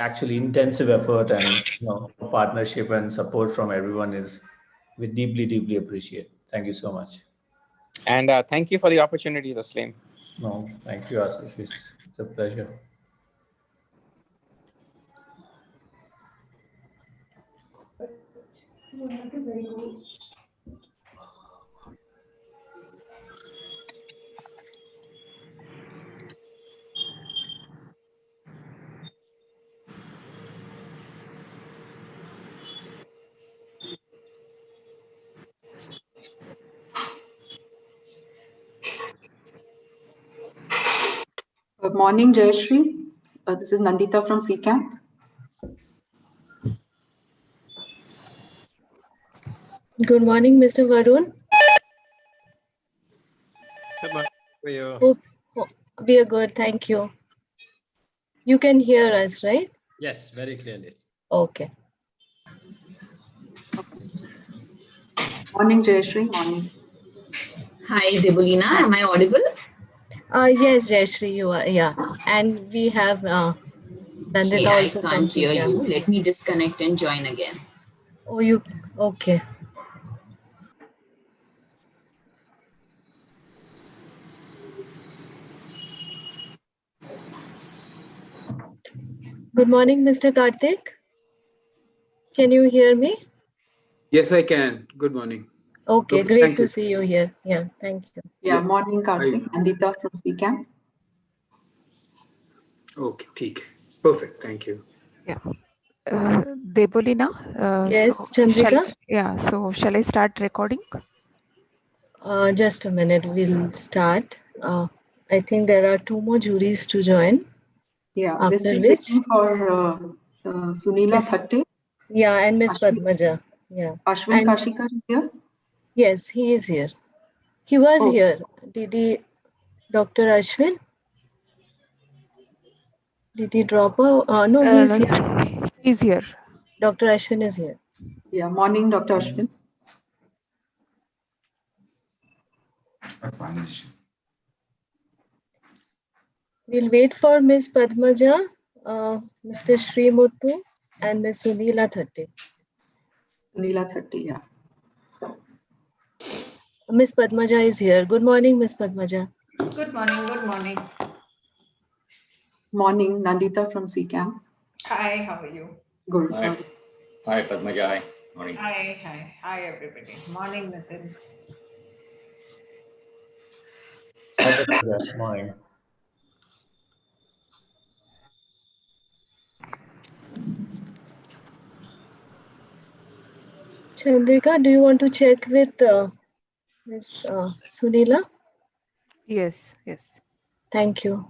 actually intensive effort and partnership and support from everyone is we deeply appreciate. Thank you so much. And thank you for the opportunity, Taslim. No, thank you, Asif. It's a pleasure. Good morning, Jayashree. This is Nandita from CCAMP. Good morning, Mr. Varun. Good morning. How are you? Oh, we are good, thank you. You can hear us, right? Yes, very clearly. Okay. Morning, Jayashree. Morning. Hi, Debolina. Am I audible? Yes, Jayashree, you are. Yeah, and we have Nandita Okay, I also from can't hear CCAMP. you. Let me disconnect and join again. Oh, you okay? Good morning, Mr. Karthik. Can you hear me? Yes, I can. Good morning. Okay, Okay, great thank to you. see you here. Yeah, thank you. Yeah, morning, Karthik. Nandita from CCAMP. Okay, ठीक. Perfect. Thank you. Yeah. Debolina. Yes, Chandrika. Shall I start recording? Just a minute, we'll start. I think there are 2 more juries to join. Yeah, we're After still which, waiting for Sunila Miss- Thatte. yeah, and Miss Ashwin- Padmaja. Yeah. Ashwin And- Kashikar is here. Yes, he is here. He was Oh. here. Did he, Dr. Ashwin? Did he drop out? No, he's here. He's here. Dr. Ashwin is here. Yeah, morning, Dr. Ashwin. We'll wait for Miss Padmaja, Mr. Srimuthu, and Miss Sunila Thatte. Sunila Thatte, yeah. Miss Padmaja is here. Good morning, Miss Padmaja. Good morning, good morning. Morning, Nandita from CCAMP. Hi, how are you? Good. Hi, Padmaja. Hi. Morning. Hi, everybody. Morning, Nitin. Morning. Chandrika, do you want to check with Miss Sunila? Yes. Thank you.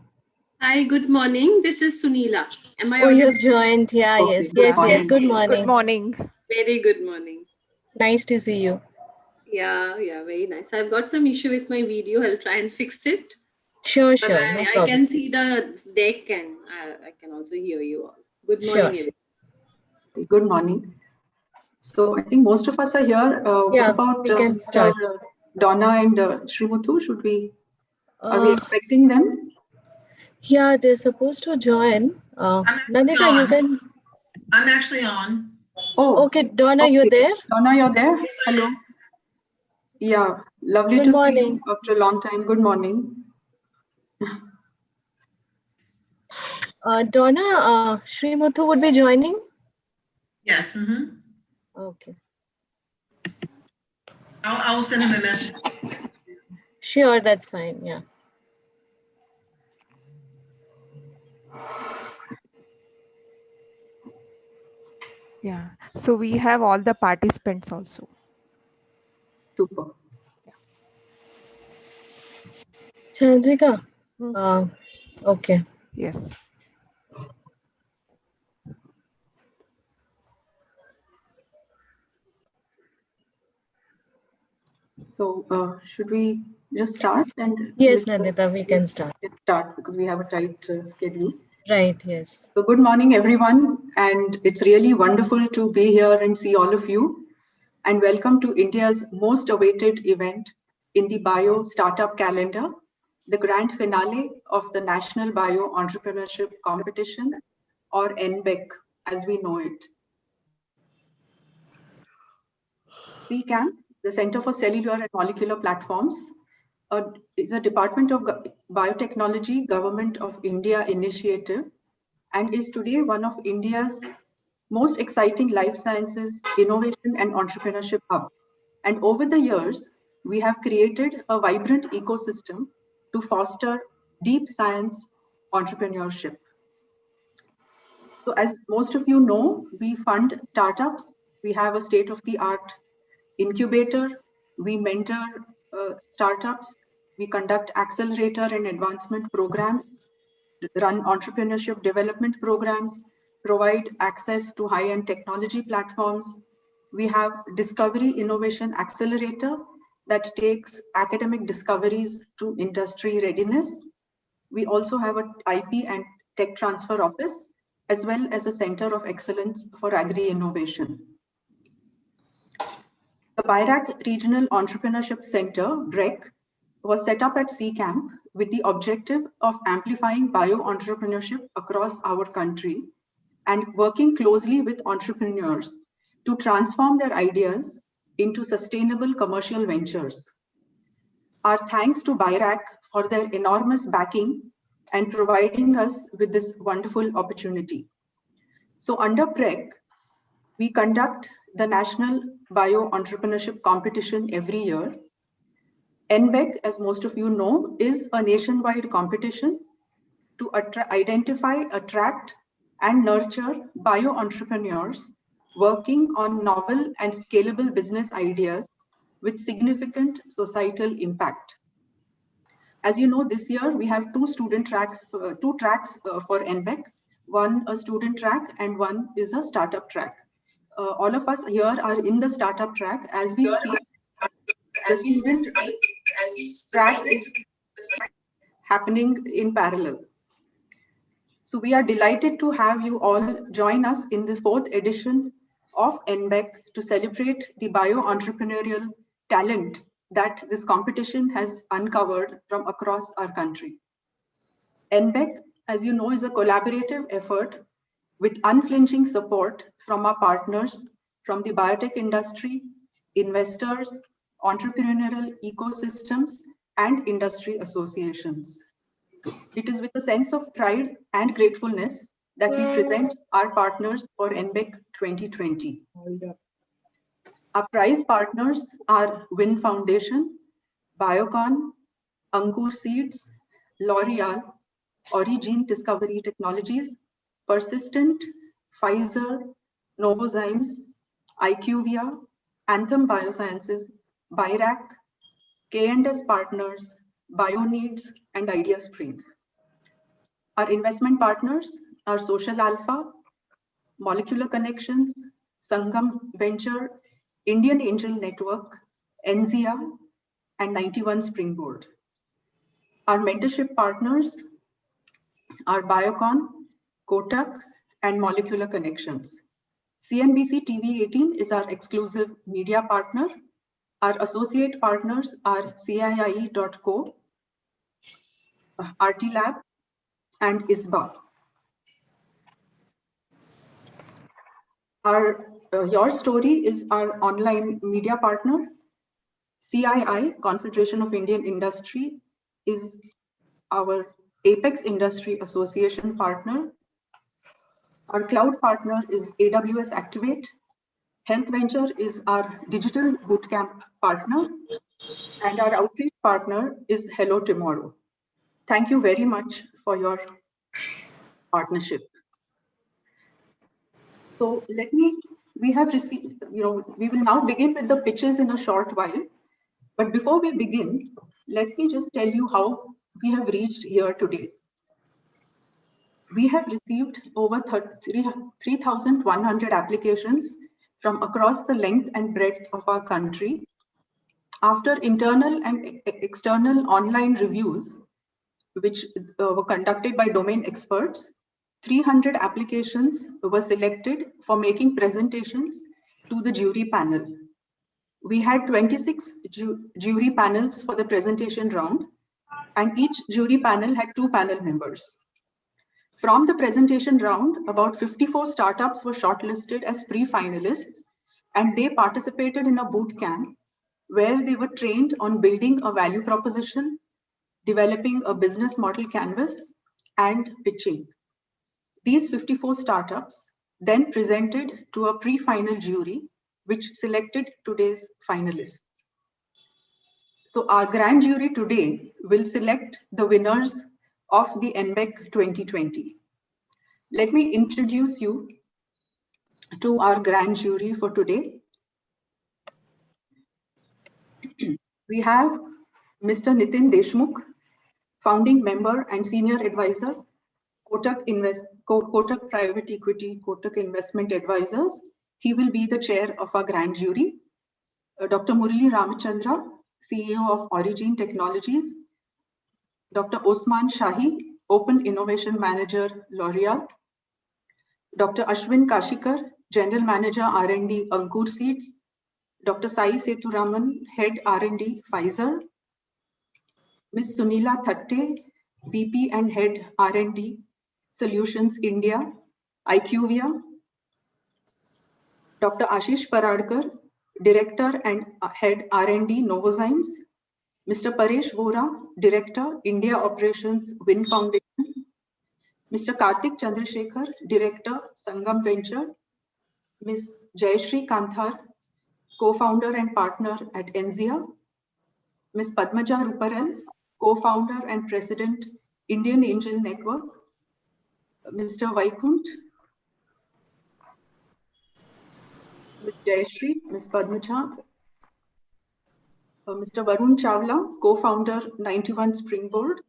Hi, good morning. This is Sunila. Am I Oh, you audible? have joined. Yeah, Okay, yes. good Yes. morning. Good morning. Good morning. Very good morning. Nice to see you. Yeah, very nice. I've got some issue with my video. I'll try and fix it. Sure. But No I problem. can see the deck and I can also hear you all. Good morning, everyone. Good morning. So I think most of us are here. Yeah, what about we can Mr. start. Donna and Srimuthu? Are we expecting them? Yeah, they're supposed to join. Nandita, you can. I'm actually on. Oh, Okay, Donna, okay. you're there? Donna, you're there? Hello. Yeah, lovely Good to see morning. you after a long time. Good morning. Donna, Srimuthu would be joining? Yes. Okay. I'll send him a message. Sure, that's fine. Yeah. Yeah. So we have all the participants also. Super. Chandrika? Okay. Yes. So should we just start? And Yes, Nandita, we can start. Start because we have a tight schedule. Right, yes. So good morning, everyone. And it's really wonderful to be here and see all of you. And welcome to India's most awaited event in the Bio Startup Calendar, the grand finale of the National Bio Entrepreneurship Competition or NBEC as we know it. CCAM, the Center for Cellular and Molecular Platforms, is a Department of Biotechnology, Government of India initiative, and is today one of India's most exciting life sciences, innovation and entrepreneurship hub. And over the years, we have created a vibrant ecosystem to foster deep science entrepreneurship. So as most of you know, we fund startups. We have a state-of-the-art incubator. We mentor startups. We conduct accelerator and advancement programs, run entrepreneurship development programs, provide access to high-end technology platforms. We have Discovery Innovation Accelerator that takes academic discoveries to industry readiness. We also have an IP and tech transfer office, as well as a Center of Excellence for Agri-Innovation. The BIRAC Regional Entrepreneurship Center, BREC, was set up at CCAMP with the objective of amplifying bio-entrepreneurship across our country and working closely with entrepreneurs to transform their ideas into sustainable commercial ventures. Our thanks to BIRAC for their enormous backing and providing us with this wonderful opportunity. So under BREC, we conduct the National Bio-Entrepreneurship Competition every year. NBEC, as most of you know, is a nationwide competition to identify, attract, and nurture bio-entrepreneurs working on novel and scalable business ideas with significant societal impact. As you know, this year we have two tracks for NBEC, one a student track and one is a startup track. All of us here are in the startup track. As we speak, the student track is happening in parallel. So we are delighted to have you all join us in the 4th edition of NBEC to celebrate the bio-entrepreneurial talent that this competition has uncovered from across our country. NBEC, as you know, is a collaborative effort with unflinching support from our partners from the biotech industry, investors, entrepreneurial ecosystems, and industry associations. It is with a sense of pride and gratefulness that we present our partners for NBEC 2020. Our prize partners are Win Foundation, Biocon, Ankur Seeds, L'Oreal, Origene Discovery Technologies, Persistent, Pfizer, Novozymes, IQVIA, Anthem Biosciences, BIRAC, K&S Partners, BioNeeds, and IdeaSpring. Our investment partners are Social Alpha, Molecular Connections, Sangam Venture, Indian Angel Network, Enzia, and 91 Springboard. Our mentorship partners are Biocon, Kotak, and Molecular Connections. CNBC TV 18 is our exclusive media partner. Our associate partners are CIIE.co, RT Lab, and ISBA. Your Story is our online media partner. CII, Confederation of Indian Industry, is our Apex Industry Association partner. Our cloud partner is AWS Activate. Health Venture is our digital bootcamp partner. And our outreach partner is Hello Tomorrow. Thank you very much for your partnership. So we will now begin with the pitches in a short while. But before we begin, let me just tell you how we have reached here today. We have received over 3,100 applications from across the length and breadth of our country. After internal and external online reviews, which were conducted by domain experts, 300 applications were selected for making presentations to the jury panel. We had 26 jury panels for the presentation round, and each jury panel had 2 panel members. From the presentation round, about 54 startups were shortlisted as pre-finalists, and they participated in a boot camp where they were trained on building a value proposition, developing a business model canvas, and pitching. These 54 startups then presented to a pre-final jury, which selected today's finalists. So our grand jury today will select the winners of the NBEC 2020. Let me introduce you to our grand jury for today. We have Mr. Nitin Deshmukh, founding member and senior advisor, Kotak Private Equity, Kotak Investment Advisors. He will be the chair of our grand jury. Dr. Murali Ramachandra, CEO of Origin Technologies. Dr. Osman Shahi, Open Innovation Manager, L'Oreal. Dr. Ashwin Kashikar, General Manager R&D, Ankur Seeds. Dr. Sai Seturaman, Head R&D, Pfizer. Ms. Sunila Thatte, VP and Head R&D, Solutions India, IQVIA. Dr. Ashish Paradkar, Director and Head R&D, Novozymes. Mr. Paresh Vora, Director, India Operations, Win Foundation. Mr. Karthik Chandrasekhar, Director, Sangam Venture. Ms. Jayashree Kanthar, Co-founder and partner at Enzia. Ms. Padmaja Ruparal, Co-founder and President, Indian Angel Network. Mr. Vaikunt, Ms. Jayashree, Ms. Padmaja. Mr. Varun Chawla, Co-founder, 91 Springboard.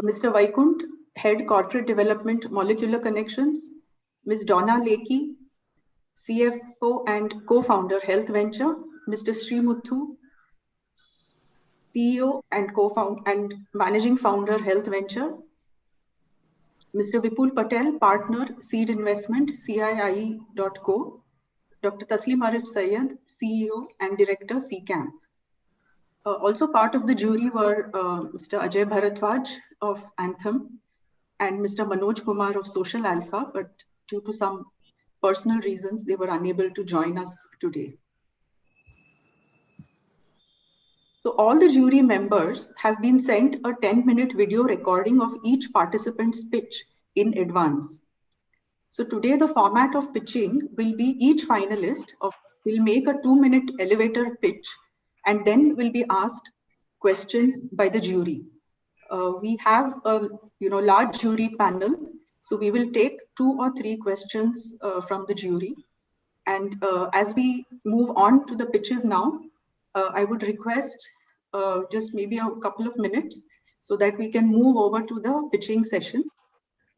Mr. Vaikunt, Head Corporate Development, Molecular Connections. Ms. Donna Lekhi, CFO and Co-founder, Health Venture. Mr. Srimuthu, CEO and co-founder and managing founder, Health Venture. Mr. Vipul Patel, partner, Seed Investment, CIIE.co. Dr. Taslim Arif Sayed, CEO and director, CCAMP. Also part of the jury were Mr. Ajay Bharadwaj of Anthem and Mr. Manoj Kumar of Social Alpha, but due to some personal reasons, they were unable to join us today. So all the jury members have been sent a 10-minute video recording of each participant's pitch in advance. So today the format of pitching will be each finalist will make a 2-minute elevator pitch and then will be asked questions by the jury. We have a large jury panel, so we will take 2 or 3 questions from the jury. And as we move on to the pitches now, I would request just maybe a couple of minutes so that we can move over to the pitching session.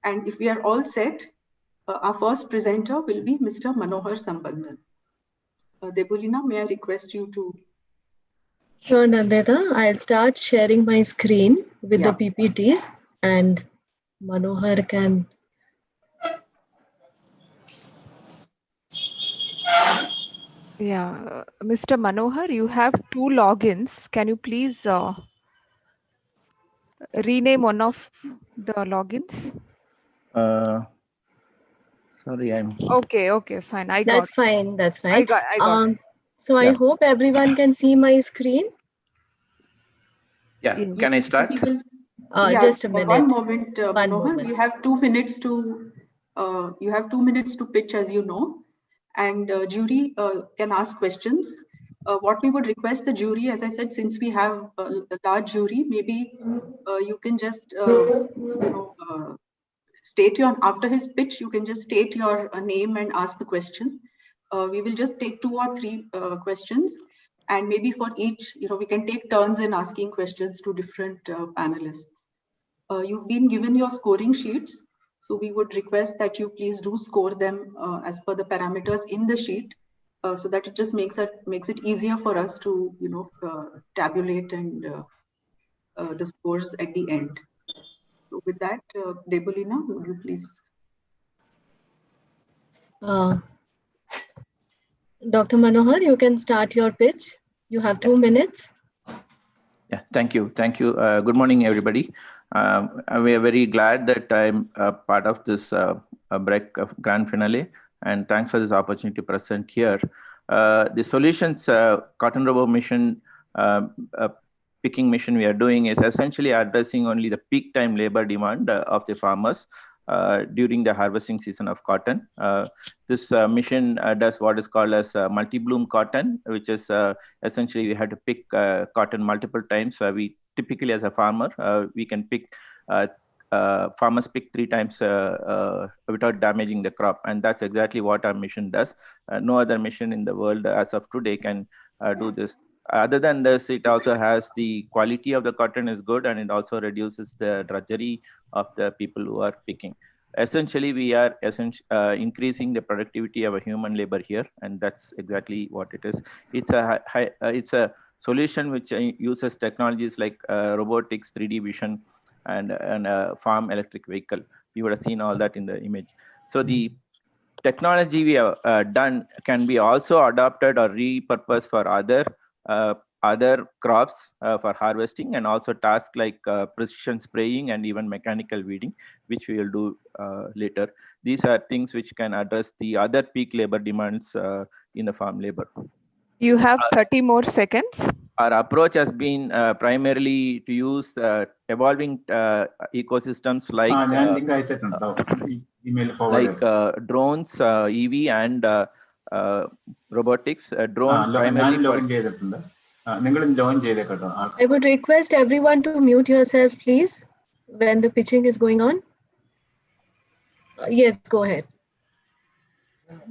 And if we are all set, our first presenter will be Mr. Manohar Sambandhan. Debulina, may I request you to? Sure, Nandita. I'll start sharing my screen with the PPTs and Manohar can. Yeah, Mr. Manohar, you have 2 logins. Can you please rename one of the logins? Sorry, I'm. Okay, fine. That's fine. That's fine. I got it. So I hope everyone can see my screen. Yeah. Can I start? Just a minute. One moment, Manohar. We have 2 minutes to. You have 2 minutes to pitch, as you know, and jury can ask questions. What we would request the jury, as I said, since we have a large jury, maybe you can just state your, after his pitch, you can just state your name and ask the question. We will just take 2 or 3 questions, and maybe for each, we can take turns in asking questions to different panelists. You've been given your scoring sheets, so we would request that you please do score them as per the parameters in the sheet, so that it just makes it easier for us to tabulate and the scores at the end. So with that, Debulina, would you please? Dr. Manohar, you can start your pitch. You have 2 minutes. Yeah, thank you. Thank you. Good morning, everybody. We are very glad that I'm part of this break of grand finale, and thanks for this opportunity to present here. The solutions cotton robo mission picking mission we are doing is essentially addressing only the peak time labor demand of the farmers during the harvesting season of cotton. This mission does what is called as multi-bloom cotton, which is essentially we have to pick cotton multiple times. We typically, as a farmer, we can pick farmers pick 3 times without damaging the crop, and that's exactly what our mission does. No other mission in the world as of today can do this. Other than this, it also has the quality of the cotton is good, and it also reduces the drudgery of the people who are picking. Essentially, we are increasing the productivity of a human labor here, and that's exactly what it is. It's a solution which uses technologies like robotics, 3D vision, and a farm electric vehicle. You would have seen all that in the image. So the technology we have done can be also adopted or repurposed for other crops for harvesting, and also tasks like precision spraying and even mechanical weeding, which we will do later. These are things which can address the other peak labor demands in the farm labor. You have 30 more seconds. Our approach has been primarily to use evolving ecosystems like drones, EV, and robotics. Drone primarily for... I would request everyone to mute yourself, please, when the pitching is going on. Yes, go ahead.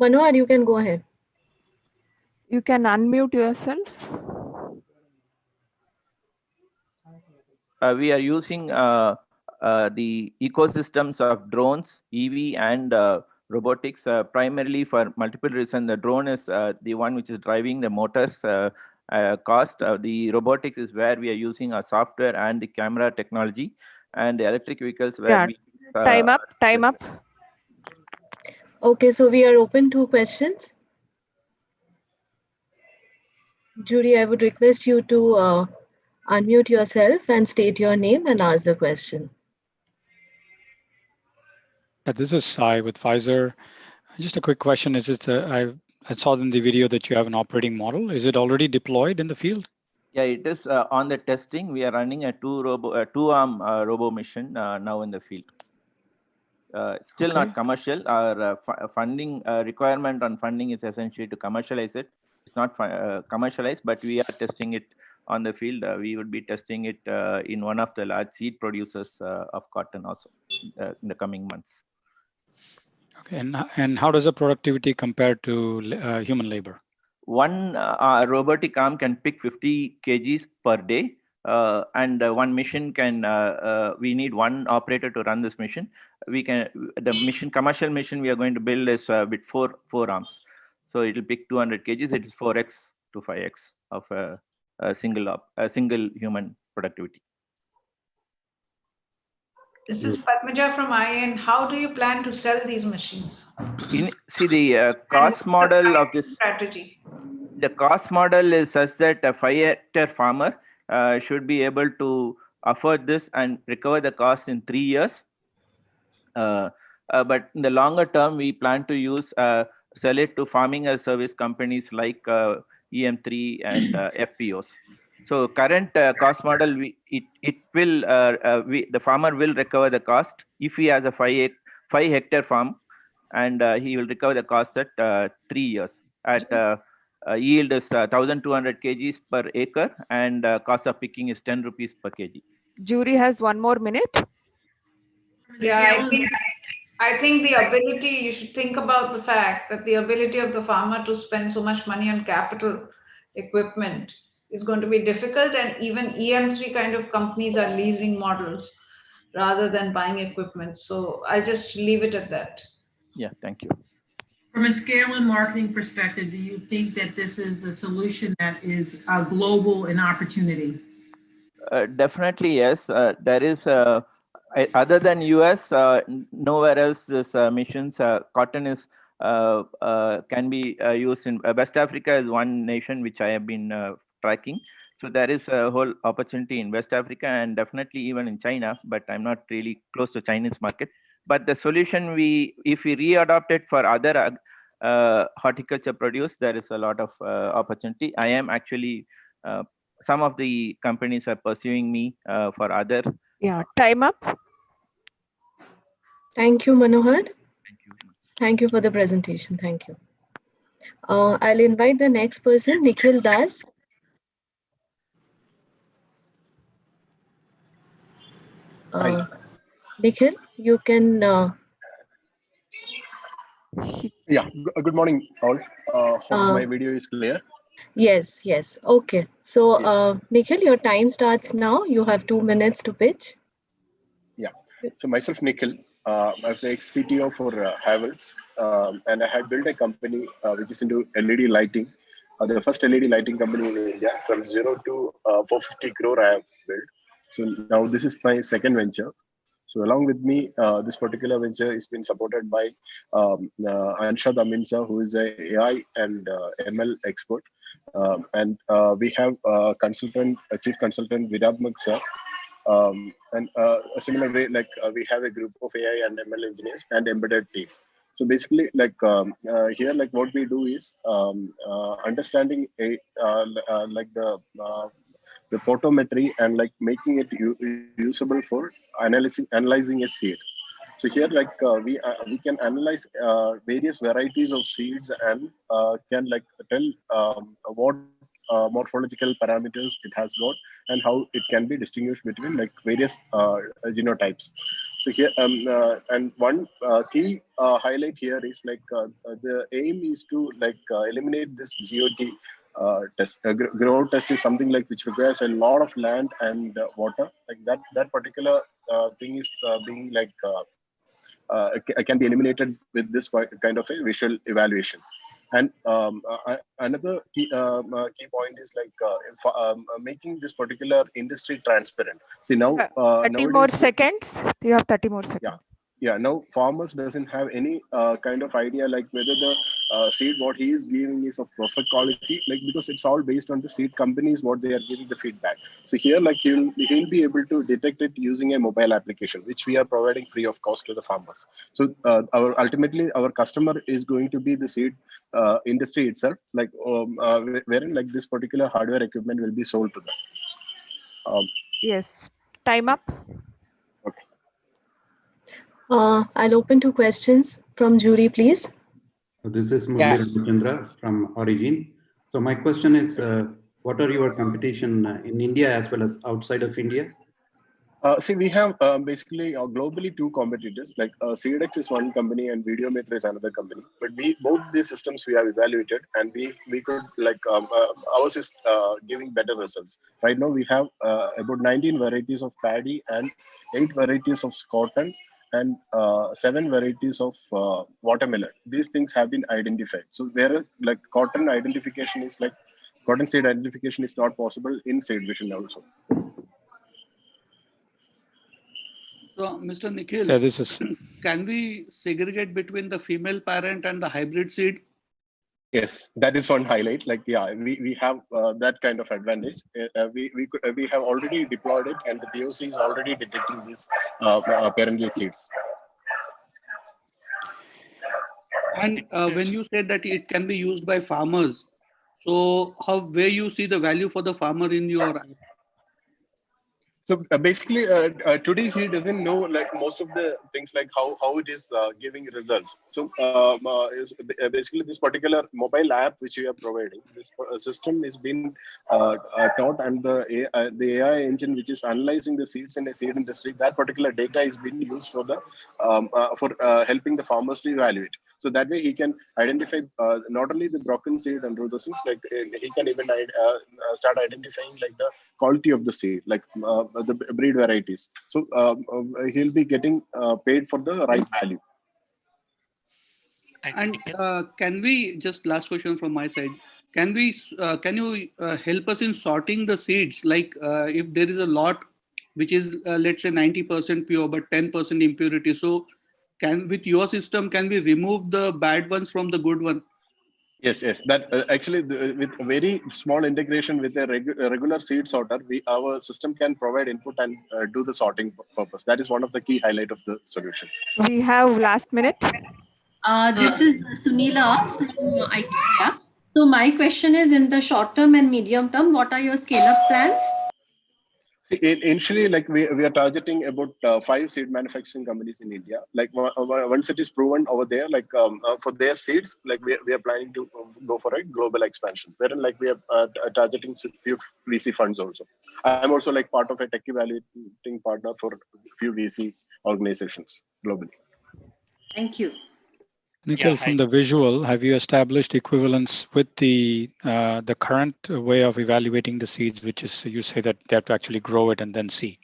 Manohar, you can go ahead. You can unmute yourself. We are using the ecosystems of drones, EV, and robotics primarily for multiple reasons. The drone is the one which is driving the motors cost. The robotics is where we are using our software and the camera technology, and the electric vehicles where we... Time up. Okay, so we are open to questions. Judy, I would request you to unmute yourself and state your name and ask the question. This is Sai with Pfizer. Just a quick question. Is it, I saw in the video that you have an operating model. Is it already deployed in the field? Yeah, it is on the testing. We are running a two-arm robo mission now in the field. Still Okay. not commercial. Our funding requirement on funding is essentially to commercialize it. It's not commercialized, but we are testing it on the field. We would be testing it in one of the large seed producers of cotton also in the coming months. Okay, and how does the productivity compare to human labor? One robotic arm can pick 50 kgs per day, and one mission can. We need one operator to run this mission. The commercial mission we are going to build is with four arms, so it will pick 200 kgs. It is 4x to 5x of a single human productivity. This is Padmaja from IN. How do you plan to sell these machines? See, the cost model of this strategy. The cost model is such that a 5-hectare farmer should be able to afford this and recover the cost in 3 years. But in the longer term, we plan to sell it to farming as service companies like EM3 and FPOs. So current cost model, the farmer will recover the cost if he has a 5-hectare farm, and he will recover the cost at 3 years. At yield is 1,200 kgs per acre, and cost of picking is 10 rupees per kg. Jury has 1 more minute. Yeah, I think the ability, you should think about the fact that the ability of the farmer to spend so much money on capital equipment is going to be difficult, and even EM3 kind of companies are leasing models rather than buying equipment. So I'll just leave it at that. Yeah, thank you. From a scale and marketing perspective, do you think that this is a solution that is global in opportunity? Definitely, yes. There is, other than US, nowhere else this missions, cotton is can be used in West Africa is one nation which I have been tracking. So there is a whole opportunity in West Africa and definitely even in China, but I'm not really close to Chinese market. But the solution, if we readopt it for other horticulture produce, there is a lot of opportunity. I am actually, some of the companies are pursuing me for other. Yeah, time up. Thank you, Manohar. Thank you for the presentation. Thank you. I'll invite the next person, Nikhil Das. Nikhil, you can. Yeah, good morning, all. Hope my video is clear. Yes, yes. Okay. So, Nikhil, your time starts now. You have 2 minutes to pitch. Yeah. So myself, Nikhil, I was the ex-CTO for Havels, and I had built a company which is into LED lighting. The first LED lighting company in India, from 0 to 450 crore I have built. So now this is my second venture. So along with me, this particular venture is being supported by Anshad Aminsa, who is a AI and ML expert. And we have a chief consultant, Virab Sir. And a similar way, like we have a group of AI and ML engineers and embedded team. So basically, like here, like what we do is understanding like the photometry and like making it usable for analyzing a seed. So here, like we can analyze various varieties of seeds and can like tell what morphological parameters it has got and how it can be distinguished between like various genotypes. So here, and one key highlight here is like the aim is to like eliminate this GOT test. Grow test is something like which requires a lot of land and water. Like that particular thing is being like can be eliminated with this kind of a visual evaluation. And another key point is like making this particular industry transparent. See now, 30 more seconds. You have 30 more seconds. Yeah. Now farmers doesn't have any kind of idea like whether the seed what he is giving is of perfect quality, like because it's all based on the seed companies what they are giving the feedback. So here, like he'll be able to detect it using a mobile application, which we are providing free of cost to the farmers. So ultimately our customer is going to be the seed industry itself, like wherein like this particular hardware equipment will be sold to them. Yes, time up. I'll open to questions from jury, please. This is Murli Ramachandra from Origin. So my question is, what are your competition in India as well as outside of India? See, we have basically globally two competitors. Like CDX is one company and Videometer is another company. But both these systems we have evaluated, and we could like ours is giving better results. Right now we have about 19 varieties of paddy and 8 varieties of cotton and 7 varieties of watermelon. These things have been identified. So whereas like cotton identification is like cotton seed identification is not possible in seed vision also. So, Mr. Nikhil, can we segregate between the female parent and the hybrid seed? Yes, that is one highlight. Like, yeah, we have that kind of advantage. We have already deployed it, and the POC is already detecting these parental seeds. And when you said that it can be used by farmers, so where you see the value for the farmer in your? So basically, today he doesn't know like most of the things like how it is giving results. So basically, this particular mobile app which we are providing, this system is being taught, and the AI engine which is analyzing the seeds in a seed industry, that particular data is being used for the helping the farmers to evaluate. So that way he can identify not only the broken seed and those things, like he can even start identifying like the quality of the seed, like the breed varieties. So he'll be getting paid for the right value. And can we, just last question from my side, can you help us in sorting the seeds? Like if there is a lot which is let's say 90% pure but 10% impurity, so with your system can we remove the bad ones from the good one? Yes, yes. That actually, with very small integration with a regular seed sorter, our system can provide input and do the sorting purpose. That is one of the key highlight of the solution. We have last minute. This is Sunila from IKEA. So my question is, in the short term and medium term, what are your scale-up plans? Initially, like we are targeting about 5 seed manufacturing companies in India. Like once it is proven over there, like for their seeds, like we are planning to go for a global expansion. Wherein like we are targeting few VC funds also. I'm also like part of a tech evaluating partner for few VC organizations globally. Thank you. Nikhil, from the visual, have you established equivalence with the current way of evaluating the seeds, which is you say that they have to actually grow it and then see?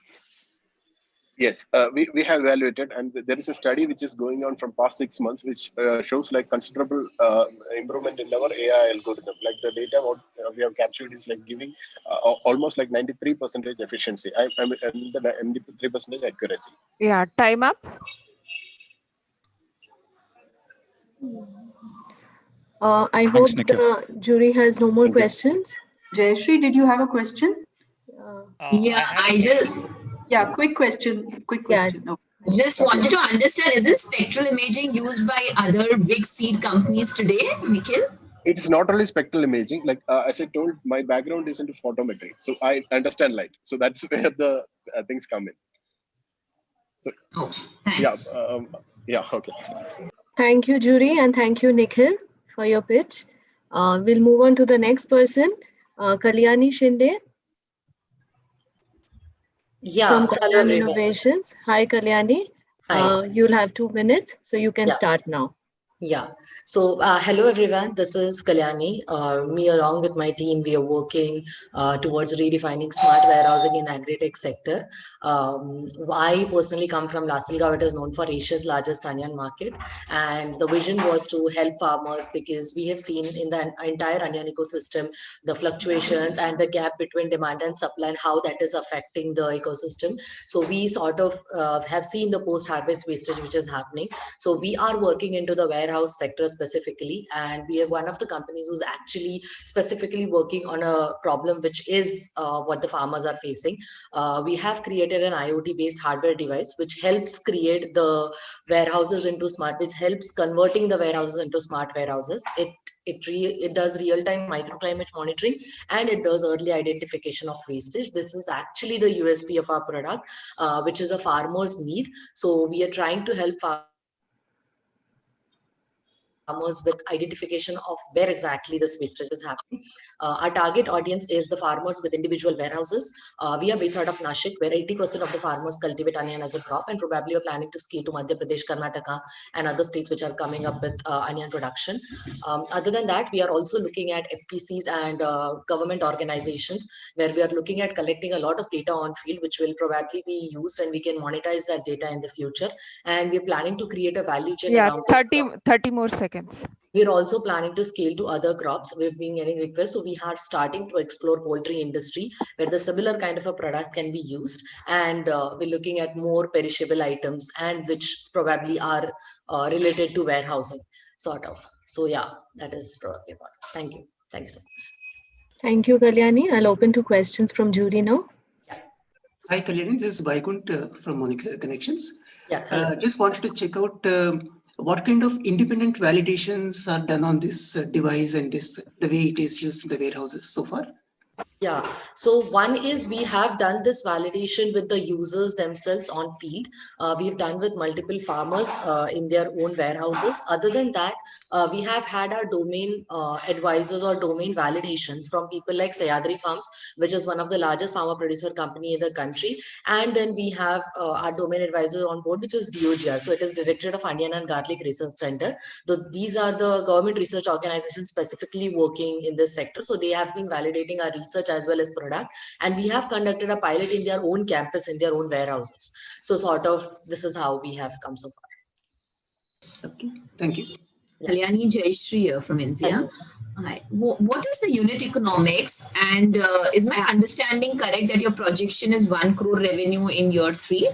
Yes, we have evaluated, and there is a study which is going on from past 6 months, which shows like considerable improvement in our AI algorithm. Like the data what we have captured is like giving almost like 93% efficiency. I'm the 93% accuracy. Yeah, time up. I hope the jury has no more questions. Jayashree, did you have a question? Yeah, quick question. No. Just wanted to understand, is this spectral imaging used by other big seed companies today, Nikhil? It's not only spectral imaging. Like as I told, my background is into photometry, so I understand light. So that's where the things come in. So, thanks. Yeah. Okay. Thank you, jury, and thank you, Nikhil, for your pitch. We'll move on to the next person, Kalyani Shinde. From Hello everyone. Innovations. Hi, Kalyani. Hi. You'll have 2 minutes, so you can start now. Yeah. So hello everyone. This is Kalyani. Me along with my team, we are working towards redefining smart warehousing in agri-tech sector. I personally come from Lasalgaon. It is known for Asia's largest onion market, and the vision was to help farmers because we have seen in the entire onion ecosystem the fluctuations and the gap between demand and supply and how that is affecting the ecosystem. So we sort of have seen the post-harvest wastage which is happening. So we are working into the warehouse sector specifically, and we are one of the companies who's actually specifically working on a problem which is what the farmers are facing. We have created an IoT based hardware device which helps create the warehouses into smart, which helps converting the warehouses into smart warehouses. It does real-time microclimate monitoring, and it does early identification of wastage. This is actually the USP of our product, which is a farmer's need. So we are trying to help farmers with identification of where exactly this wastage is happening. Our target audience is the farmers with individual warehouses. We are based out of Nashik, where 80% of the farmers cultivate onion as a crop, and probably are planning to scale to Madhya Pradesh, Karnataka, and other states which are coming up with onion production. Other than that, we are also looking at FPCs and government organizations, where we are looking at collecting a lot of data on field, which will probably be used, and we can monetize that data in the future. And we're planning to create a value chain around this. 30 more seconds. We're also planning to scale to other crops. We've been getting requests. So we are starting to explore poultry industry, where the similar kind of a product can be used. And we're looking at more perishable items, and which probably are related to warehousing, sort of. So yeah, that is probably about it. Thank you. Thank you so much. Thank you, Kalyani. I'll open to questions from jury now. Hi, Kalyani. This is Vaikunt from Molecular Connections. Yeah. Just wanted to check out what kind of independent validations are done on this device and the way it is used in the warehouses so far? Yeah, so one is we have done this validation with the users themselves on field. We've done with multiple farmers in their own warehouses. Other than that, we have had our domain advisors or domain validations from people like Sayadri Farms, which is one of the largest farmer producer company in the country. And then we have our domain advisor on board, which is DOGR. So it is Directorate of Onion and Garlic Research Center. So these are the government research organizations specifically working in this sector. So they have been validating our research as well as product, and we have conducted a pilot in their own campus, in their own warehouses. So sort of this is how we have come so far. Okay, thank you. Kalyani Jayashree from India. Hi. What is the unit economics, and is my understanding correct that your projection is 1 crore revenue in year 3?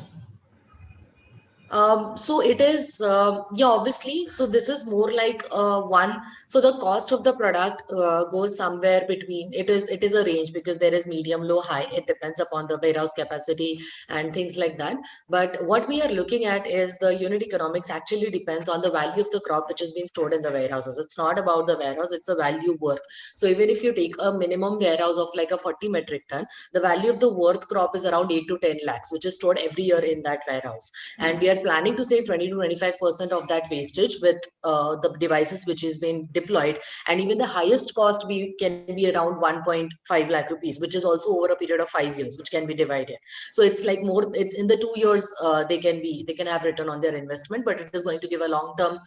So it is, yeah, obviously. So this is more like one. So the cost of the product goes somewhere between. It is a range because there is medium, low, high. It depends upon the warehouse capacity and things like that. But what we are looking at is the unit economics actually depends on the value of the crop which is being stored in the warehouses. It's not about the warehouse; it's a value worth. So even if you take a minimum warehouse of like a 40 metric ton, the value of the worth crop is around 8 to 10 lakhs, which is stored every year in that warehouse. And we are planning to save 20 to 25% of that wastage with the devices which is being deployed. And even the highest cost can be around 1.5 lakh rupees, which is also over a period of 5 years, which can be divided. So it's like more, it's in the 2 years, they can have return on their investment, but it is going to give a long-term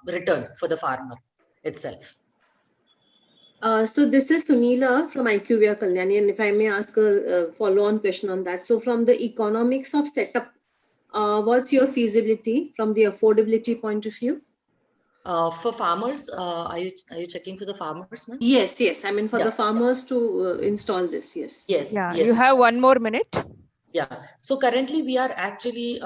return for the farmer itself. So this is Sunila from IQVIA Kalyani, and if I may ask a follow-on question on that. So from the economics of setup, what's your feasibility from the affordability point of view? For farmers, are you checking for the farmers, ma'am? Yes. I mean for the farmers to install this. Yes. Yeah. You have 1 more minute. Yeah. So currently we are actually,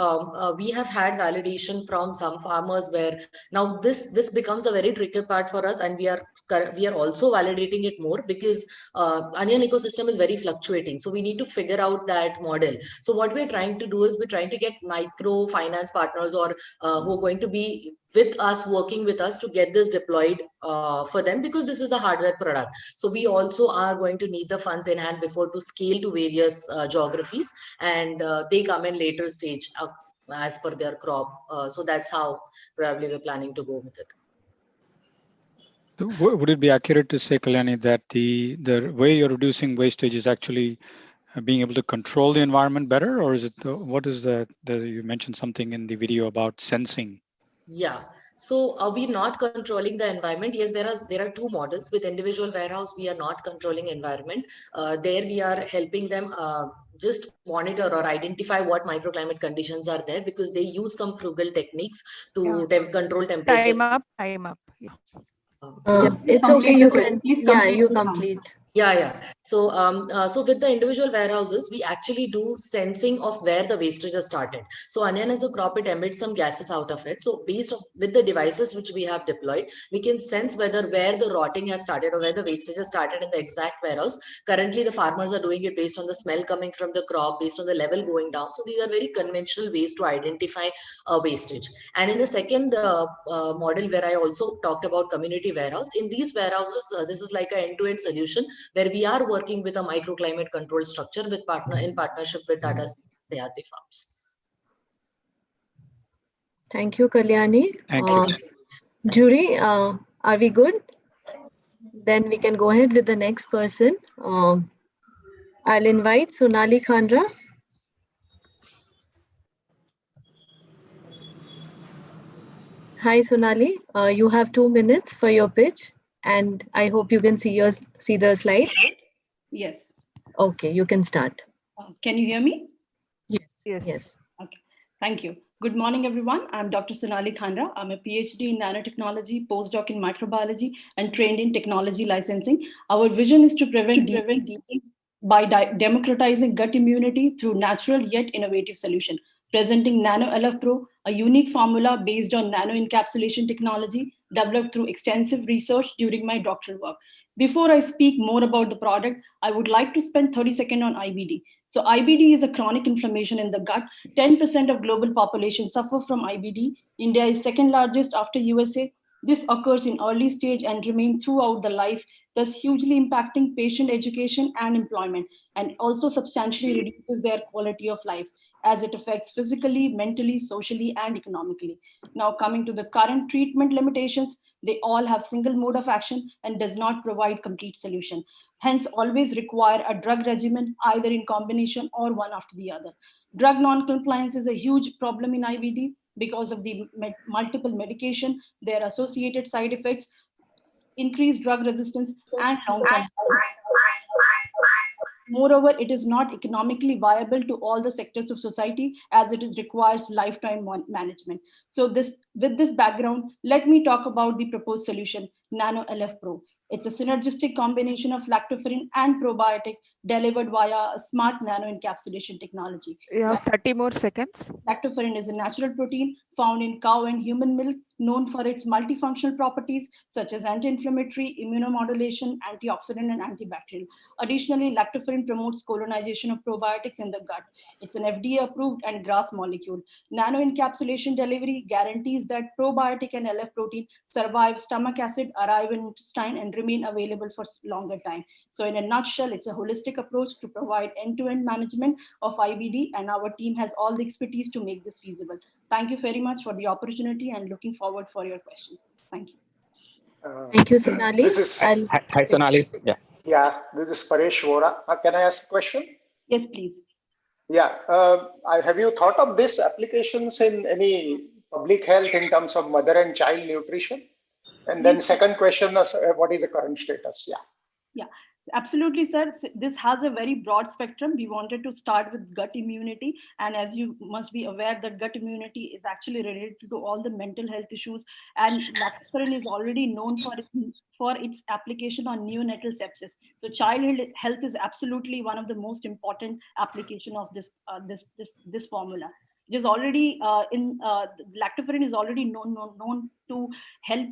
we have had validation from some farmers where now this becomes a very tricky part for us, and we are also validating it more because onion ecosystem is very fluctuating. So we need to figure out that model. So what we're trying to do is we're trying to get micro finance partners or who are going to be with us, working with us to get this deployed for them, because this is a hardware product. So we also are going to need the funds in hand before to scale to various geographies, and they come in later stage as per their crop. So that's how probably we're planning to go with it. Would it be accurate to say, Kalyani, that the way you're reducing wastage is actually being able to control the environment better, or is it what is you mentioned something in the video about sensing? Yeah. So are we not controlling the environment? Yes, there are two models. With individual warehouse, we are not controlling environment. There we are helping them just monitor or identify what microclimate conditions are there, because they use some frugal techniques to control temperature. Time up. Yeah. It's okay. You can. Yeah, you complete. Yeah. So, so with the individual warehouses, we actually do sensing of where the wastage has started. So onion as a crop, it emits some gases out of it. So with the devices which we have deployed, we can sense where the rotting has started or where the wastage has started in the exact warehouse. Currently, the farmers are doing it based on the smell coming from the crop, based on the level going down. So these are very conventional ways to identify wastage. And in the second model, where I also talked about community warehouse, in these warehouses, this is like an end-to-end solution where we are working with a microclimate control structure in partnership with Tata Sayadri Farms. Thank you, Kalyani. Thank you. Jury, are we good? Then we can go ahead with the next person. I'll invite Sonali Khandra. Hi, Sonali. You have 2 minutes for your pitch, and I hope you can see the slide. Yes. Okay, you can start. Can you hear me? Yes. Okay. Thank you. Good morning, everyone. I'm Dr. Sonali Khandra. I'm a PhD in nanotechnology, postdoc in microbiology, and trained in technology licensing. Our vision is to prevent disease by democratizing gut immunity through natural yet innovative solution. Presenting Nano LF Pro, a unique formula based on nano encapsulation technology developed through extensive research during my doctoral work. Before I speak more about the product, I would like to spend 30 seconds on IBD. So IBD is a chronic inflammation in the gut. 10% of global population suffer from IBD. India is second largest after USA. This occurs in early stage and remains throughout the life, thus hugely impacting patient education and employment, and also substantially reduces their quality of life as it affects physically, mentally, socially, and economically. Now coming to the current treatment limitations, they all have single mode of action and does not provide complete solution. Hence always require a drug regimen either in combination or one after the other. Drug non-compliance is a huge problem in IBD because of the multiple medication, their associated side effects, increased drug resistance, and long-term. Moreover, it is not economically viable to all the sectors of society as it requires lifetime management. So with this background, let me talk about the proposed solution, Nano LF Pro. It's a synergistic combination of lactoferrin and probiotic delivered via a smart nano-encapsulation technology. You have 30 more seconds. Lactoferrin is a natural protein found in cow and human milk, known for its multifunctional properties such as anti-inflammatory, immunomodulation, antioxidant, and antibacterial. Additionally, lactoferrin promotes colonization of probiotics in the gut. It's an FDA-approved and GRAS molecule. Nano-encapsulation delivery guarantees that probiotic and LF protein survive stomach acid, arrive in intestine, and remain available for longer time. So in a nutshell, it's a holistic approach to provide end-to-end management of IBD, and our team has all the expertise to make this feasible. Thank you very much for the opportunity and looking forward for your questions. Thank you. Thank you, Sonali. This is Hi, Sonali. Yeah. Yeah, this is Paresh Vora. Can I ask a question? Yes, please. Yeah, have you thought of these applications in any public health in terms of mother and child nutrition? And then second question is, what is the current status? Yeah. Yeah, absolutely, sir. This has a very broad spectrum. We wanted to start with gut immunity. And as you must be aware that gut immunity is actually related to all the mental health issues. And lactoferrin is already known for its application on neonatal sepsis. So childhood health is absolutely one of the most important application of this formula. It is already lactoferrin is already known to help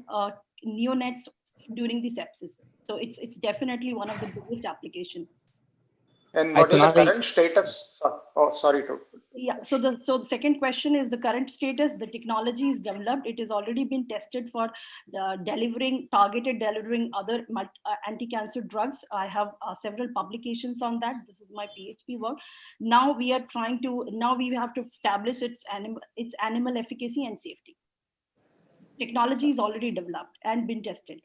neonates during the sepsis. So it's definitely one of the biggest applications. And what is the current status? Oh, sorry to. Yeah. So the second question is the current status. The technology is developed. It has already been tested for targeted delivering other anti-cancer drugs. I have several publications on that. This is my PhD work. Now we have to establish its animal efficacy and safety. Technology is already developed and been tested.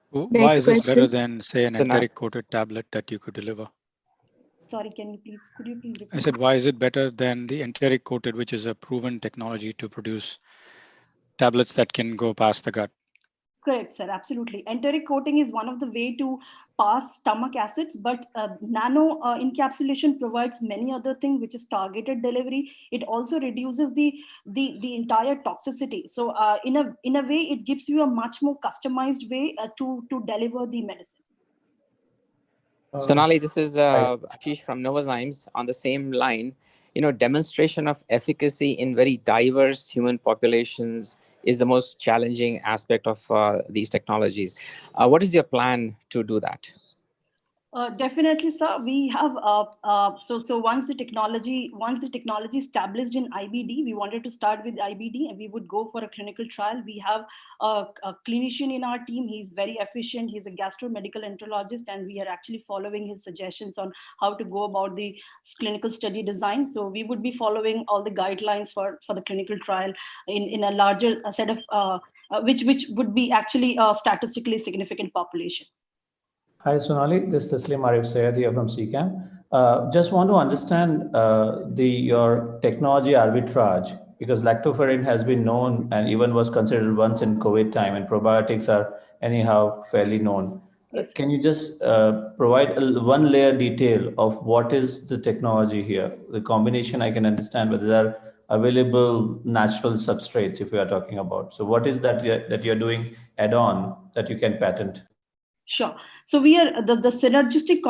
Why is this better than, say, an enteric-coated tablet that you could deliver? Sorry, could you please repeat? I said, why is it better than the enteric-coated, which is a proven technology to produce tablets that can go past the gut? Correct, sir. Absolutely. Enteric coating is one of the way to pass stomach acids, but nano encapsulation provides many other things, which is targeted delivery. It also reduces the entire toxicity. So in a way, it gives you a much more customized way to deliver the medicine. Sonali, this is Ashish from Novozymes. On the same line, demonstration of efficacy in very diverse human populations is the most challenging aspect of these technologies. What is your plan to do that? Definitely, sir. We have so once the technology established in IBD, we wanted to start with IBD, and we would go for a clinical trial. We have a clinician in our team. He's very efficient. He's a gastromedical enterologist, and we are actually following his suggestions on how to go about the clinical study design. So we would be following all the guidelines for the clinical trial in a larger set of which would be actually a statistically significant population. Hi, Sonali. This is Taslim Arif Sayed here from CCAM. Just want to understand your technology arbitrage, because lactoferrin has been known and even was considered once in COVID time, and probiotics are anyhow fairly known. Yes. Can you just provide one layer detail of what is the technology here? The combination I can understand, but there are available natural substrates if we are talking about. So what is that you're doing add-on that you can patent? Sure. So we are the synergistic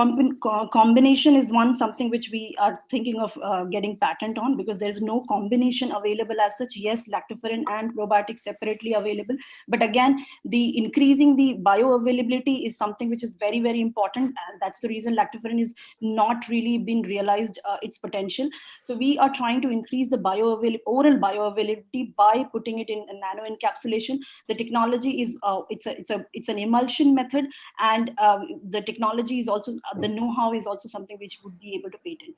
combination is something which we are thinking of getting patent on, because there is no combination available as such. Yes, lactoferrin and probiotics separately available, but again, the increasing the bioavailability is something which is very, very important, and that's the reason lactoferrin is not really been realized its potential. So we are trying to increase the oral bioavailability by putting it in a nano encapsulation. The technology is it's an emulsion method, and the technology is also, the know-how is also something which would be able to patent.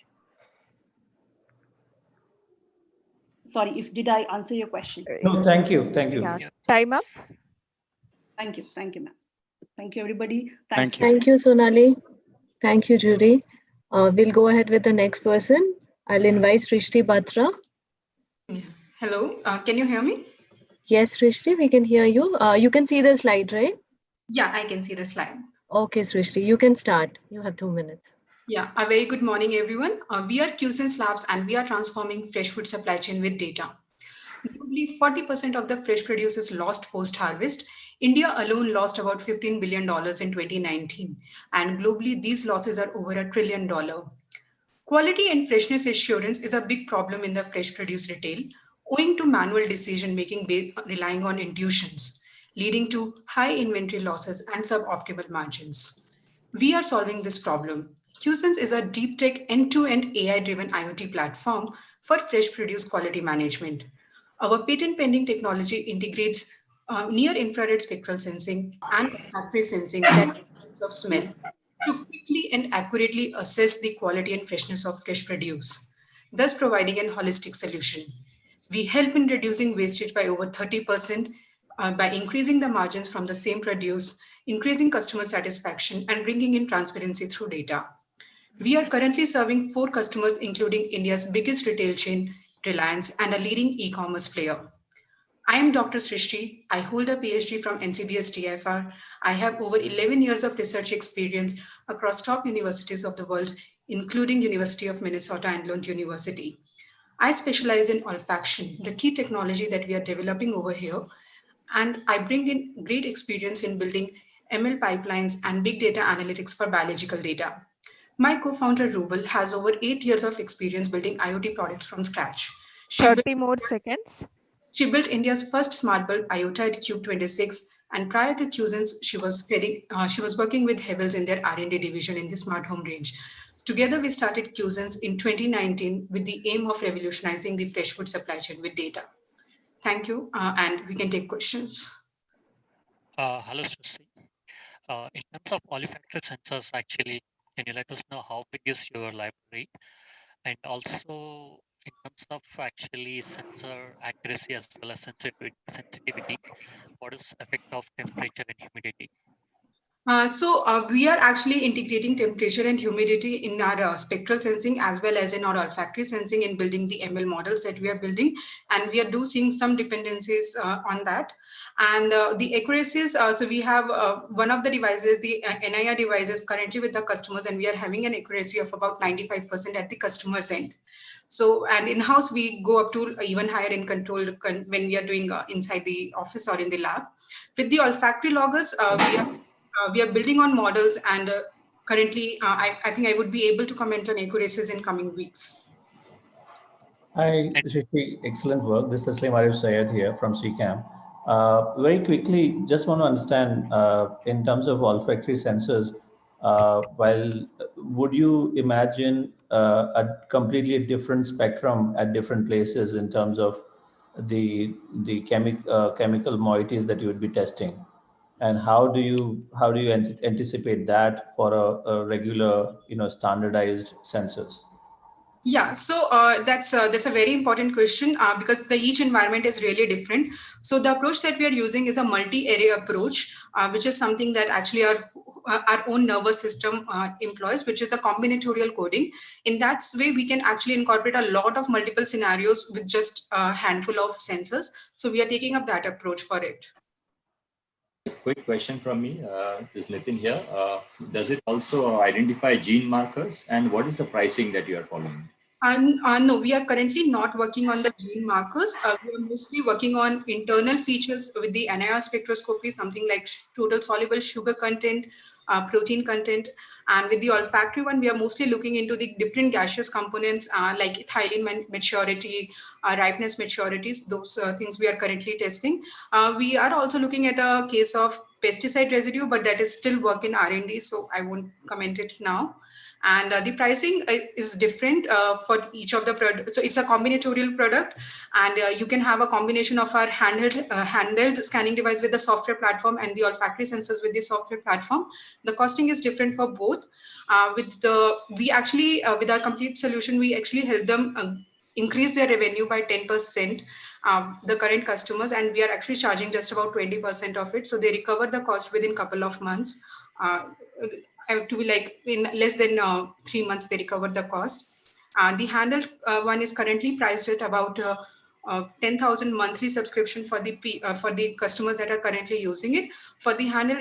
Sorry, did I answer your question? No, thank you. Thank you. Yeah. Time up. Thank you, ma'am. Thank you, everybody. Thank you, Sonali. Thank you, Judy. We'll go ahead with the next person. I'll invite Srishti Batra. Hello, can you hear me? Yes, Srishti, we can hear you. You can see the slide, right? Yeah, I can see the slide. Okay, Srishti, you can start. You have 2 minutes. Yeah, a very good morning, everyone. We are QSense Labs, and we are transforming fresh food supply chain with data. Globally, 40% of the fresh produce is lost post-harvest. India alone lost about $15 billion in 2019, and globally these losses are over $1 trillion. Quality and freshness assurance is a big problem in the fresh produce retail, owing to manual decision making relying on intuitions, leading to high inventory losses and suboptimal margins. We are solving this problem. QSense is a deep tech end-to-end AI-driven IoT platform for fresh produce quality management. Our patent pending technology integrates near infrared spectral sensing and olfactory sensing that sense of smell to quickly and accurately assess the quality and freshness of fresh produce, thus providing a holistic solution. We help in reducing wastage by over 30% by increasing the margins from the same produce, increasing customer satisfaction, and bringing in transparency through data. We are currently serving 4 customers, including India's biggest retail chain, Reliance, and a leading e-commerce player. I am Dr. Srishti. I hold a PhD from NCBS TFR. I have over 11 years of research experience across top universities of the world, including University of Minnesota and Lund University. I specialize in olfaction, the key technology that we are developing over here, and I bring in great experience in building ML pipelines and big data analytics for biological data. My co-founder Rubal has over 8 years of experience building IoT products from scratch. 30 more seconds. She built India's first smart bulb IoT at Cube 26, and prior to QSense, she was working with Hevels in their R&D division in the smart home range. Together, we started QSense in 2019 with the aim of revolutionizing the fresh food supply chain with data. Thank you, and we can take questions. Hello, Srishti. In terms of olfactory sensors, actually, can you let us know how big is your library? And also, in terms of actually sensor accuracy as well as sensitivity, what is the effect of temperature and humidity? We are actually integrating temperature and humidity in our spectral sensing as well as in our olfactory sensing in building the ML models that we are building. And we are seeing some dependencies on that. And the accuracies, so we have one of the devices, the NIR device is currently with the customers, and we are having an accuracy of about 95% at the customer's end. So, and in-house, we go up to even higher in control when we are doing inside the office or in the lab. With the olfactory loggers, we are building on models, and currently, I think I would be able to comment on accuracies in coming weeks. Hi, Srishti, excellent work. This is Taslim Arif Sayed here from CCAM. Very quickly, just want to understand in terms of olfactory sensors, would you imagine a completely different spectrum at different places in terms of the chemical moieties that you would be testing? And how do you anticipate that for a regular, standardized sensors? Yeah, so that's a very important question because each environment is really different. So the approach that we are using is a multi-area approach, which is something that actually our own nervous system employs, which is a combinatorial coding. In that way, we can actually incorporate a lot of multiple scenarios with just a handful of sensors. So we are taking up that approach for it. Quick question from me, this is Nitin here. Does it also identify gene markers, and what is the pricing that you are following? No, we are currently not working on the gene markers. We are mostly working on internal features with the NIR spectroscopy, something like total soluble sugar content, protein content. And with the olfactory one, we are mostly looking into the different gaseous components like ethylene maturity, ripeness maturities, those things we are currently testing. We are also looking at a case of pesticide residue, but that is still work in R&D, so I won't comment it now. And the pricing is different for each of the products. So it's a combinatorial product, and you can have a combination of our handheld scanning device with the software platform and the olfactory sensors with the software platform. The costing is different for both. With our complete solution, we actually help them increase their revenue by 10%, the current customers, and we are actually charging just about 20% of it. So they recover the cost within a couple of months. To be like in less than 3 months, they recover the cost. The handle one is currently priced at about 10,000 monthly subscription for the customers that are currently using it. For the handle,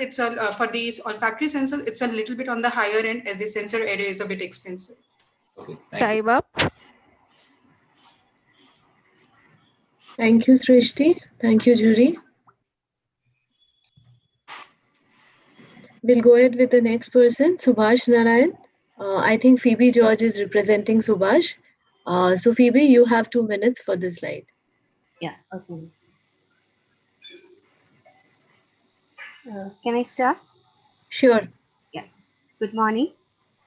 for these olfactory sensors, it's a little bit on the higher end as the sensor array is a bit expensive. Okay, Time up. Thank you, Srishti. Thank you, jury. We'll go ahead with the next person, Subhash Narayan. I think Phoebe George is representing Subhash. So Phoebe, you have 2 minutes for this slide. Yeah, okay. Can I start? Sure. Yeah. Good morning.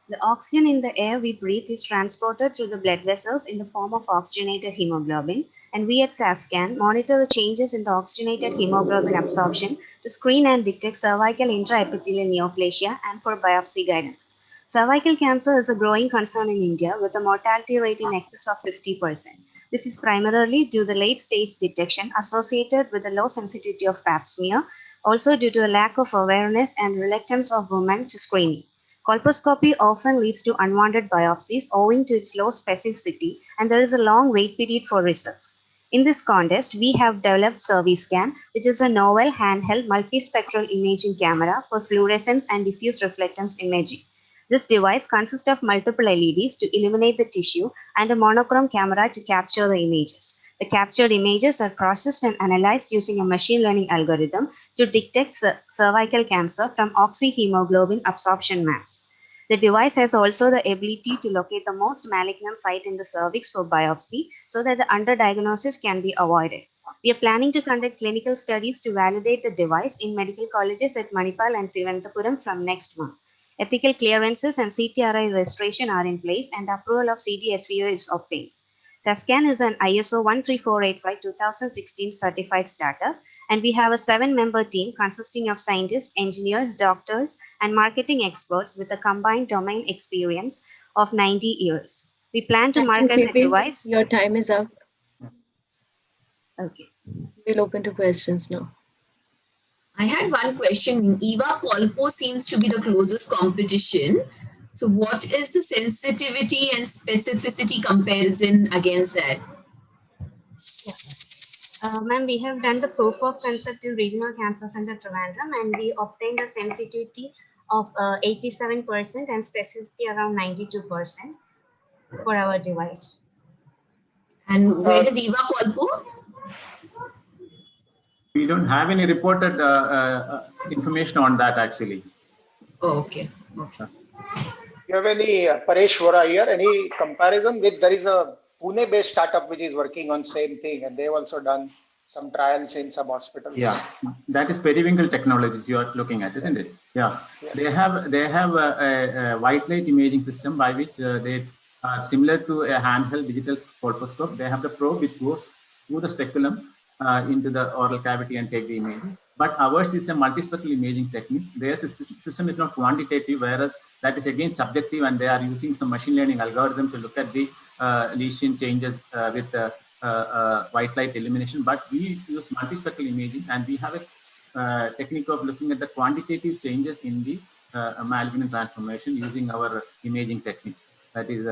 The oxygen in the air we breathe is transported through the blood vessels in the form of oxygenated hemoglobin, and we at SASCAN monitor the changes in the oxygenated hemoglobin absorption to screen and detect cervical intraepithelial neoplasia and for biopsy guidance. Cervical cancer is a growing concern in India with a mortality rate in excess of 50%. This is primarily due to the late stage detection associated with the low sensitivity of pap smear, also due to the lack of awareness and reluctance of women to screening. Colposcopy often leads to unwanted biopsies owing to its low specificity, and there is a long wait period for results. In this context, we have developed Cerviscan, which is a novel handheld multispectral imaging camera for fluorescence and diffuse reflectance imaging. This device consists of multiple LEDs to illuminate the tissue and a monochrome camera to capture the images. The captured images are processed and analyzed using a machine learning algorithm to detect cervical cancer from oxyhemoglobin absorption maps. The device has also the ability to locate the most malignant site in the cervix for biopsy so that the underdiagnosis can be avoided. We are planning to conduct clinical studies to validate the device in medical colleges at Manipal and Thiruvananthapuram from next month. Ethical clearances and CTRI registration are in place and approval of CDSCO is obtained. SASCAN is an ISO 13485-2016 certified startup, and we have a 7-member team consisting of scientists, engineers, doctors, and marketing experts with a combined domain experience of 90 years. We plan to Thank you, market the Phoebe. device. Your time is up. Okay. We'll open to questions now. I had one question. Eva Colpo seems to be the closest competition. So what is the sensitivity and specificity comparison against that? Ma'am, we have done the proof of concept in Regional Cancer Center Trivandrum, and we obtained a sensitivity of 87% and specificity around 92% for our device. And where is Eva Colpo? We don't have any reported information on that actually. Oh, okay. Okay. You have any, Paresh Vora here, any comparison with, there is a Pune-based startup which is working on same thing, and they've also done some trials in some hospitals. Yeah, that is periwinkle technologies you are looking at, isn't it? Yeah, yes. They have a white light imaging system by which they are similar to a handheld digital colposcope. They have the probe which goes through the speculum into the oral cavity and take the image. But ours is a multispectral imaging technique. Their system is not quantitative, whereas that is again subjective, and they are using some machine learning algorithm to look at the lesion changes with white light illumination. But we use multispectral imaging, and we have a technique of looking at the quantitative changes in the malignant transformation using our imaging technique. That is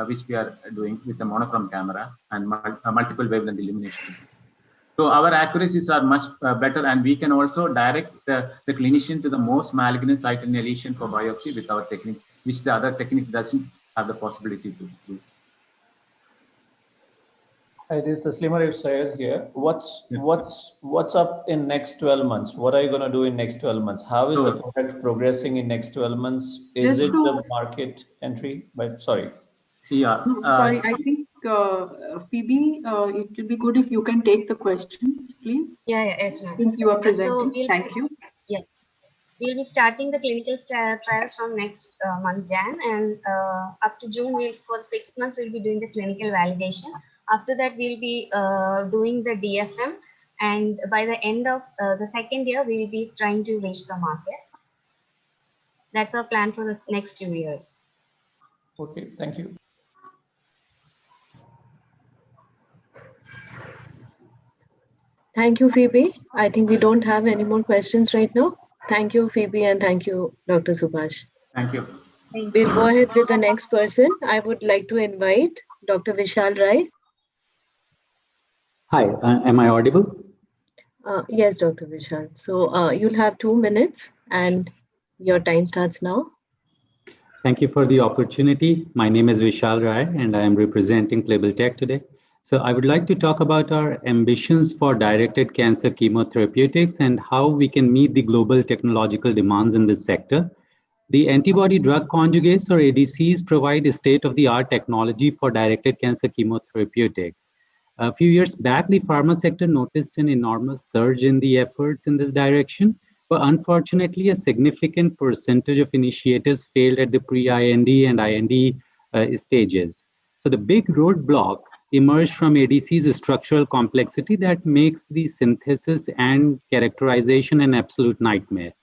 which we are doing with the monochrome camera and multiple wavelength illumination. So our accuracies are much better, and we can also direct the clinician to the most malignant site in a lesion for biopsy with our technique, which the other technique doesn't have the possibility to do. Hi, this is Taslim Sayed here. What's up in next 12 months? What are you going to do in next 12 months? How is the product progressing in next 12 months? Is it the market entry? But sorry. Yeah. Sorry, I think Phoebe, it will be good if you can take the questions, please. Yeah, yes, ma'am. Since you are So presenting, thank you. Yeah, we'll be starting the clinical trials from next month, Jan, and up to June, for 6 months, we'll be doing the clinical validation. After that, we'll be doing the DFM, and by the end of the second year, we'll be trying to reach the market. That's our plan for the next 2 years. Okay, thank you. Thank you, Phoebe. I think we don't have any more questions right now. Thank you, Phoebe, and thank you, Dr. Subhash. Thank you. We'll go ahead with the next person. I would like to invite Dr. Vishal Rai. Hi, am I audible? Yes, Dr. Vishal. So you'll have 2 minutes and your time starts now. Thank you for the opportunity. My name is Vishal Rai and I am representing Playable Tech today. So I would like to talk about our ambitions for directed cancer chemotherapeutics and how we can meet the global technological demands in this sector. The antibody drug conjugates or ADCs provide a state-of-the-art technology for directed cancer chemotherapeutics. A few years back, the pharma sector noticed an enormous surge in the efforts in this direction, but unfortunately, a significant percentage of initiatives failed at the pre-IND and IND stages. So the big roadblock emerged from ADC's structural complexity that makes the synthesis and characterization an absolute nightmare.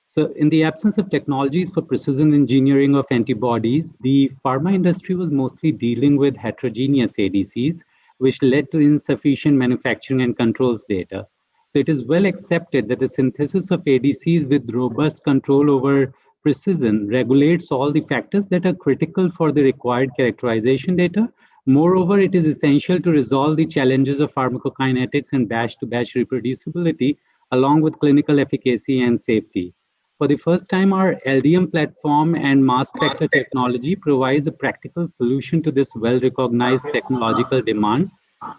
So in the absence of technologies for precision engineering of antibodies, the pharma industry was mostly dealing with heterogeneous ADCs, which led to insufficient manufacturing and controls data. So it is well accepted that the synthesis of ADCs with robust control over precision regulates all the factors that are critical for the required characterization data. Moreover, it is essential to resolve the challenges of pharmacokinetics and batch-to-batch reproducibility, along with clinical efficacy and safety. For the first time, our LDM platform and mass spectra technology provides a practical solution to this well-recognized technological demand.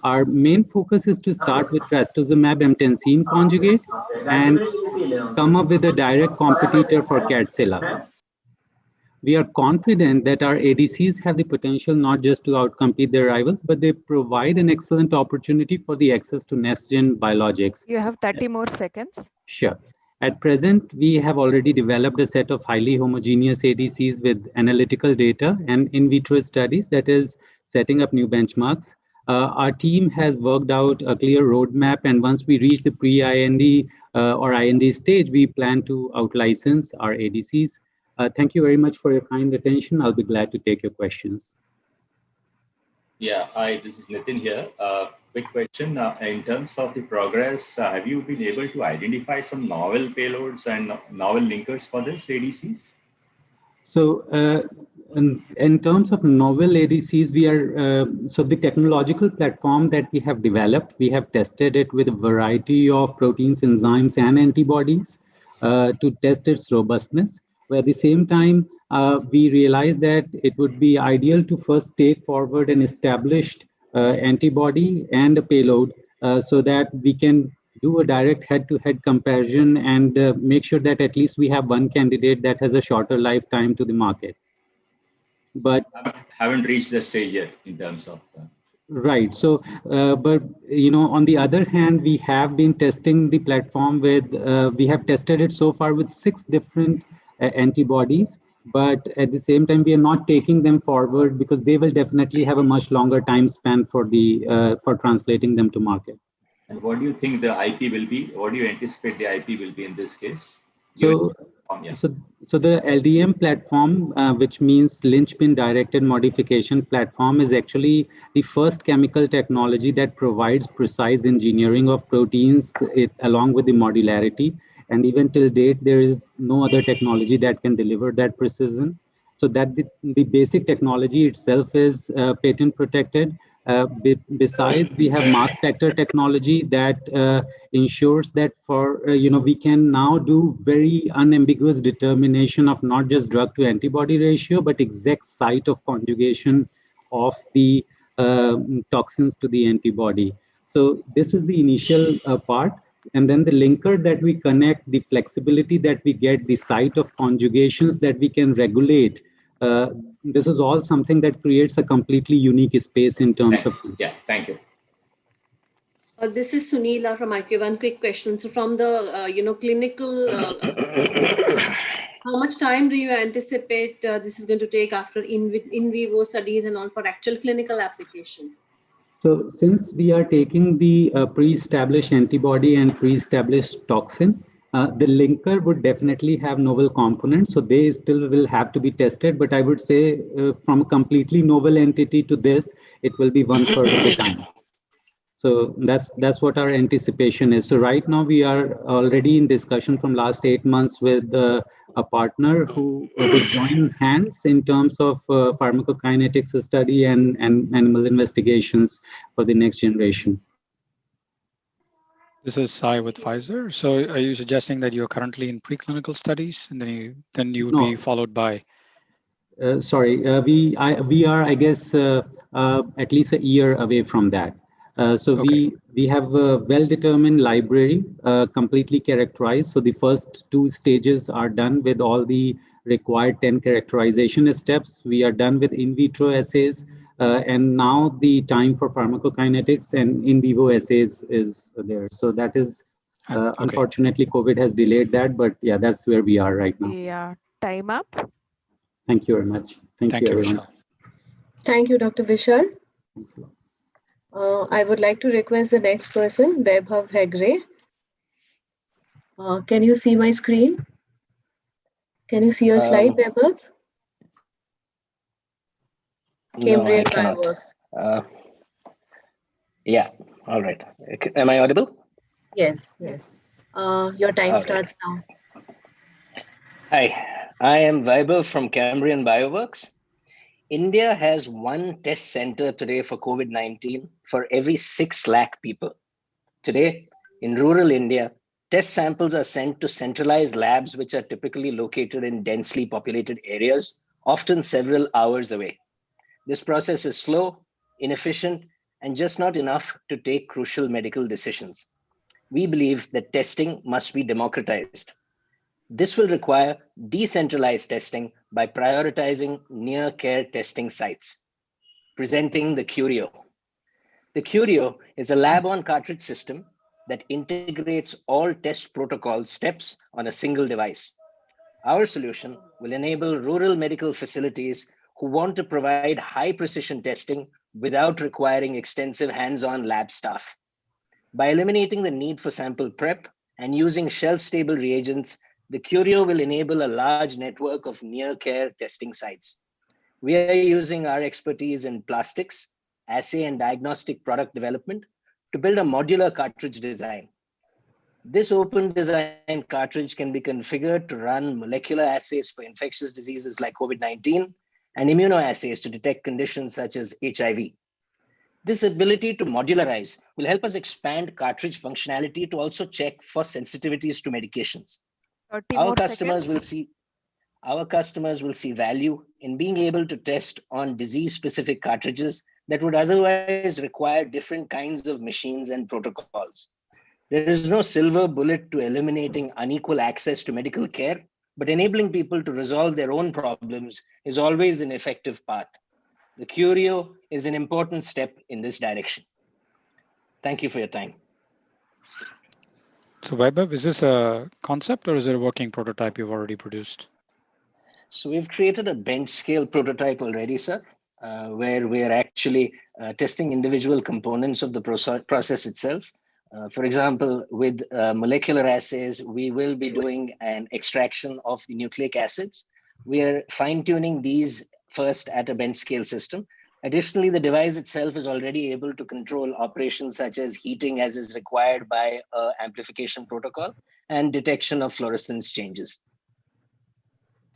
Our main focus is to start with trastuzumab emtansine conjugate and come up with a direct competitor for Kadcyla. We are confident that our ADCs have the potential not just to outcompete their rivals, but they provide an excellent opportunity for the access to next-gen biologics. You have 30 more seconds. Sure. At present, we have already developed a set of highly homogeneous ADCs with analytical data and in vitro studies, that is setting up new benchmarks. Our team has worked out a clear roadmap, and once we reach the pre-IND or IND stage, we plan to out-license our ADCs. Thank you very much for your kind attention. I'll be glad to take your questions. Yeah, hi, this is Nitin here. Quick question. In terms of the progress, have you been able to identify some novel payloads and novel linkers for this ADCs? So in terms of novel ADCs, we are, so the technological platform that we have developed, we have tested it with a variety of proteins, enzymes, and antibodies to test its robustness. But at the same time, we realized that it would be ideal to first take forward an established antibody and a payload so that we can do a direct head-to-head comparison and make sure that at least we have one candidate that has a shorter lifetime to the market. But haven't reached the stage yet in terms of right. So, but you know, on the other hand, we have been testing the platform with, we have tested it so far with 6 different antibodies, but at the same time, we are not taking them forward because they will definitely have a much longer time span for the for translating them to market. And what do you think the IP will be? What do you anticipate the IP will be in this case? So, so the LDM platform, which means linchpin directed modification platform, is actually the first chemical technology that provides precise engineering of proteins along with the modularity. And even till date, there is no other technology that can deliver that precision. So that the basic technology itself is patent protected. Besides, we have mass spectra technology that ensures that for, you know, we can now do very unambiguous determination of not just drug to antibody ratio, but exact site of conjugation of the toxins to the antibody. So this is the initial part. And then the linker that we connect, the flexibility that we get, the site of conjugations that we can regulate. This is all something that creates a completely unique space in terms of. Yeah, thank you. This is Sunila from IQ. One quick question. So from the, you know, clinical, how much time do you anticipate this is going to take after in vivo studies and all for actual clinical application? So since we are taking the pre-established antibody and pre-established toxin, the linker would definitely have novel components. So they still will have to be tested. But I would say from a completely novel entity to this, it will be 1/3 of the time. So that's what our anticipation is. So right now we are already in discussion from last 8 months with a partner who would join hands in terms of pharmacokinetics study and animal investigations for the next generation. This is Sai with Pfizer. So are you suggesting that you're currently in preclinical studies and then you would be followed by? We are, I guess, at least a year away from that. So Okay. we have a well-determined library, completely characterized. So the first two stages are done with all the required 10 characterization steps. We are done with in vitro assays, and now the time for pharmacokinetics and in vivo assays is there. So that is, Okay. unfortunately, COVID has delayed that, but yeah, that's where we are right now. Yeah, time up. Thank you very much. Thank you, everyone. Vishal. Thank you, Dr. Vishal. I would like to request the next person, Vaibhav Hegre. Can you see my screen? Can you see your slide, Vaibhav? No, I Cambrian cannot. Bioworks. Yeah, all right. Am I audible? Yes, yes. Your time All right. starts now. Hi, I am Vaibhav from Cambrian Bioworks. India has one test center today for COVID-19 for every 6 lakh people. Today, in rural India, test samples are sent to centralized labs which are typically located in densely populated areas, often several hours away. This process is slow, inefficient, and just not enough to take crucial medical decisions. We believe that testing must be democratized. This will require decentralized testing by prioritizing near care testing sites. Presenting the Curio. The Curio is a lab on cartridge system that integrates all test protocol steps on a single device. Our solution will enable rural medical facilities who want to provide high precision testing without requiring extensive hands-on lab staff. By eliminating the need for sample prep and using shelf-stable reagents, the Curio will enable a large network of near-care testing sites. We are using our expertise in plastics, assay and diagnostic product development to build a modular cartridge design. This open design cartridge can be configured to run molecular assays for infectious diseases like COVID-19 and immunoassays to detect conditions such as HIV. This ability to modularize will help us expand cartridge functionality to also check for sensitivities to medications. 30 Our more customers seconds. will see value in being able to test on disease-specific cartridges that would otherwise require different kinds of machines and protocols. There is no silver bullet to eliminating unequal access to medical care, but enabling people to resolve their own problems is always an effective path. The Curio is an important step in this direction. Thank you for your time. So Vaibhav, is this a concept or is it a working prototype you've already produced? So we've created a bench scale prototype already, sir, where we are actually testing individual components of the process itself. For example, with molecular assays, we will be doing an extraction of the nucleic acids. We are fine-tuning these first at a bench scale system. Additionally, the device itself is already able to control operations such as heating as is required by amplification protocol and detection of fluorescence changes.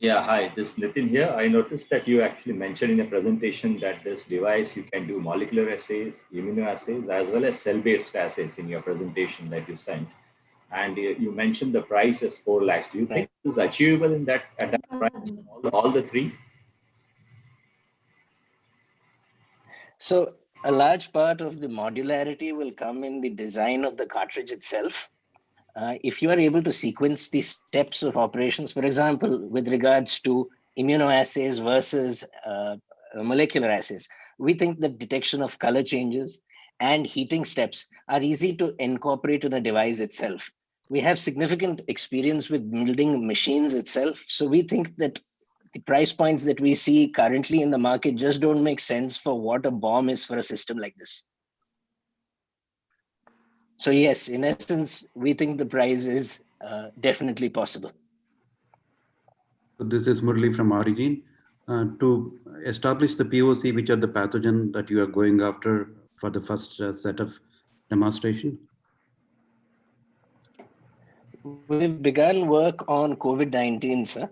Yeah, hi, this is Nitin here. I noticed that you actually mentioned in a presentation that this device, you can do molecular assays, immunoassays, as well as cell-based assays in your presentation that you sent. And you mentioned the price is 4 lakhs. Do you think this is achievable in that, at that price, all the three? So a large part of the modularity will come in the design of the cartridge itself. If you are able to sequence the steps of operations, for example, with regards to immunoassays versus molecular assays, we think that detection of color changes and heating steps are easy to incorporate in a device itself. We have significant experience with building machines itself. So we think that the price points that we see currently in the market just don't make sense for what a BOM is for a system like this. So yes, in essence, we think the price is definitely possible. This is Murli from Origin. To establish the POC, which are the pathogen that you are going after for the first set of demonstration? We've begun work on COVID-19, sir,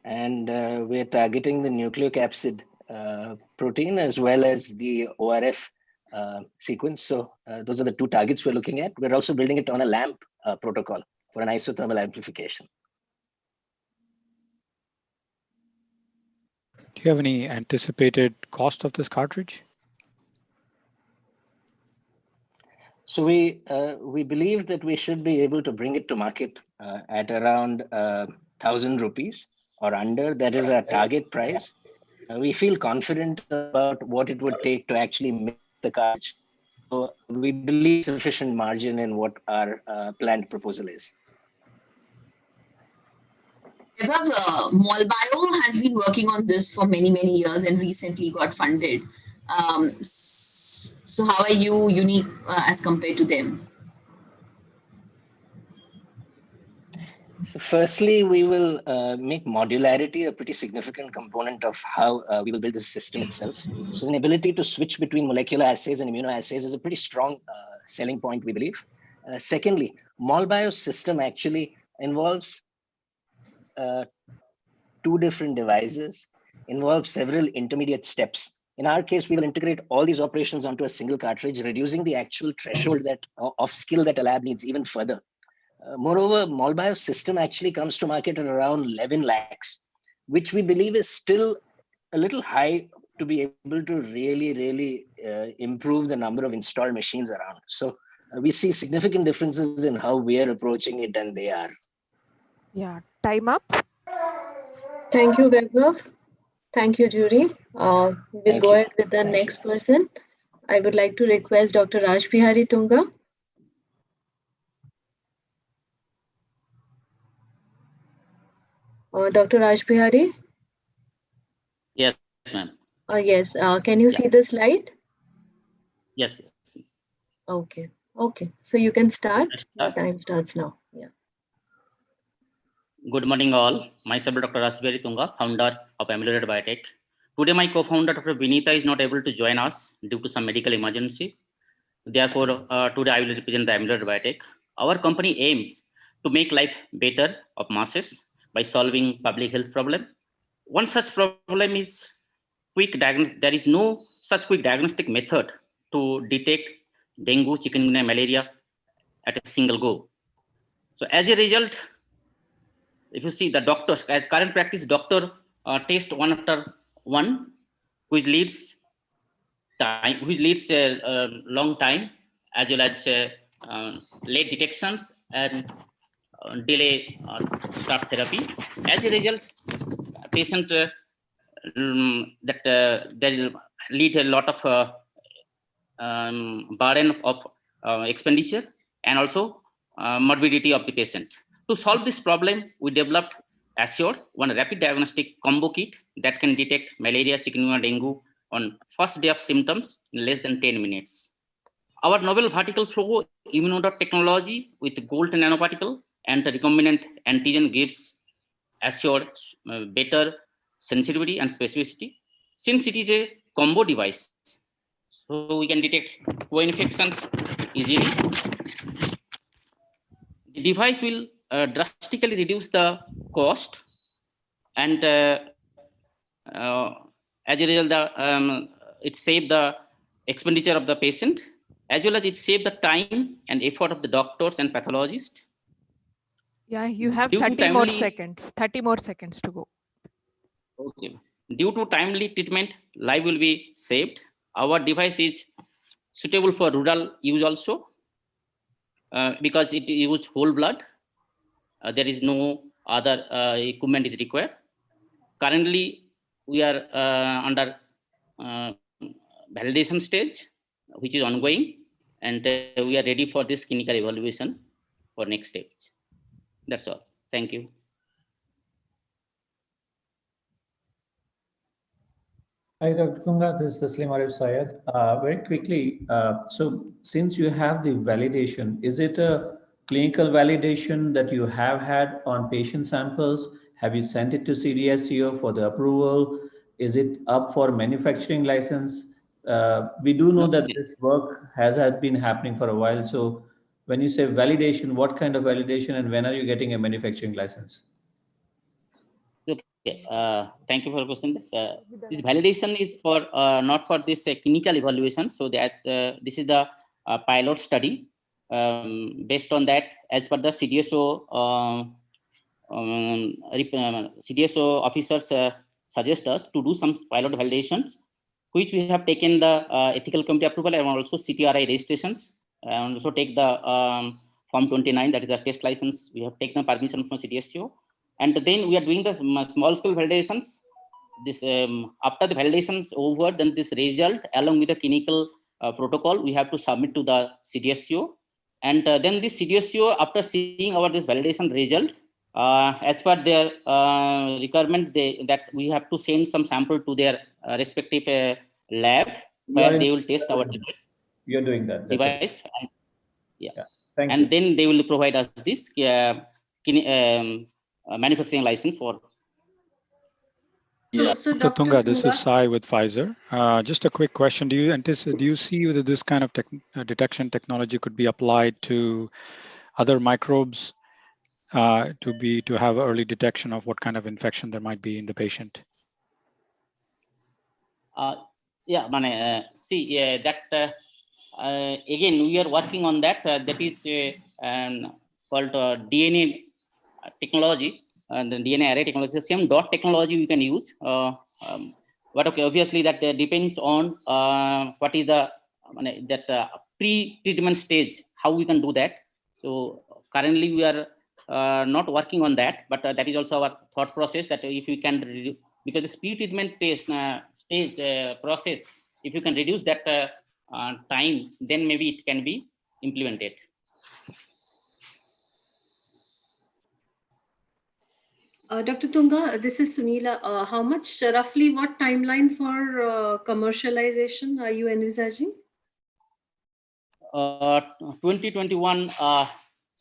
and we're targeting the nucleic acid protein as well as the ORF sequence. So those are the two targets we're looking at. We're also building it on a LAMP protocol for an isothermal amplification. Do you have any anticipated cost of this cartridge? So we believe that we should be able to bring it to market at around 1,000 rupees or under. That is our target price. We feel confident about what it would take to actually make the cartridge. So we believe sufficient margin in what our planned proposal is. Molbio has been working on this for many, many years and recently got funded. So how are you unique as compared to them? So firstly, we will make modularity a pretty significant component of how we will build the system itself. So an ability to switch between molecular assays and immunoassays is a pretty strong selling point, we believe. Secondly, Molbio's system actually involves two different devices, involves several intermediate steps. In our case, we will integrate all these operations onto a single cartridge, reducing the actual threshold of skill that a lab needs even further. Moreover, Molbio's system actually comes to market at around 11 lakhs, which we believe is still a little high to be able to really improve the number of installed machines around. So we see significant differences in how we are approaching it and they are. Yeah, time up. Thank you, Vaibhav. Thank you, jury. We'll go ahead with the next person. I would like to request Dr. Raj Bihari Tunga. Dr. Raj Bihari? Yes, ma'am. Yes. Can you see the slide? Yes. Okay. Okay. So you can start. Your time starts now. Yeah. Good morning, all. Myself, Dr. Rasbihari Tunga, founder of Amyloid Biotech. Today, my co-founder, Dr. Vinita, is not able to join us due to some medical emergency. Therefore, today I will represent the Amyloid Biotech. Our company aims to make life better of masses by solving public health problem. One such problem is quick diagnosis. There is no such quick diagnostic method to detect dengue, chikungunya, malaria at a single go. So as a result, if you see the doctors, as current practice, doctor test one after one, which leads a long time, as well as late detections and delay start therapy. As a result, patient there will lead a lot of burden of expenditure and also morbidity of the patient. To solve this problem, we developed Assure, one rapid diagnostic combo kit that can detect malaria, chikungunya, dengue on first day of symptoms in less than 10 minutes. Our novel vertical flow immunodot technology with gold nanoparticle and the recombinant antigen gives Assure better sensitivity and specificity. Since it is a combo device, so we can detect co-infections easily. The device will drastically reduce the cost, and as a result, it saves the expenditure of the patient, as well as it saves the time and effort of the doctors and pathologists. Yeah, you have Due 30 more seconds. 30 more seconds to go. Okay. Due to timely treatment, life will be saved. Our device is suitable for rural use also because it uses whole blood. There is no other equipment is required. Currently, we are under validation stage, which is ongoing, and we are ready for this clinical evaluation for next stage. That's all. Thank you. Hi, Dr. Kunga. This is Taslim Arif Syed. Very quickly, so since you have the validation, is it a clinical validation that you have had on patient samples? Have you sent it to CDSCO for the approval? Is it up for manufacturing license? We do know that this work has been happening for a while. So when you say validation, what kind of validation and when are you getting a manufacturing license? Okay, thank you for the question. This validation is for not for this clinical evaluation. So that this is the pilot study. Based on that, as per the CDSO, CDSO officers suggest us to do some pilot validations, which we have taken the ethical committee approval and also CTRI registrations, and also take the Form 29, that is the test license. We have taken permission from CDSCO, and then we are doing the small scale validations. This after the validations over, then this result along with the clinical protocol we have to submit to the CDSCO, and then this CDSCO, after seeing our this validation result, as per their requirement, that we have to send some sample to their respective lab where they will test our device. You're doing that. Device, and, yeah. Thank and you. then they will provide us this manufacturing license for. Yeah. So Dr. Tunga, this is Sai with Pfizer. Just a quick question: do you see that this kind of detection technology could be applied to other microbes to have early detection of what kind of infection there might be in the patient? Yeah, see that again we are working on that. That is called DNA technology, and the DNA array technology. The same dot technology we can use. But okay, obviously that depends on what is the pre-treatment stage, how we can do that. So currently we are not working on that, but that is also our thought process, that if we can, because the pre-treatment stage process, if you can reduce that time, then maybe it can be implemented. Dr. Tunga, this is Sunila. How much, roughly, what timeline for commercialization are you envisaging? 2021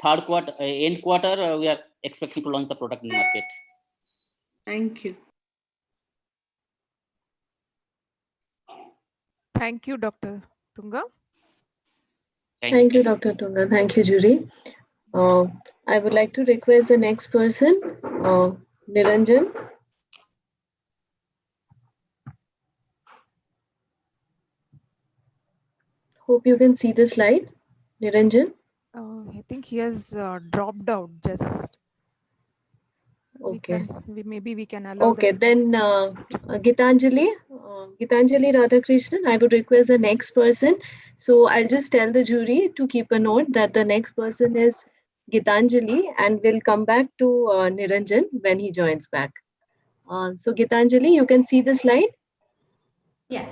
third quarter, end quarter, we are expecting to launch the product in the market. Thank you. Thank you, Dr. Tunga. Thank you, Dr. Tunga. Thank you, jury. I would like to request the next person, Niranjan. Hope you can see the slide, Niranjan. I think he has dropped out just. Okay. Maybe we can allow. Okay, then Gitanjali Radhakrishnan, I would request the next person. So I'll just tell the jury to keep a note that the next person is Gitanjali, and we'll come back to Niranjan when he joins back. So Gitanjali, you can see the slide? Yeah.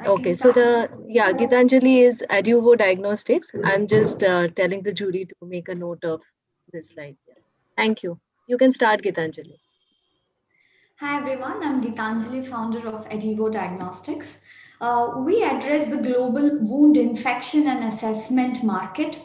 Okay, so Gitanjali is Aduvo Diagnostics. I'm just telling the jury to make a note of this slide. Thank you. You can start, Gitanjali. Hi everyone, I'm Gitanjali, founder of Edivo Diagnostics. We address the global wound infection and assessment market,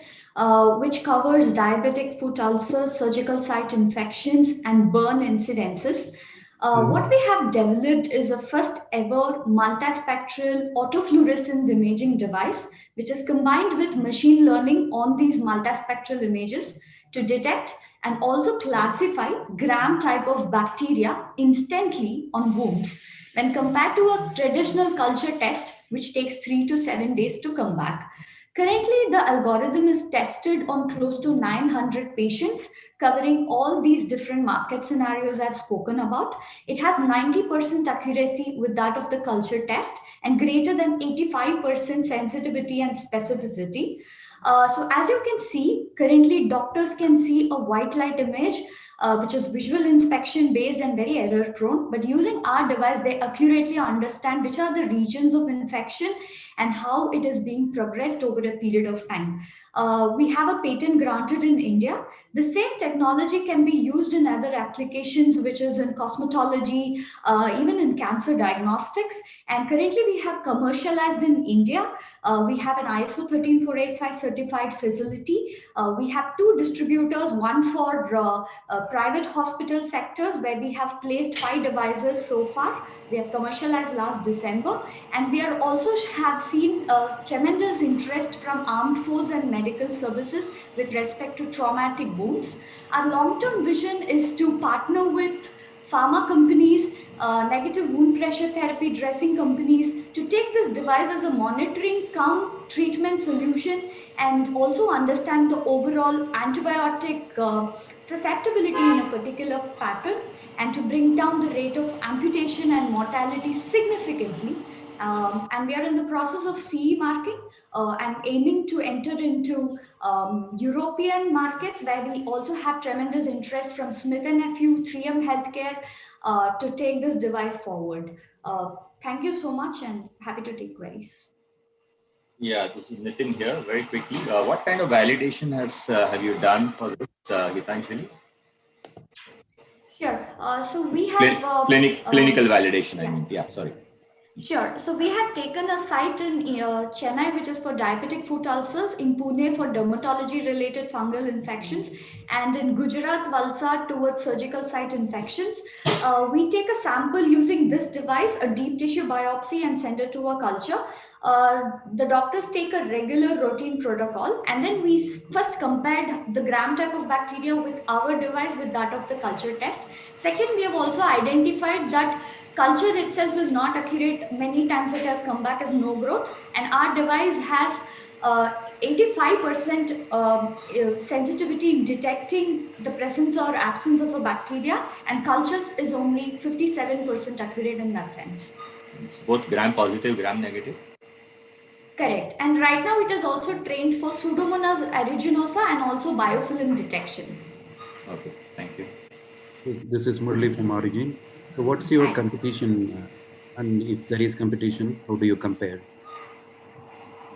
which covers diabetic foot ulcers, surgical site infections, and burn incidences. What we have developed is a first ever multispectral autofluorescence imaging device, which is combined with machine learning on these multispectral images to detect and also classify gram type of bacteria instantly on wounds when compared to a traditional culture test, which takes 3 to 7 days to come back. Currently, the algorithm is tested on close to 900 patients, covering all these different market scenarios I've spoken about. It has 90% accuracy with that of the culture test and greater than 85% sensitivity and specificity. So as you can see, currently doctors can see a white light image, which is visual inspection based and very error prone. But using our device, they accurately understand which are the regions of infection and how it is being progressed over a period of time. We have a patent granted in India. The same technology can be used in other applications, which is in cosmetology, even in cancer diagnostics. And currently we have commercialized in India. We have an ISO 13485 certified facility. We have 2 distributors, one for private hospital sectors where we have placed 5 devices so far. We have commercialized last December, and we are also have seen tremendous interest from armed forces and medical services with respect to traumatic wounds. Our long-term vision is to partner with pharma companies, negative wound pressure therapy dressing companies to take this device as a monitoring cum treatment solution and also understand the overall antibiotic susceptibility in a particular pattern and to bring down the rate of amputation and mortality significantly. And we are in the process of CE marking and aiming to enter into European markets, where we also have tremendous interest from Smith & Nephew, 3M Healthcare to take this device forward. Thank you so much and happy to take queries. Yeah, this is Nitin here. Very quickly, what kind of validation have you done for this, Gitanjali? Sure. So we have clinical validation. Yeah. I mean, yeah. Sorry. Sure. So we had taken a site in Chennai, which is for diabetic foot ulcers, in Pune for dermatology-related fungal infections, and in Gujarat, Valsad towards surgical site infections. We take a sample using this device, a deep tissue biopsy, and send it to a culture. The doctors take a regular routine protocol, and then we first compared the gram type of bacteria with our device with that of the culture test. Second, we have also identified that culture itself is not accurate. Many times it has come back as no growth, and our device has 85% sensitivity in detecting the presence or absence of a bacteria, and cultures is only 57% accurate in that sense. Both gram positive, gram negative? Correct. And right now it is also trained for Pseudomonas aeruginosa and also biofilm detection. Okay, thank you. This is Murli from Origin. So what's your competition? And if there is competition, how do you compare?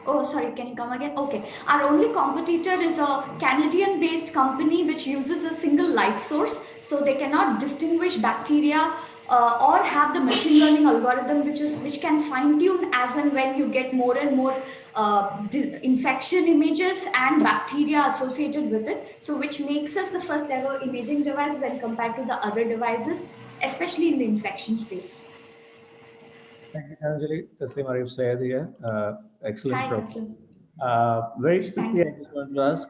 Oh, sorry, can you come again? Okay. Our only competitor is a Canadian-based company which uses a single light source. So they cannot distinguish bacteria or have the machine learning algorithm which can fine-tune as and when you get more and more infection images and bacteria associated with it. So which makes us the first ever imaging device when compared to the other devices, especially in the infection space. Thank you, Gitanjali. Taslim Arif Sayed here. Excellent Hi, progress. Very quickly, I just want to ask,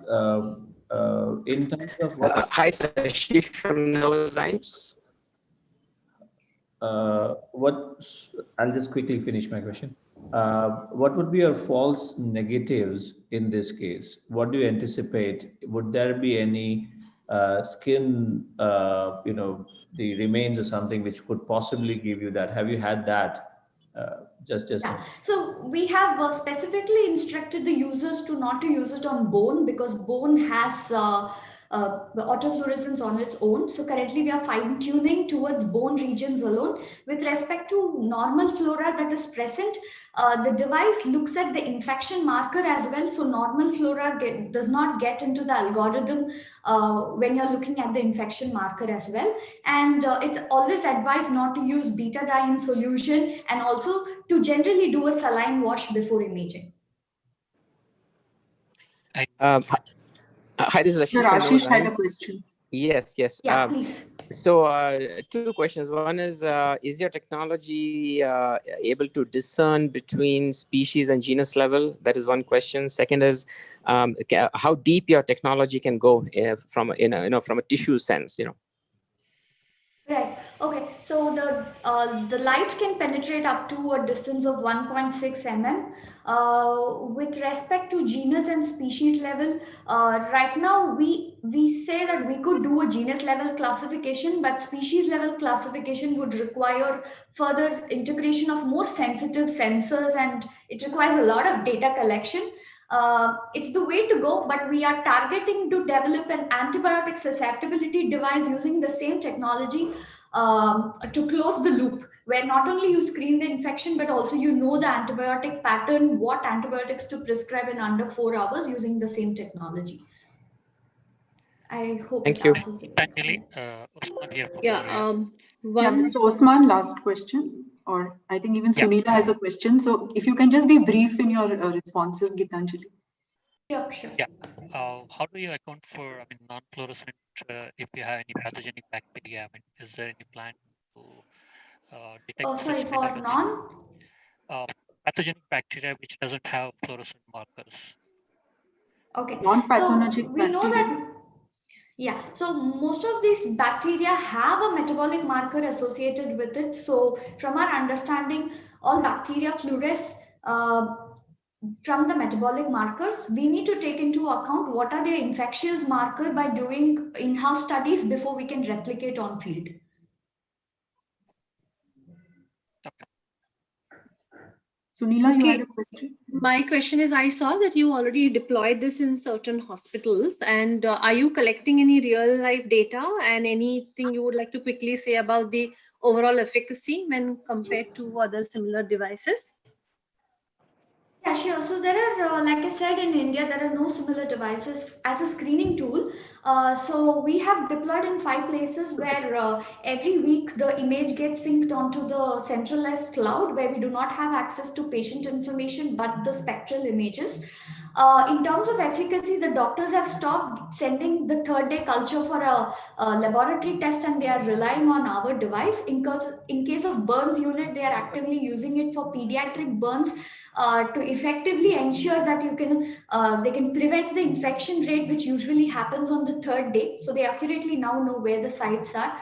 in terms of what... Hi, Ashish from Novozymes. I'll just quickly finish my question. What would be your false negatives in this case? What do you anticipate? Would there be any skin, the remains or something which could possibly give you that? Have you had that? Yeah. So we have specifically instructed the users to not to use it on bone because bone has the autofluorescence on its own. So currently we are fine tuning towards bone regions alone. With respect to normal flora that is present, the device looks at the infection marker as well. So normal flora does not get into the algorithm when you're looking at the infection marker as well. And it's always advised not to use betadine solution and also to generally do a saline wash before imaging. Hi, this is Ashish. Sir, from Ashish had a Novozymes. question. Yes. Yeah, please. So two questions. One is your technology able to discern between species and genus level? That is one question. Second is how deep your technology can go from a tissue sense. Right. Okay. So the light can penetrate up to a distance of 1.6 mm. With respect to genus and species level, right now we say that we could do a genus level classification, but species level classification would require further integration of more sensitive sensors, and it requires a lot of data collection. It's the way to go, but we are targeting to develop an antibiotic susceptibility device using the same technology to close the loop, where not only you screen the infection, but also you know the antibiotic pattern, what antibiotics to prescribe in under 4 hours using the same technology. I hope Thank it you. answers the question. Yeah, Yeah, Mr. Osman, last question. Or I think even Sunila has a question. So if you can just be brief in your responses, Gitanjali. Sure. Yeah. How do you account for, non-fluorescent if you have any pathogenic bacteria? Is there any plan to detect Sorry, such for kind of pathogenic bacteria which doesn't have fluorescent markers? Okay. Non-pathogenic So we know bacteria. that. Yeah, so most of these bacteria have a metabolic marker associated with it. So from our understanding, all bacteria fluoresce from the metabolic markers, we need to take into account what are the infectious marker by doing in-house studies before we can replicate on field. Sunila, you Okay. had a question? My question is, I saw that you already deployed this in certain hospitals, and are you collecting any real life data, and anything you would like to quickly say about the overall efficacy when compared to other similar devices? Yeah, sure. So there are, like I said, in India, there are no similar devices as a screening tool. So we have deployed in 5 places where every week the image gets synced onto the centralized cloud, where we do not have access to patient information but the spectral images. In terms of efficacy, the doctors have stopped sending the third day culture for a laboratory test, and they are relying on our device. In case of burns unit, they are actively using it for pediatric burns to effectively ensure that they can prevent the infection rate, which usually happens on the third day. So they accurately now know where the sites are.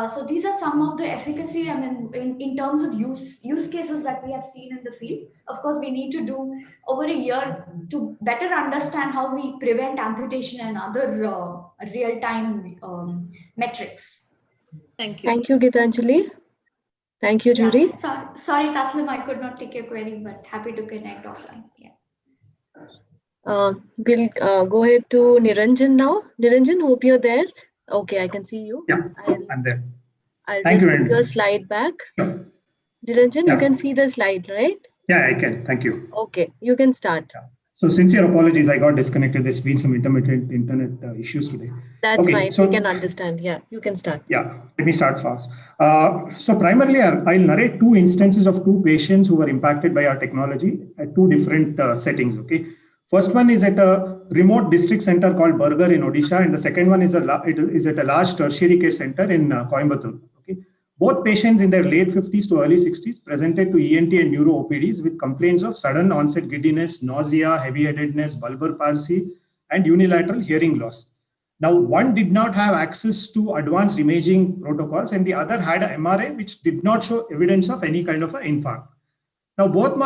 So these are some of the efficacy, I mean, in terms of use cases that we have seen in the field. Of course, we need to do over a year to better understand how we prevent amputation and other real-time metrics. Thank you. Thank you, Gitanjali. Thank you, Yeah, Judy. sorry, Taslim, I could not take your query, but happy to connect offline. Yeah. We'll go ahead to Niranjan now. Niranjan, hope you're there. Okay, I can see you. Yeah, I'm there. I'll Thank just you put very your much. slide back. Niranjan, Yeah. you can see the slide, right? Yeah, I can. Thank you. Okay, you can start. So sincere apologies, I got disconnected. There's been some intermittent internet issues today. That's Okay, fine. so We can understand. Yeah, you can start. yeah, let me start fast. So primarily, I'll narrate 2 instances of 2 patients who were impacted by our technology at 2 different settings. Okay, first one is at a remote district center called Burger in Odisha, and the second one is at a large tertiary care center in Coimbatore. Okay, both patients in their late 50s to early 60s presented to ENT and neuro OPDs with complaints of sudden onset giddiness, nausea, heavy-headedness, bulbar palsy, and unilateral hearing loss. Now, one did not have access to advanced imaging protocols, and the other had an MRI which did not show evidence of any kind of an infarct. Now, both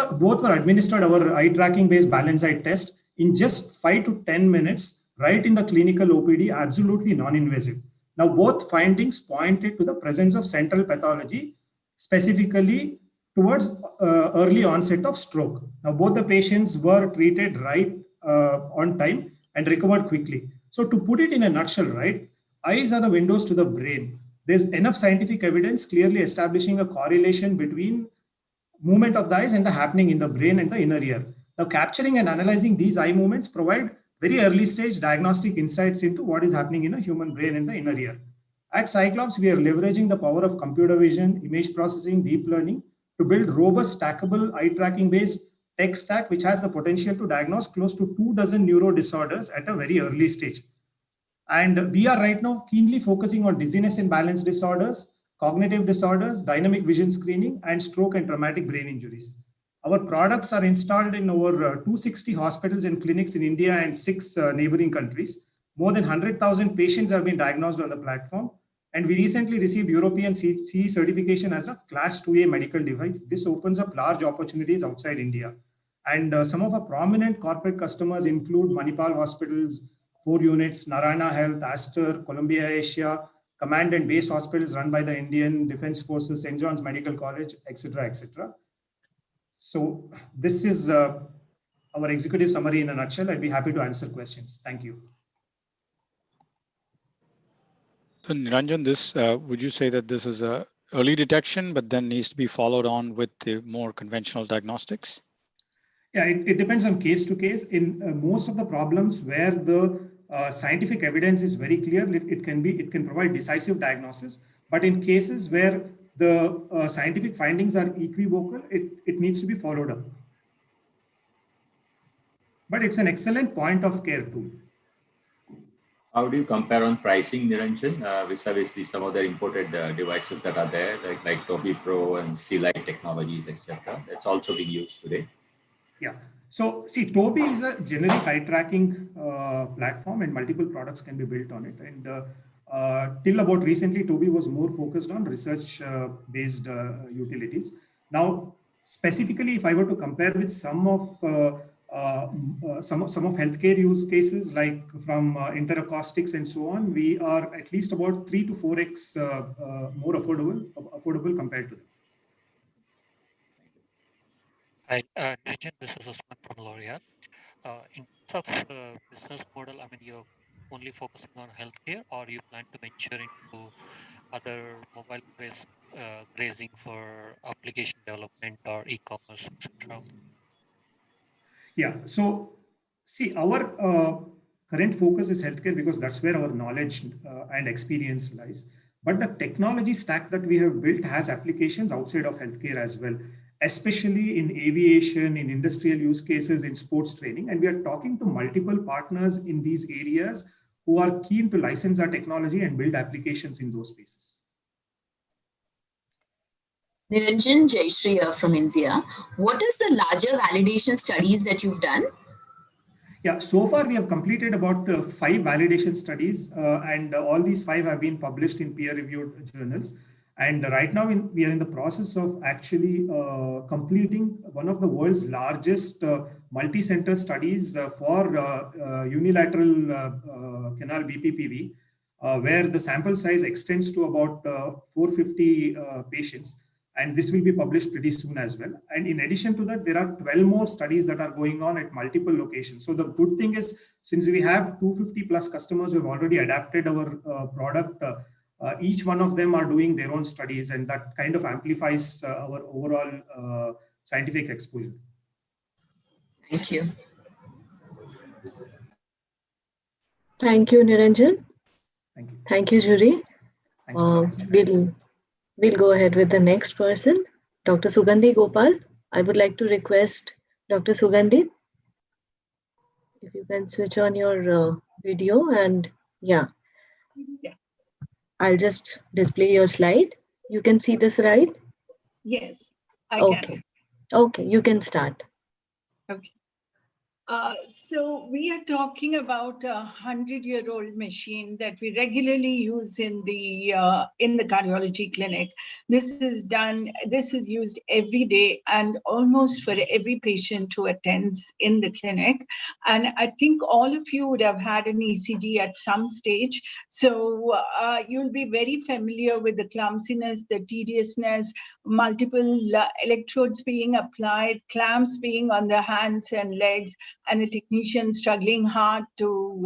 were administered our eye tracking based balance eye test in just 5 to 10 minutes, right in the clinical OPD, absolutely non-invasive. Now, both findings pointed to the presence of central pathology, specifically towards early onset of stroke. Now, both the patients were treated right on time and recovered quickly. So to put it in a nutshell, right, eyes are the windows to the brain. There's enough scientific evidence clearly establishing a correlation between movement of the eyes and the happening in the brain and the inner ear. Now, capturing and analyzing these eye movements provide very early stage diagnostic insights into what is happening in a human brain and the inner ear. At Cyclops, we are leveraging the power of computer vision, image processing, deep learning to build robust stackable eye tracking based tech stack, which has the potential to diagnose close to 24 neuro disorders at a very early stage. And we are right now keenly focusing on dizziness and balance disorders, cognitive disorders, dynamic vision screening, and stroke and traumatic brain injuries. Our products are installed in over 260 hospitals and clinics in India and 6 neighboring countries. More than 100,000 patients have been diagnosed on the platform. And we recently received European CE certification as a Class 2A medical device. This opens up large opportunities outside India. And some of our prominent corporate customers include Manipal Hospitals, 4 units, Narayana Health, Aster, Columbia Asia, command and base hospitals run by the Indian Defense Forces, St. John's Medical College, etc., etc. So this is our executive summary in a nutshell. I'd be happy to answer questions. Thank you. So Niranjan, this would you say that this is a early detection, but then needs to be followed on with the more conventional diagnostics? Yeah, it depends on case to case. In most of the problems where the scientific evidence is very clear, it can provide decisive diagnosis. But in cases where the scientific findings are equivocal, it needs to be followed up. But it's an excellent point of care tool. How do you compare on pricing, Niranjan, vis-a-vis some other imported devices that are there, like Tobii Pro and C-Light technologies, etc.? That's also being used today. Yeah. So see, Tobii is a generic eye tracking platform, and multiple products can be built on it. And till about recently, Tobii was more focused on research-based utilities. Now, specifically, if I were to compare with some of some of healthcare use cases like from interacoustics and so on, we are at least about 3 to 4x more affordable compared to them. Hi, Nitin, this is Usman from L'Oreal. In terms of business model, I mean, you're only focusing on healthcare, or you plan to venture into other mobile grazing for application development or e-commerce, etc.? Yeah. So, see, our current focus is healthcare because that's where our knowledge and experience lies. But the technology stack that we have built has applications outside of healthcare as well, especially in aviation, in industrial use cases, in sports training. And we are talking to multiple partners in these areas who are keen to license our technology and build applications in those spaces. Niranjan Jaishriya from India. What is the larger validation studies that you've done? Yeah, so far we have completed about 5 validation studies, and all these 5 have been published in peer-reviewed journals. And right now we are in the process of actually completing one of the world's largest multi-center studies for unilateral canal BPPV, where the sample size extends to about 450 patients. And this will be published pretty soon as well. And in addition to that, there are 12 more studies that are going on at multiple locations. So the good thing is, since we have 250 plus customers who have already adapted our product, each one of them are doing their own studies, and that kind of amplifies our overall scientific exposure. Thank you. Thank you, Niranjan. Thank you. Thank you, jury. We'll go ahead with the next person, Dr. Sugandhi Gopal. I would like to request Dr. Sugandhi, if you can switch on your video, and yeah, I'll just display your slide. You can see this, right? Yes, I can. Okay, you can start. Okay. So we are talking about a 100-year-old machine that we regularly use in the cardiology clinic. This is used every day and almost for every patient who attends in the clinic. And I think all of you would have had an ECG at some stage. So you'll be very familiar with the clumsiness, the tediousness, multiple electrodes being applied, clamps being on the hands and legs, and the technician struggling hard to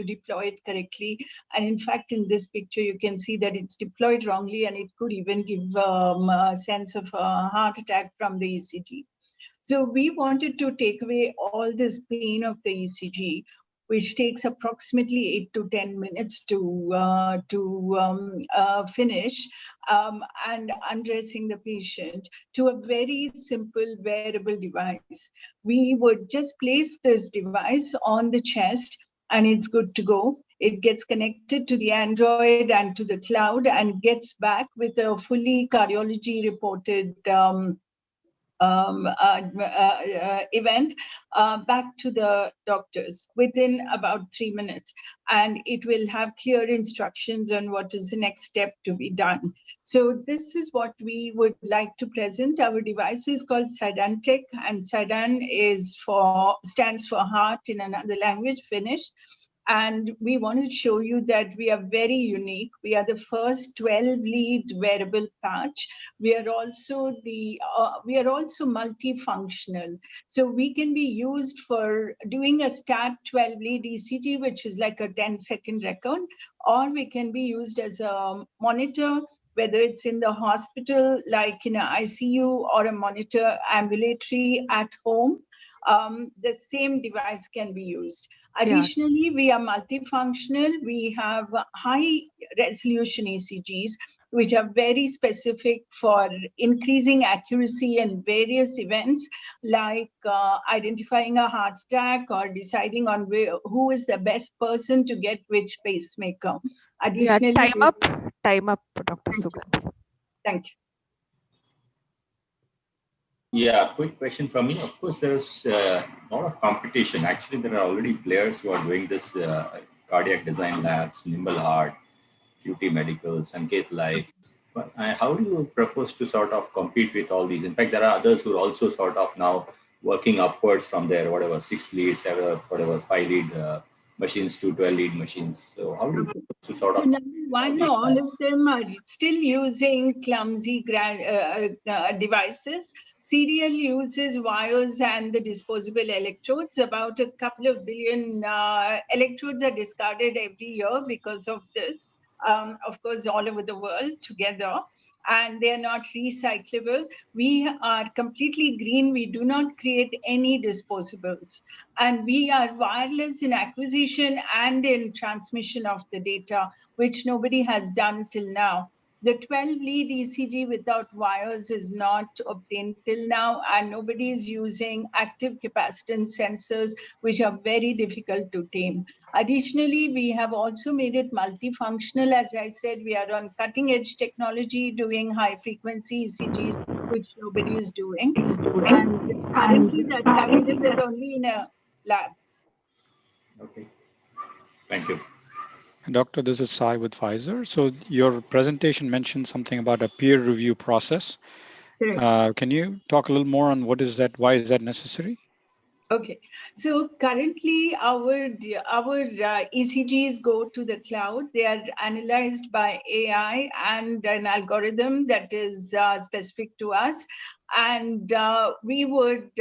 deploy it correctly. And in fact, in this picture, you can see that it's deployed wrongly, and it could even give a sense of a heart attack from the ECG. So we wanted to take away all this pain of the ECG, which takes approximately 8 to 10 minutes to finish, and undressing the patient to a very simple wearable device. We would just place this device on the chest and it's good to go. It gets connected to the Android and to the cloud and gets back with a fully cardiology reported event back to the doctors within about 3 minutes, and it will have clear instructions on what is the next step to be done. So this is what we would like to present. Our device is called Sidantech, and Sidan stands for heart in another language, Finnish. And we want to show you that we are very unique. We are the first 12-lead wearable patch. We are also multifunctional. So we can be used for doing a stat 12-lead ECG, which is like a 10-second record, or we can be used as a monitor, whether it's in the hospital, like in an ICU, or a monitor ambulatory at home. The same device can be used. Additionally, we are multifunctional. We have high resolution ECGs, which are very specific for increasing accuracy in various events, like identifying a heart attack or deciding on who is the best person to get which pacemaker. Additionally, time up, Dr. Sugandhi. Thank you. Yeah, quick question from me. Of course, there's a lot of competition. Actually, there are already players who are doing this cardiac design labs, Nimble Heart, QT Medical, Sanket Life. But how do you propose to sort of compete with all these? In fact, there are others who are also sort of now working upwards from there, whatever 6 leads, whatever 5 lead machines to 12 lead machines. So how do you to sort So of number one, all of them are still using clumsy devices. Serial uses wires and the disposable electrodes. About a couple of billion electrodes are discarded every year because of this. Of course, all over the world together. And they are not recyclable. We are completely green. We do not create any disposables. And we are wireless in acquisition and in transmission of the data, which nobody has done till now. The 12 lead ECG without wires is not obtained till now, and nobody is using active capacitance sensors, which are very difficult to tame. Additionally, we have also made it multifunctional. As I said, we are on cutting edge technology doing high frequency ECGs, which nobody is doing. And currently that's available only in a lab. Okay. Thank you. Doctor, this is Sai with Pfizer. So your presentation mentioned something about a peer review process. Can you talk a little more on what is that? Why is that necessary? Okay, so currently our ECGs go to the cloud. They are analyzed by AI and an algorithm that is specific to us. And we would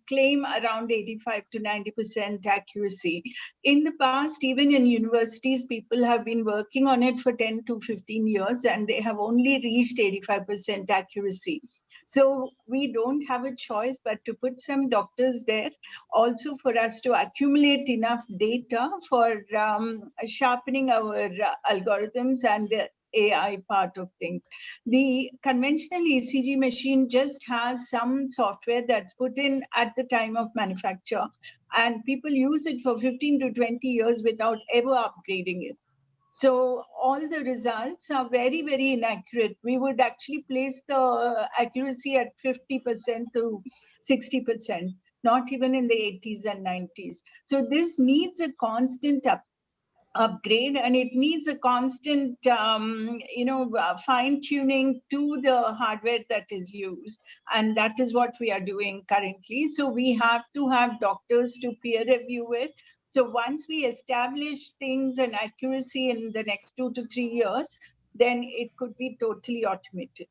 claim around 85 to 90% accuracy. In the past, even in universities, people have been working on it for 10 to 15 years, and they have only reached 85% accuracy. So we don't have a choice but to put some doctors there, also for us to accumulate enough data for sharpening our algorithms and the AI part of things. The conventional ECG machine just has some software that's put in at the time of manufacture, and people use it for 15 to 20 years without ever upgrading it. So all the results are very, very inaccurate. We would actually place the accuracy at 50% to 60%, not even in the 80s and 90s. So this needs a constant upgrade, and it needs a constant fine tuning to the hardware that is used, and that is what we are doing currently. So we have to have doctors to peer review it. So once we establish things and accuracy in the next 2 to 3 years, then it could be totally automated.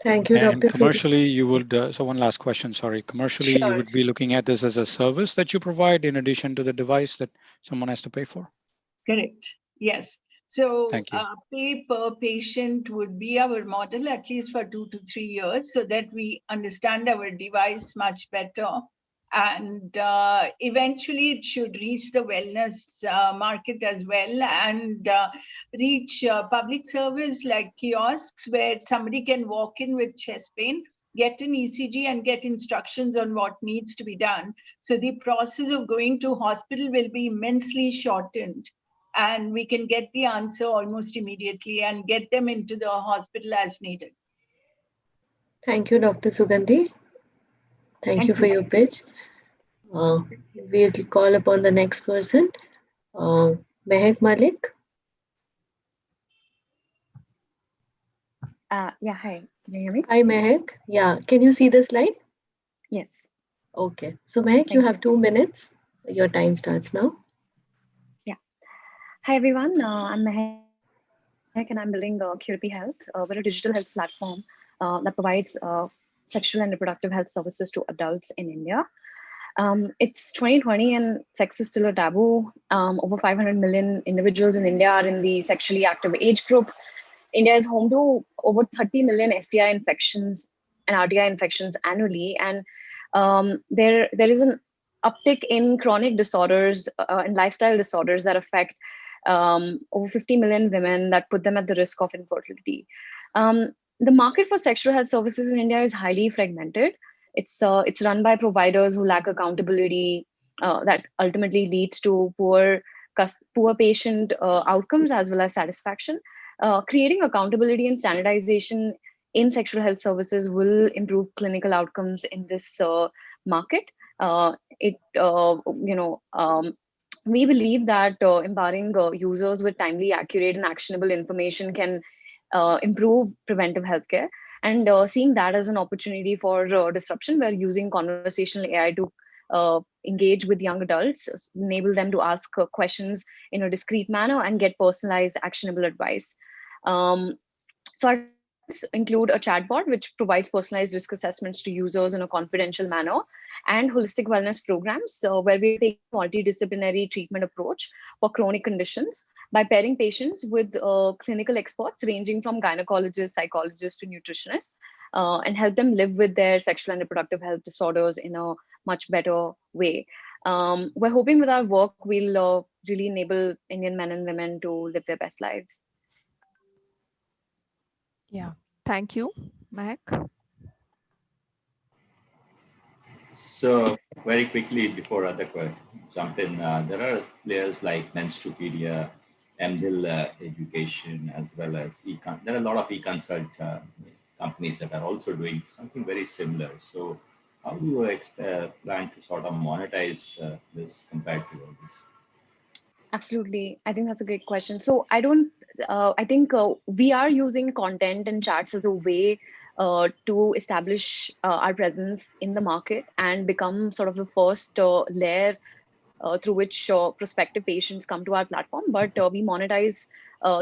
Thank you, And Dr. commercially, you would, so one last question, sorry. Commercially, you would be looking at this as a service that you provide in addition to the device that someone has to pay for? Correct. Yes. So Thank you. pay per patient would be our model, at least for 2 to 3 years, so that we understand our device much better. And eventually it should reach the wellness market as well, and reach public service like kiosks where somebody can walk in with chest pain, get an ECG and get instructions on what needs to be done. So the process of going to hospital will be immensely shortened, and we can get the answer almost immediately and get them into the hospital as needed. Thank you, Dr. Sugandhi. Thank you for your pitch. We'll call upon the next person, Mehak Malik. Yeah, hi. Can you hear me? Hi, Mehak. Yeah, can you see the slide? Yes. Okay. So, Mehak, you have 2 minutes. Your time starts now. Yeah. Hi, everyone. I'm Mehak, and I'm building QRP Health. We're a digital health platform that provides sexual and reproductive health services to adults in India. It's 2020 and sex is still a taboo. Over 500 million individuals in India are in the sexually active age group. India is home to over 30 million STI infections and RTI infections annually. And there is an uptick in chronic disorders and lifestyle disorders that affect over 50 million women, that put them at the risk of infertility. The market for sexual health services in India is highly fragmented. It's run by providers who lack accountability, that ultimately leads to poor patient outcomes as well as satisfaction. Creating accountability and standardization in sexual health services will improve clinical outcomes in this market. We believe that empowering users with timely, accurate, and actionable information can improve preventive healthcare. And seeing that as an opportunity for disruption, we're using conversational AI to engage with young adults, enable them to ask questions in a discreet manner and get personalized, actionable advice. So our tools include a chatbot, which provides personalized risk assessments to users in a confidential manner, and holistic wellness programs, where we take a multidisciplinary treatment approach for chronic conditions by pairing patients with clinical experts ranging from gynecologists, psychologists to nutritionists, and help them live with their sexual and reproductive health disorders in a much better way. We're hoping with our work, we'll really enable Indian men and women to live their best lives. Yeah. Thank you, Mac. So very quickly before other jump in, there are players like Menstrupedia, MZIL Education, as well as Econ. There are a lot of e-consult companies that are also doing something very similar. So how do you plan to sort of monetize this compared to all this? Absolutely. I think that's a great question. So I think we are using content and chats as a way to establish our presence in the market and become sort of the first layer through which prospective patients come to our platform. But we monetize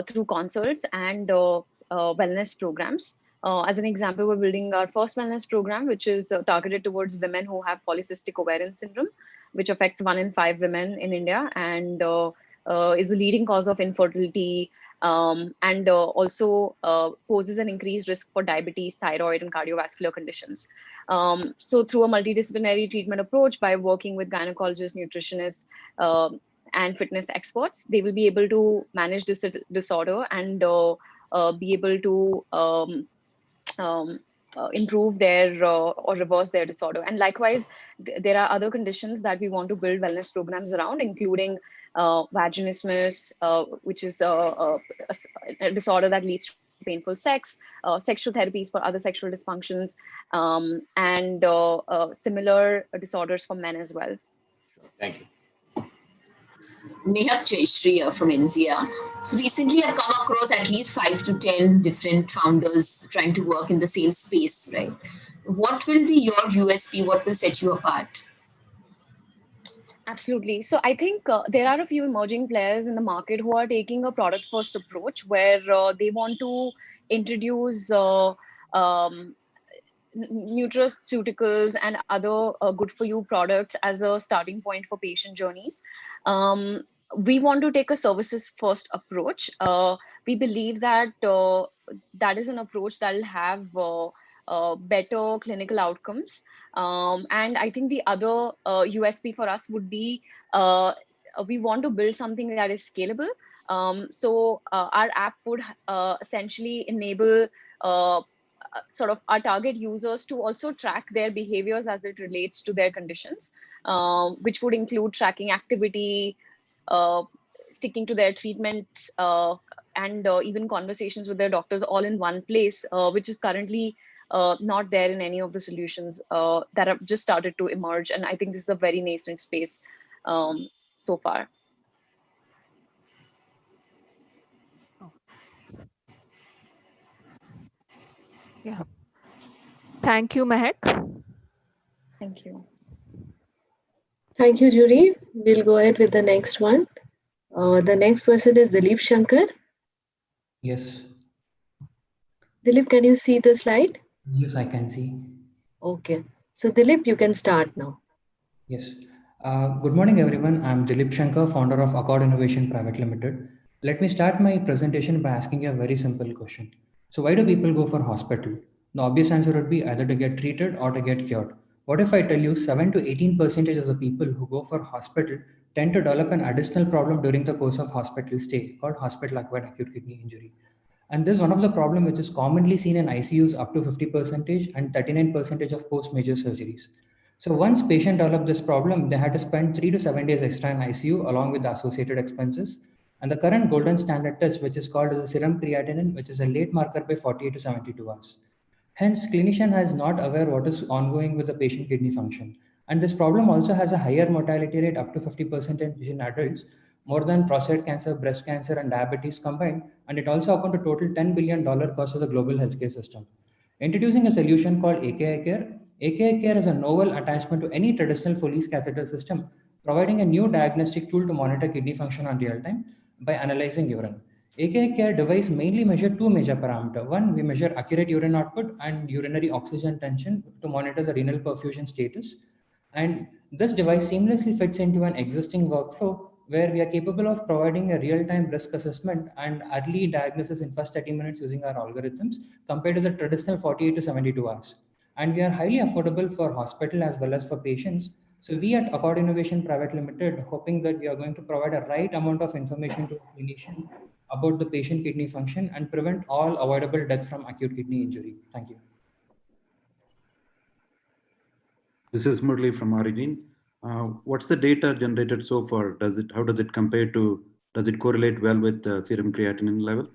through consults and wellness programs. As an example, we're building our first wellness program, which is targeted towards women who have polycystic ovarian syndrome, which affects 1 in 5 women in India and is a leading cause of infertility, and also poses an increased risk for diabetes, thyroid, and cardiovascular conditions. So through a multidisciplinary treatment approach, by working with gynecologists, nutritionists, and fitness experts, they will be able to manage this disorder and be able to improve their or reverse their disorder. And likewise, there are other conditions that we want to build wellness programs around, including vaginismus, which is a disorder that leads to painful sex, sexual therapies for other sexual dysfunctions, and similar disorders for men as well. Thank you. Mehak Jaishree from India. So recently I've come across at least 5 to 10 different founders trying to work in the same space, right? What will be your USP? What will set you apart? Absolutely. So I think there are a few emerging players in the market who are taking a product first approach where they want to introduce nutraceuticals and other good for you products as a starting point for patient journeys. We want to take a services first approach. We believe that that is an approach that will have better clinical outcomes. And I think the other USP for us would be we want to build something that is scalable. So our app would essentially enable sort of our target users to also track their behaviors as it relates to their conditions, which would include tracking activity, sticking to their treatments, and even conversations with their doctors all in one place, which is currently not there in any of the solutions that have just started to emerge. And I think this is a very nascent space so far. Yeah. Thank you, Mehak. Thank you. Thank you, Jury. We'll go ahead with the next one. The next person is Dilip Shankar. Yes. Dilip, can you see the slide? Yes, I can see. Okay. So Dilip, you can start now. Yes. Good morning, everyone. I'm Dilip Shankar, founder of Accord Innovation Private Limited. Let me start my presentation by asking you a very simple question. So why do people go for hospital? The obvious answer would be either to get treated or to get cured. What if I tell you 7 to 18% of the people who go for hospital tend to develop an additional problem during the course of hospital stay called hospital acquired acute kidney injury? And this is one of the problems which is commonly seen in ICUs up to 50% and 39% of post-major surgeries. So once patient developed this problem, they had to spend 3 to 7 days extra in ICU along with the associated expenses. And the current golden standard test, which is called as a serum creatinine, which is a late marker by 48 to 72 hours. Hence, clinician is not aware what is ongoing with the patient kidney function. And this problem also has a higher mortality rate up to 50% in adults, more than prostate cancer, breast cancer, and diabetes combined, and it also accounts to total $10 billion cost of the global healthcare system. Introducing a solution called AKI Care. AKI Care is a novel attachment to any traditional Foley's catheter system, providing a new diagnostic tool to monitor kidney function on real time by analyzing urine. AKI Care device mainly measure two major parameters. One, we measure accurate urine output and urinary oxygen tension to monitor the renal perfusion status. And this device seamlessly fits into an existing workflow where we are capable of providing a real-time risk assessment and early diagnosis in first 30 minutes using our algorithms compared to the traditional 48 to 72 hours. And we are highly affordable for hospital as well as for patients. So we at Accord Innovation Private Limited, hoping that we are going to provide a right amount of information to a clinician about the patient kidney function and prevent all avoidable death from acute kidney injury. Thank you. This is Murli from Origin. What's the data generated so far? How does it compare to, does it correlate well with serum creatinine level?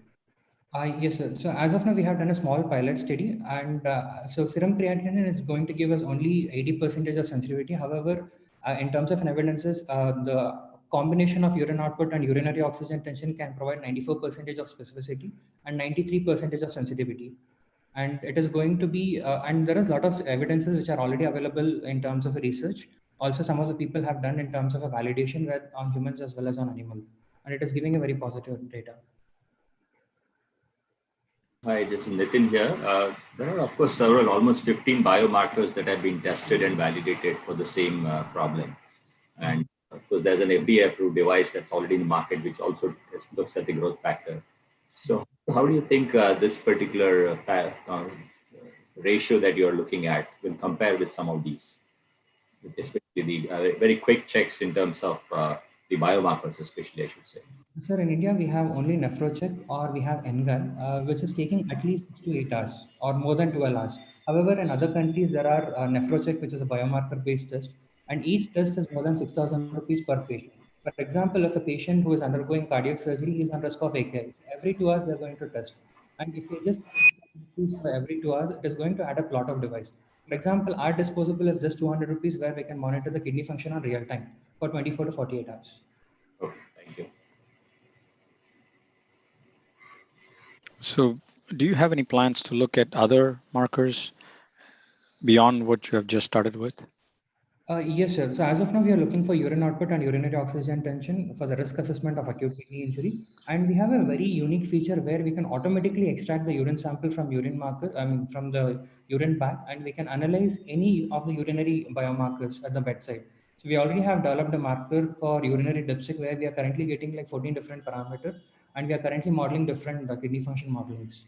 Yes, sir. So as of now, we have done a small pilot study, and so serum creatinine is going to give us only 80% of sensitivity. However, in terms of evidences, the combination of urine output and urinary oxygen tension can provide 94% of specificity and 93% of sensitivity. And it is going to be, and there is a lot of evidences which are already available in terms of research. Also, some of the people have done in terms of a validation on humans as well as on animal, and it is giving a very positive data. Hi, this is Nitin here. There are, of course, several, almost 15 biomarkers that have been tested and validated for the same problem. And of course, there's an FDA-approved device that's already in the market, which also looks at the growth factor. So how do you think this particular ratio that you're looking at will compare with some of these, especially the very quick checks in terms of the biomarkers, especially, I should say? Sir, in India, we have only NephroCheck or we have NGAL, which is taking at least 6 to 8 hours or more than 12 hours. However, in other countries, there are NephroCheck, which is a biomarker-based test, and each test is more than 6,000 rupees per patient. For example, if a patient who is undergoing cardiac surgery is on risk of AKIs, every 2 hours they're going to test. And if you just rupees for every 2 hours, it is going to add up a lot of device. For example, our disposable is just 200 rupees where we can monitor the kidney function on real time for 24 to 48 hours. Okay, thank you. So do you have any plans to look at other markers beyond what you have just started with? Yes, sir. So as of now, we are looking for urine output and urinary oxygen tension for the risk assessment of acute kidney injury. And we have a very unique feature where we can automatically extract the urine sample from from the urine bag, and we can analyze any of the urinary biomarkers at the bedside. So we already have developed a marker for urinary dipstick where we are currently getting like 14 different parameters, and we are currently modeling different kidney function modelings,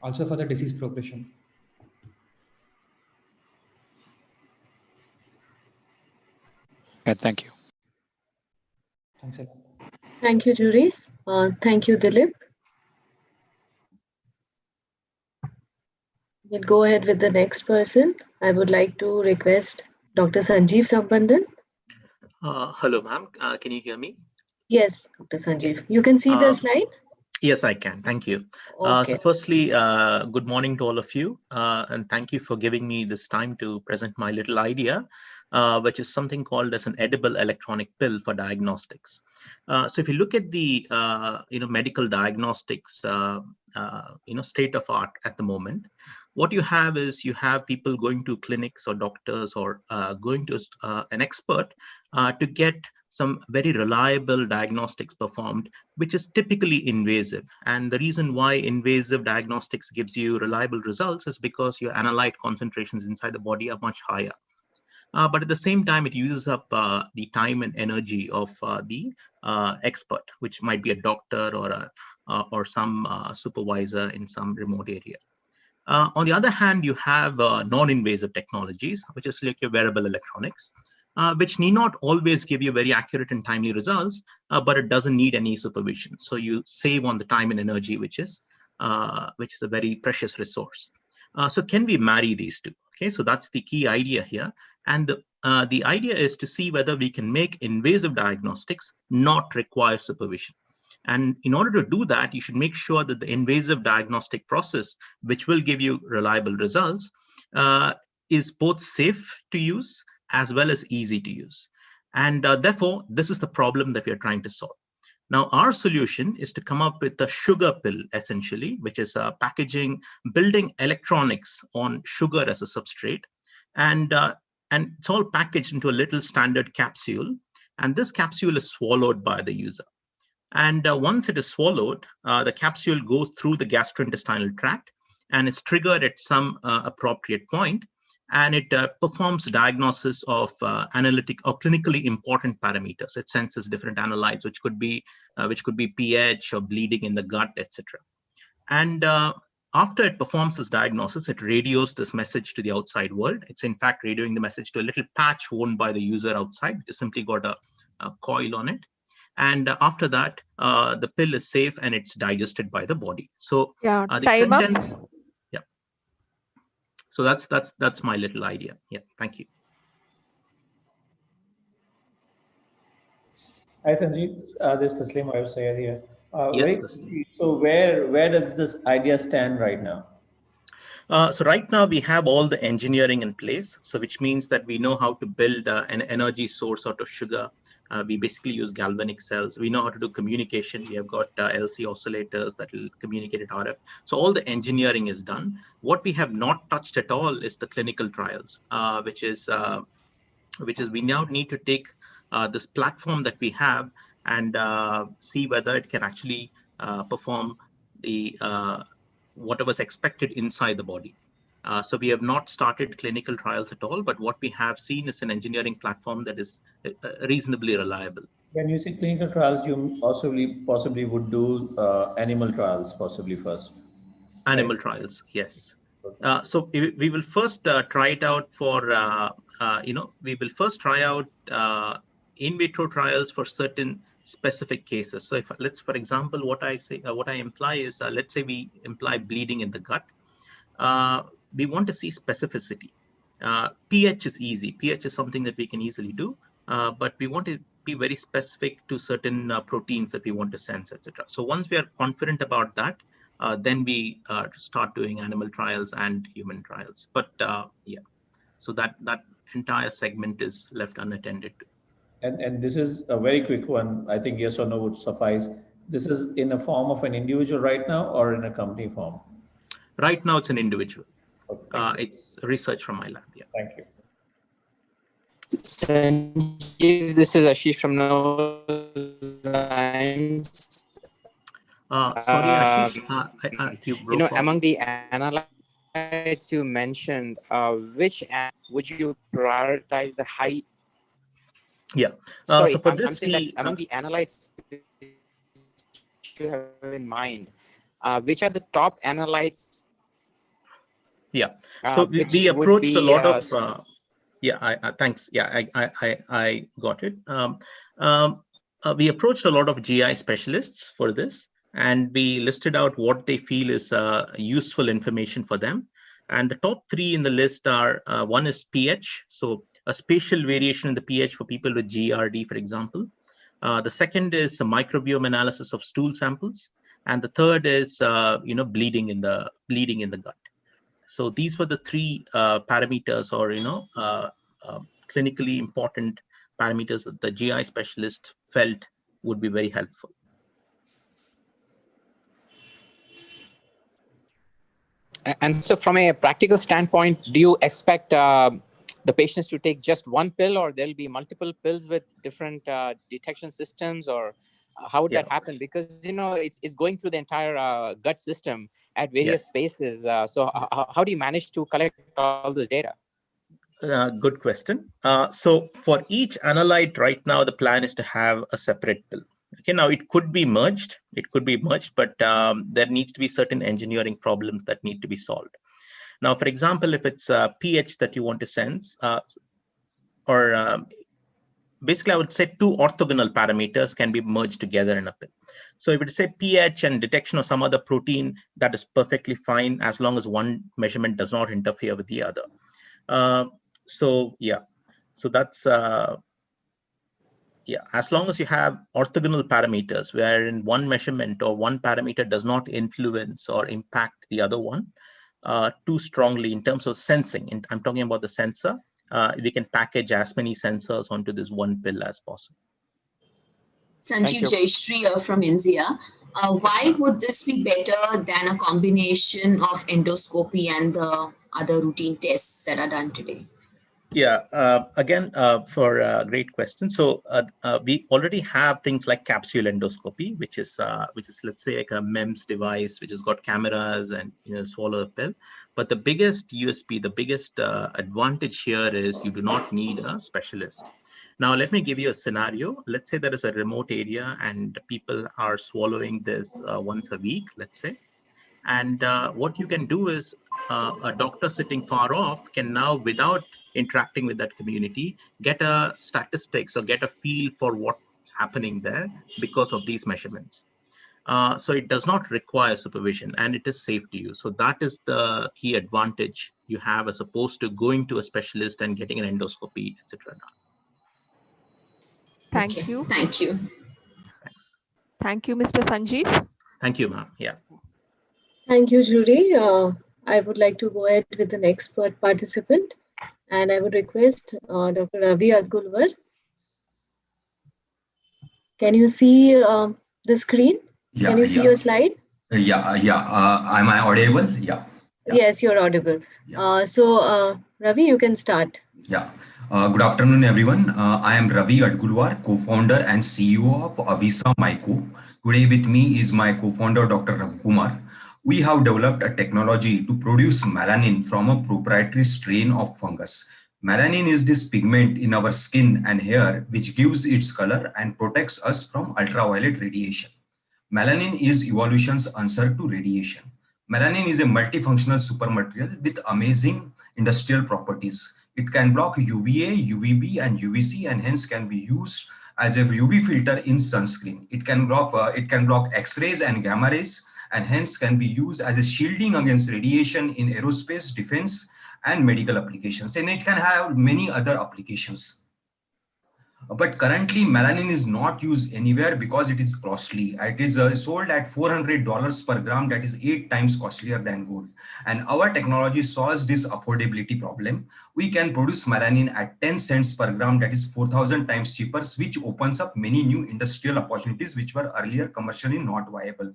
also for the disease progression. Okay, thank you. Thanks a lot. Thank you, Jury. Thank you, Dilip. We'll go ahead with the next person. I would like to request Dr. Sanjeev Sambandan. Hello, ma'am. Can you hear me? Yes, Dr. Sanjeev. You can see the slide? Yes, I can. Thank you. Okay. So firstly, good morning to all of you. And thank you for giving me this time to present my little idea, which is something called as an edible electronic pill for diagnostics. So if you look at the medical diagnostics state of art at the moment, what you have is you have people going to clinics or doctors or going to an expert to get some very reliable diagnostics performed, which is typically invasive. And the reason why invasive diagnostics gives you reliable results is because your analyte concentrations inside the body are much higher. But at the same time, it uses up the time and energy of the expert, which might be a doctor or some supervisor in some remote area. On the other hand, you have non-invasive technologies, which is like your wearable electronics, which need not always give you very accurate and timely results, but it doesn't need any supervision. So you save on the time and energy, which is a very precious resource. So can we marry these two? Okay, so that's the key idea here. And the idea is to see whether we can make invasive diagnostics not require supervision. And in order to do that, you should make sure that the invasive diagnostic process, which will give you reliable results, is both safe to use as well as easy to use. And therefore, this is the problem that we are trying to solve. Now, our solution is to come up with a sugar pill, essentially, which is building electronics on sugar as a substrate. And it's all packaged into a little standard capsule. And this capsule is swallowed by the user. And once it is swallowed, the capsule goes through the gastrointestinal tract and is triggered at some appropriate point. And it performs diagnosis of analytic or clinically important parameters. It senses different analytes, which could be pH or bleeding in the gut, etc. And after it performs this diagnosis, it radios this message to the outside world. It's in fact radioing the message to a little patch worn by the user outside. It's simply got a coil on it. And after that, the pill is safe and it's digested by the body. So Yeah, the time contents. up. Yeah. So that's my little idea. Yeah. Thank you. Hi Sanjeev, this is Taslim Ayub Sayed here. Yes, So where does this idea stand right now? So right now we have all the engineering in place, so which means that we know how to build an energy source out of sugar. We basically use galvanic cells. We know how to do communication. We have got LC oscillators that will communicate at RF. So all the engineering is done. What we have not touched at all is the clinical trials, which is we now need to take this platform that we have and see whether it can actually perform the whatever's expected inside the body. So we have not started clinical trials at all, but what we have seen is an engineering platform that is reasonably reliable. When you say clinical trials, you possibly would do animal trials possibly first. Animal right? trials, yes. So we will first try it out for, we will first try out in vitro trials for certain specific cases. So if for example, what I imply is, let's say we imply bleeding in the gut. We want to see specificity. pH is easy. pH is something that we can easily do, but we want to be very specific to certain proteins that we want to sense, etc. So once we are confident about that, then we start doing animal trials and human trials. But yeah, so that entire segment is left unattended to. And this is a very quick one. I think yes or no would suffice. This is in a form of an individual right now or in a company form? Right now, it's an individual. Okay, it's research from my lab. Yeah. Thank you. Sanjeev, this is Ashish from Novozymes. Sorry, Ashish, you broke off. Among the analytes you mentioned, which would you prioritize the high? Yeah. Sorry, so for I'm this, saying that among the analytes you have in mind, which are the top analytes? Yeah. So we approached a lot of. Thanks. Yeah, I got it. We approached a lot of GI specialists for this, and we listed out what they feel is useful information for them. And the top three in the list are, one is pH, so a spatial variation in the pH for people with GERD, for example. The second is a microbiome analysis of stool samples, and the third is bleeding in the gut. So these were the three parameters, or clinically important parameters that the GI specialist felt would be very helpful. And so from a practical standpoint, do you expect the patients to take just one pill, or there'll be multiple pills with different detection systems, or how would that happen? Because it's going through the entire gut system at various spaces. So how do you manage to collect all this data? Good question. So for each analyte right now, the plan is to have a separate pill. Okay, now it could be merged. But there needs to be certain engineering problems that need to be solved. Now, for example, if it's pH that you want to sense, basically I would say two orthogonal parameters can be merged together in a pill. So if it's say pH and detection of some other protein, that is perfectly fine as long as one measurement does not interfere with the other. So that's as long as you have orthogonal parameters wherein one measurement or one parameter does not influence or impact the other one too strongly in terms of sensing. And I'm talking about the sensor. We can package as many sensors onto this one pill as possible. Sanjeev Jaishree from India. Why would this be better than a combination of endoscopy and the other routine tests that are done today? Yeah, again, for a great question. So we already have things like capsule endoscopy, which is let's say like a MEMS device, which has got cameras and swallow a pill. But the biggest USP, the biggest advantage here is you do not need a specialist. Now, let me give you a scenario. Let's say there is a remote area and people are swallowing this once a week, let's say. And what you can do is a doctor sitting far off can now, without interacting with that community, get a statistics or get a feel for what's happening there because of these measurements. So it does not require supervision and it is safe to use. So that is the key advantage you have as opposed to going to a specialist and getting an endoscopy, etc. Thank you. Thank you. Thanks. Thank you, Mr. Sanjeev. Thank you, ma'am. Yeah. Thank you, jury. I would like to go ahead with the next participant, and I would request Dr. Ravi Adgulwar. Can you see the screen? Yeah, can you see your slide? Am I audible? Yeah. Yes, you're audible. So, Ravi, you can start. Yeah. Good afternoon, everyone. I am Ravi Adgulwar, co-founder and CEO of Avisa Myco. Today with me is my co-founder, Dr. Ravi Kumar. We have developed a technology to produce melanin from a proprietary strain of fungus. Melanin is this pigment in our skin and hair which gives its color and protects us from ultraviolet radiation. Melanin is evolution's answer to radiation. Melanin is a multifunctional supermaterial with amazing industrial properties. It can block UVA, UVB, and UVC, and hence can be used as a UV filter in sunscreen. It can block X-rays and gamma rays, and hence can be used as a shielding against radiation in aerospace, defense, and medical applications. And it can have many other applications. But currently, melanin is not used anywhere because it is costly. It is sold at $400 per gram, that is 8 times costlier than gold. And our technology solves this affordability problem. We can produce melanin at 10 cents per gram, that is 4,000 times cheaper, which opens up many new industrial opportunities which were earlier commercially not viable.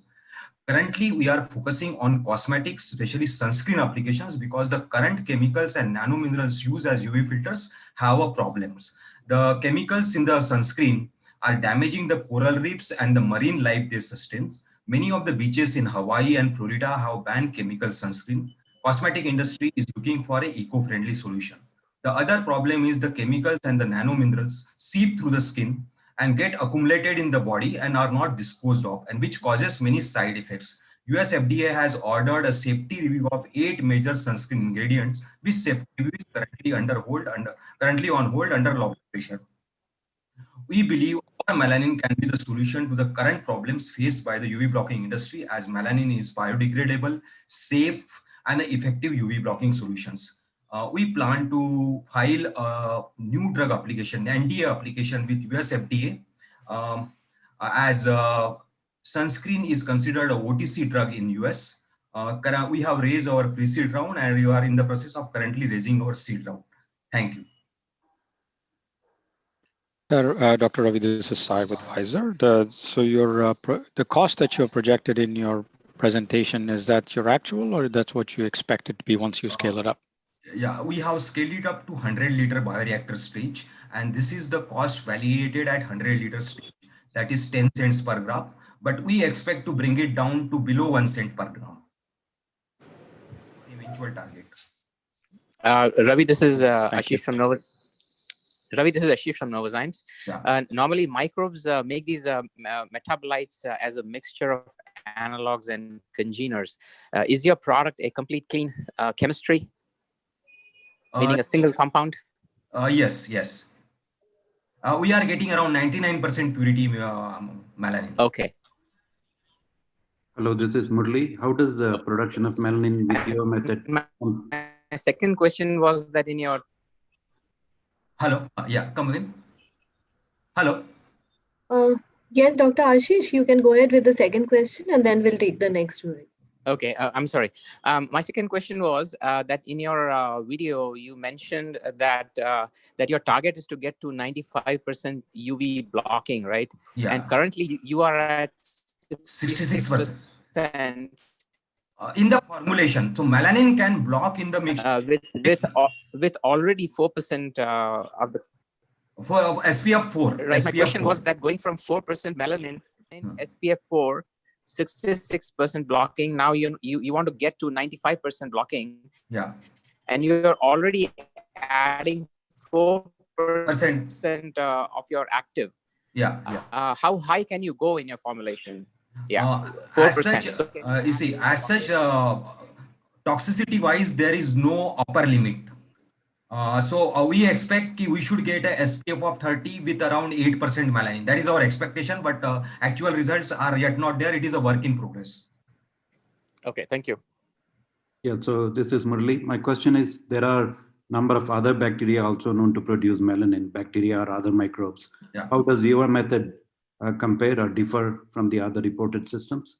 Currently, we are focusing on cosmetics, especially sunscreen applications, because the current chemicals and nanominerals used as UV filters have problems. The chemicals in the sunscreen are damaging the coral reefs and the marine life they sustain. Many of the beaches in Hawaii and Florida have banned chemical sunscreen. Cosmetic industry is looking for an eco-friendly solution. The other problem is the chemicals and the nanominerals seep through the skin and get accumulated in the body and are not disposed of, and which causes many side effects. US FDA has ordered a safety review of 8 major sunscreen ingredients, which safety review is currently on hold under law pressure. We believe our melanin can be the solution to the current problems faced by the UV blocking industry, as melanin is biodegradable, safe, and effective UV blocking solutions. We plan to file a new drug application, NDA application with US FDA, as sunscreen is considered a OTC drug in US. We have raised our pre-seed round and we are in the process of currently raising our seed round. Thank you. Dr. Ravi, this is Sai with Pfizer. So your the cost that you have projected in your presentation, is that your actual or that's what you expect it to be once you scale it up? Yeah, we have scaled it up to 100-liter bioreactor stage, and this is the cost validated at 100-liter stage, that is 10 cents per gram, but we expect to bring it down to below 1 cent per gram. Eventual target. Ravi, this is Ashish from Nova. Ravi, this is Ashish from Novozymes. Yeah. Normally, microbes make these metabolites as a mixture of analogs and congeners. Is your product a complete clean chemistry, meaning a single compound? Yes. We are getting around 99% purity melanin. Okay. Hello, this is Murli. How does the production of melanin with your method? My second question was that in your... Hello. Yeah, come again. Hello. Yes, Dr. Ashish, you can go ahead with the second question and then we'll take the next jury. Okay, I'm sorry. My second question was that in your video you mentioned that that your target is to get to 95% UV blocking, right? Yeah. And currently you are at 66%. 66%. In the formulation, so melanin can block in the mixture With already 4% of the for SPF 4. Right. My SPF question 4. was that going from 4% melanin in SPF 4, 66% blocking. Now you want to get to 95% blocking. Yeah. And you're already adding 4% of your active. Yeah. How high can you go in your formulation? Yeah, As 4%. such, you see, as such, toxicity wise, there is no upper limit. So we expect we should get a SPF of 30 with around 8% melanin. That is our expectation, but actual results are yet not there. It is a work in progress. Okay, thank you. Yeah, so this is Murali. My question is, there are number of other bacteria also known to produce melanin, bacteria or other microbes. Yeah. How does your method compare or differ from the other reported systems?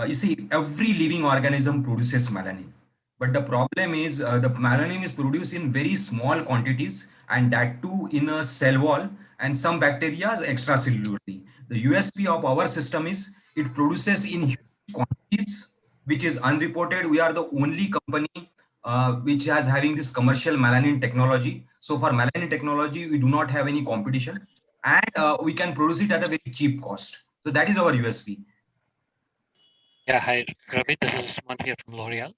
You see, every living organism produces melanin. But the problem is the melanin is produced in very small quantities, and that too in a cell wall, and some bacteria extracellularly. The USP of our system is it produces in huge quantities, which is unreported. We are the only company which has having this commercial melanin technology. So for melanin technology, we do not have any competition, and we can produce it at a very cheap cost. So that is our USP. Yeah, hi, Ravi. This is Suman here from L'Oreal.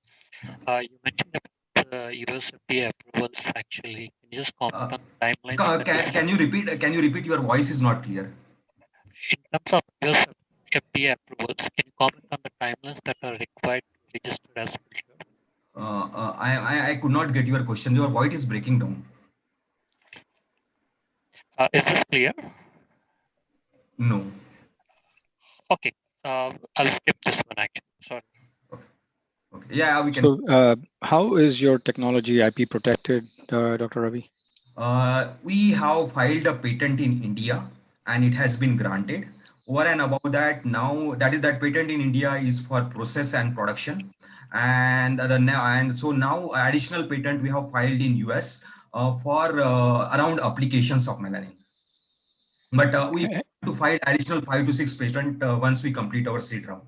You mentioned about the US FDA approvals. Actually, can you just comment on the timeline? Can you repeat? Can you repeat? Your voice is not clear. In terms of US FDA approvals, can you comment on the timelines that are required to register as filter? I could not get your question. Your voice is breaking down. Is this clear? No. Okay. I'll skip this one actually. Sorry. Okay. Yeah, we can. So how is your technology IP protected, Dr. Ravi? We have filed a patent in India and it has been granted. Over and above that, now that patent in India is for process and production. And so now additional patent we have filed in US for around applications of melanin. But we plan to file additional 5 to 6 patent once we complete our seed round.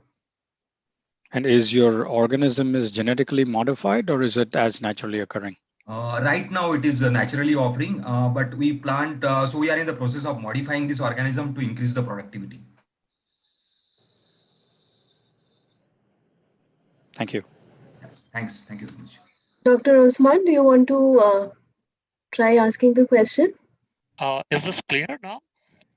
And is your organism is genetically modified or is it as naturally occurring? Right now it is naturally offering, but we plant, so we are in the process of modifying this organism to increase the productivity. Thank you. Thanks. Thank you very much. Dr. Osman, do you want to try asking the question? Is this clear now?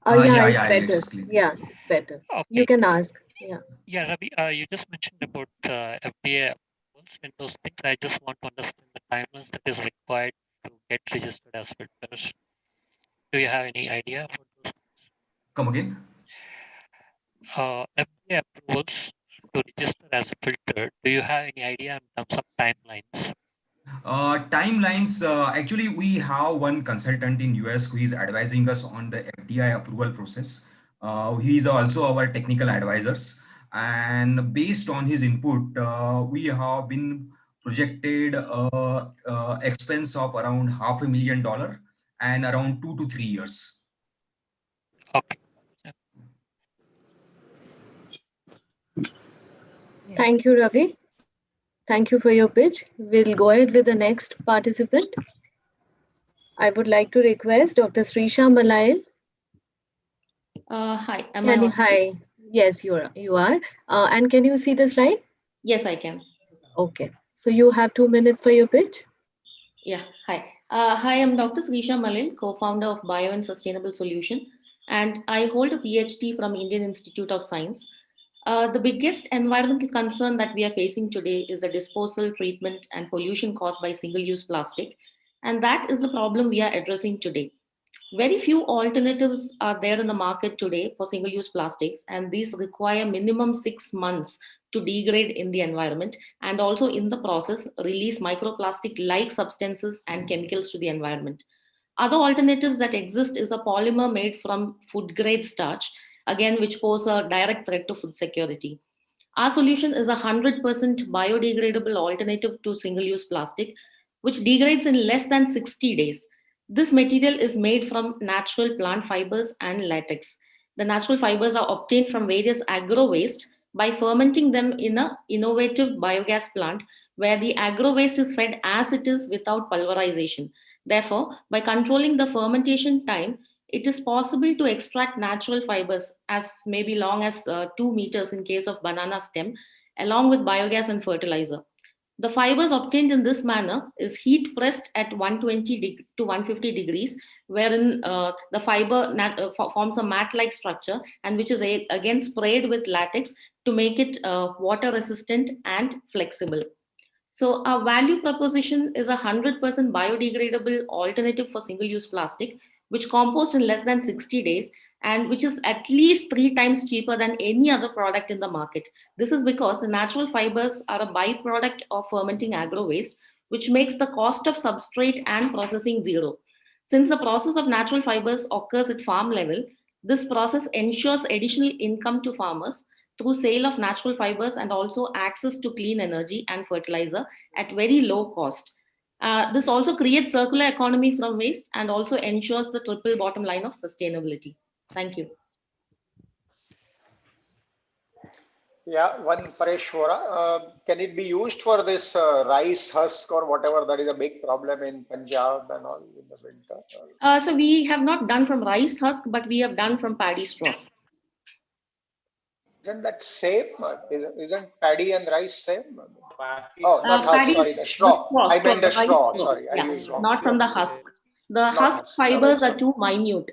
Yeah, it's better. Yeah, it's better. Okay. You can ask. Yeah. Yeah, Ravi, you just mentioned about FDA approvals and those things. I just want to understand the timelines that is required to get registered as filters. Do you have any idea about those? Come again? FDA approvals to register as a filter. Do you have any idea in terms of timelines? Timelines, actually we have one consultant in US who is advising us on the FDI approval process. He is also our technical advisors, and based on his input, we have been projected expense of around $500,000 and around 2 to 3 years. Okay. Thank you, Ravi. Thank you for your pitch. We'll go ahead with the next participant. I would like to request Dr. Srisha Malayal. Hi. Hi. Yes, you are. And can you see the slide? Yes, I can. Okay. So you have 2 minutes for your pitch. Yeah. Hi. Hi, I'm Dr. Srisha Malayal, co-founder of Bio and Sustainable Solution, and I hold a PhD from Indian Institute of Science. The biggest environmental concern that we are facing today is the disposal, treatment, and pollution caused by single-use plastic. And that is the problem we are addressing today. Very few alternatives are there in the market today for single-use plastics, and these require minimum 6 months to degrade in the environment, and also in the process release microplastic-like substances and chemicals to the environment. Other alternatives that exist is a polymer made from food-grade starch, again, which pose a direct threat to food security. Our solution is a 100% biodegradable alternative to single-use plastic, which degrades in less than 60 days. This material is made from natural plant fibers and latex. The natural fibers are obtained from various agro waste by fermenting them in an innovative biogas plant where the agro waste is fed as it is without pulverization. Therefore, by controlling the fermentation time, it is possible to extract natural fibers as maybe long as 2 meters in case of banana stem, along with biogas and fertilizer. The fibers obtained in this manner is heat pressed at 120 to 150 degrees, wherein the fiber forms a mat-like structure and which is again sprayed with latex to make it water resistant and flexible. So our value proposition is a 100% biodegradable alternative for single-use plastic, which composts in less than 60 days and which is at least 3 times cheaper than any other product in the market. This is because the natural fibers are a byproduct of fermenting agro waste, which makes the cost of substrate and processing zero. Since the process of natural fibers occurs at farm level, this process ensures additional income to farmers through sale of natural fibers and also access to clean energy and fertilizer at very low cost. This also creates circular economy from waste and also ensures the triple bottom line of sustainability. Thank you. Yeah, one Paresh Vora. Can it be used for this rice husk or whatever that is a big problem in Punjab and all in the winter? So we have not done from rice husk, but we have done from paddy straw. Isn't that same? Isn't paddy and rice same? Oh, not husk, sorry, the straw. I meant the straw, sorry, I used wrong. Not from the husk. The husk fibers are too minute.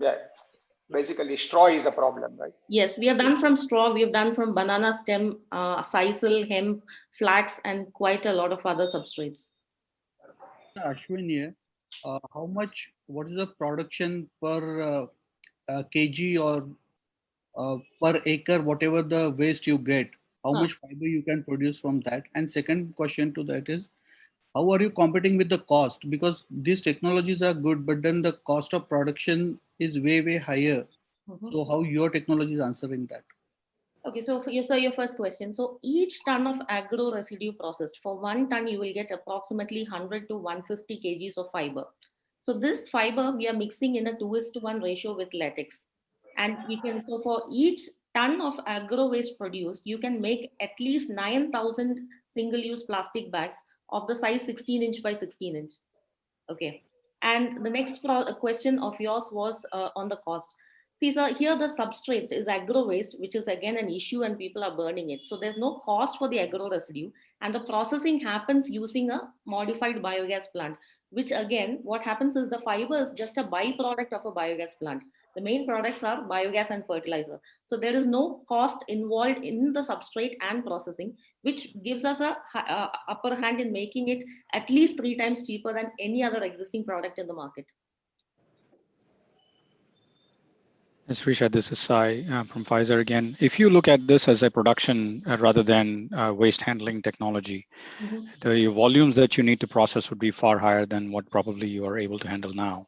Yeah, basically straw is a problem, right? Yes, we have done from straw, we have done from banana stem, sisal, hemp, flax, and quite a lot of other substrates. Ashwin here. What is the production per kg or per acre, whatever the waste you get, how much fiber you can produce from that? And second question to that is, how are you competing with the cost? Because these technologies are good, but then the cost of production is way, way higher. So how your technology is answering that? Okay, so your first question. So each ton of agro residue processed, for 1 ton, you will get approximately 100 to 150 kgs of fiber. So this fiber we are mixing in a 2:1 ratio with latex. And we can, so for each ton of agro waste produced, you can make at least 9,000 single-use plastic bags of the size 16 inch by 16 inch. Okay. And the next question of yours was on the cost. See, so here the substrate is agro waste, which is again an issue and people are burning it. So there's no cost for the agro residue and the processing happens using a modified biogas plant, which again, what happens is the fiber is just a byproduct of a biogas plant. The main products are biogas and fertilizer. So there is no cost involved in the substrate and processing, which gives us a upper hand in making it at least 3 times cheaper than any other existing product in the market. Srisha, this is Sai from Pfizer again. If you look at this as a production rather than waste handling technology, the volumes that you need to process would be far higher than what probably you are able to handle now.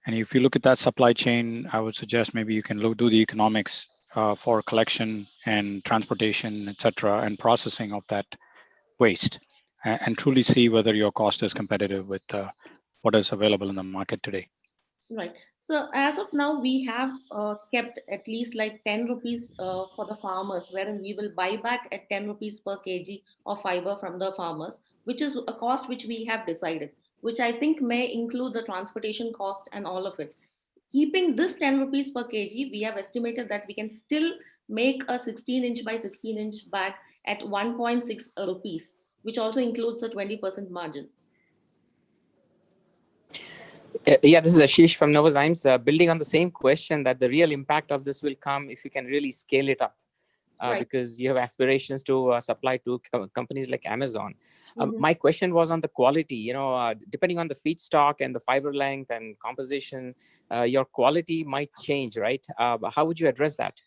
And if you look at that supply chain, I would suggest maybe you can do the economics for collection and transportation, et cetera, and processing of that waste and truly see whether your cost is competitive with what is available in the market today. Right. So as of now, we have kept at least like 10 rupees for the farmers, wherein we will buy back at 10 rupees per kg of fiber from the farmers, which is a cost which we have decided, which I think may include the transportation cost and all of it. Keeping this 10 rupees per kg, we have estimated that we can still make a 16 inch by 16 inch bag at 1.6 rupees, which also includes a 20% margin. Yeah, this is Ashish from Novozymes. Building on the same question, that the real impact of this will come if you can really scale it up, Right. because you have aspirations to supply to companies like Amazon. My question was on the quality. Depending on the feedstock and the fiber length and composition, your quality might change, right? How would you address that?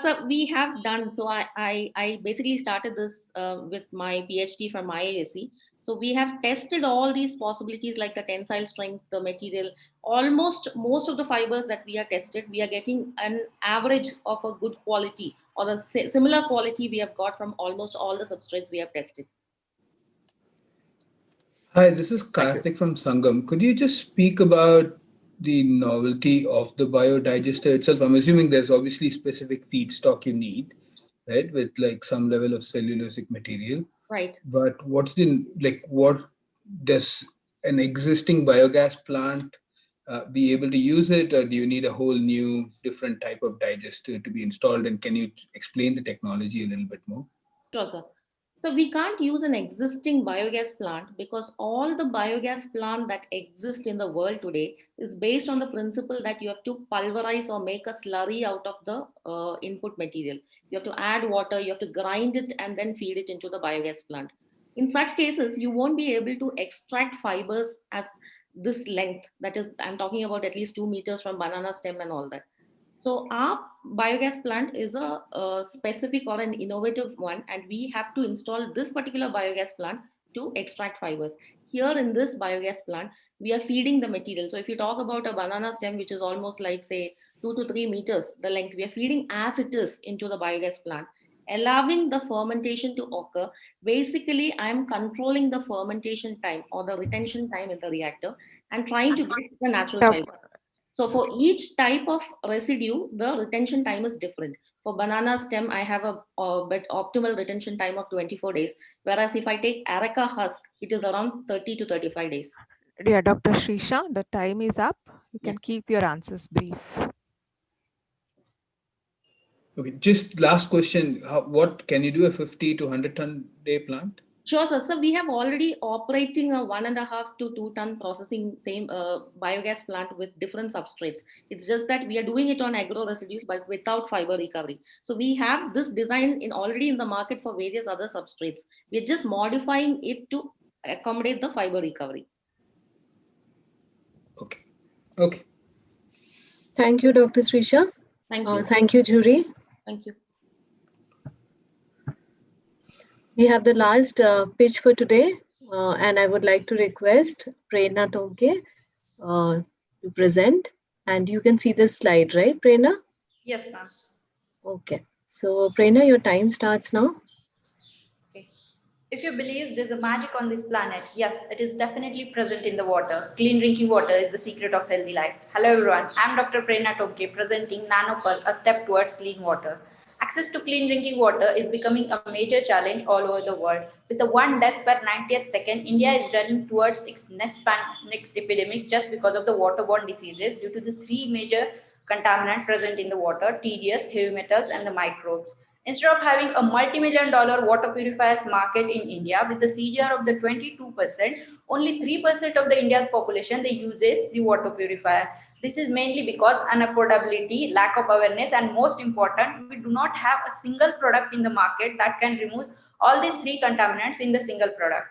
So we have done, so I basically started this with my PhD from IISc. So we have tested all these possibilities like the tensile strength, the material, almost most of the fibers that we are tested, we are getting an average of a good quality or the similar quality we have got from almost all the substrates we have tested. Hi, this is Karthik from Sangam. Could you just speak about the novelty of the biodigester itself? I'm assuming there's obviously specific feedstock you need, right, with like some level of cellulosic material. Right. But what does an existing biogas plant be able to use it, or do you need a whole new different type of digester to be installed? And can you explain the technology a little bit more? Sure, sir. So we can't use an existing biogas plant because all the biogas plant that exist in the world today is based on the principle that you have to pulverize or make a slurry out of the input material. You have to add water, you have to grind it and then feed it into the biogas plant. In such cases, you won't be able to extract fibers as this length. That is, I'm talking about at least 2 meters from banana stem and all that. So our biogas plant is a specific or an innovative one, and we have to install this particular biogas plant to extract fibers. Here in this biogas plant, we are feeding the material. So if you talk about a banana stem, which is almost like say 2 to 3 meters, the length, we are feeding as it is into the biogas plant, allowing the fermentation to occur. Basically, I'm controlling the fermentation time or the retention time in the reactor and trying to get the natural fiber. So for each type of residue, the retention time is different. For banana stem, I have a optimal retention time of 24 days. Whereas if I take areca husk, it is around 30 to 35 days. Yeah, Dr. Shrisha, the time is up. You can keep your answers brief. Okay, just last question. What can you do a 50 to 100 ton day plant? Sure, sir. So we have already operating a 1.5 to 2 ton processing same biogas plant with different substrates. It's just that we are doing it on agro residues, but without fiber recovery. So we have this design already in the market for various other substrates. We're just modifying it to accommodate the fiber recovery. Okay. Thank you, Dr. Srisha. Thank you. Thank you, jury. Thank you. We have the last pitch for today, and I would like to request Prerna Tonke to present. And you can see this slide, right, Prerna? Yes, ma'am. Okay. So, Prerna, your time starts now. Okay. If you believe there's a magic on this planet, yes, it is definitely present in the water. Clean drinking water is the secret of healthy life. Hello, everyone. I'm Dr. Prerna Tonke presenting NanoPul, a step towards clean water. Access to clean drinking water is becoming a major challenge all over the world. With the 1 death per 90th second, India is running towards its next epidemic just because of the waterborne diseases due to the 3 major contaminants present in the water: TDS, heavy metals, and the microbes. Instead of having a multi-million-dollar water purifiers market in India with the CGR of the 22%, only 3% of the India's population they uses the water purifier. This is mainly because unaffordability, lack of awareness, and most important, we do not have a single product in the market that can remove all these 3 contaminants in the single product.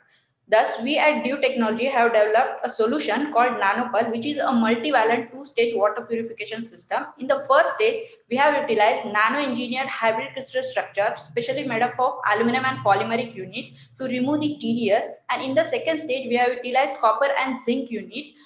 Thus, we at Dew Technology have developed a solution called NanoPul, which is a multivalent 2-stage water purification system. In the first stage, we have utilized nano-engineered hybrid crystal structure, specially made up of aluminum and polymeric unit to remove the TDS. And in the second stage, we have utilized copper and zinc unit,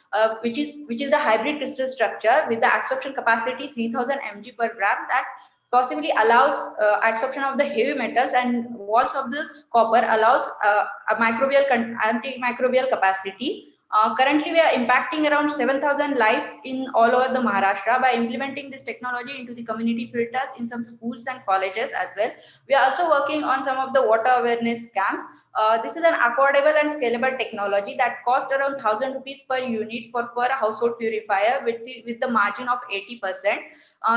which is the hybrid crystal structure with the absorption capacity 3000 mg per gram that possibly allows absorption of the heavy metals, and walls of the copper allows a antimicrobial capacity. Currently, we are impacting around 7,000 lives in all over the Maharashtra by implementing this technology into the community filters in some schools and colleges as well. We are also working on some of the water awareness camps. This is an affordable and scalable technology that costs around 1,000 rupees per unit per household purifier with the margin of 80%.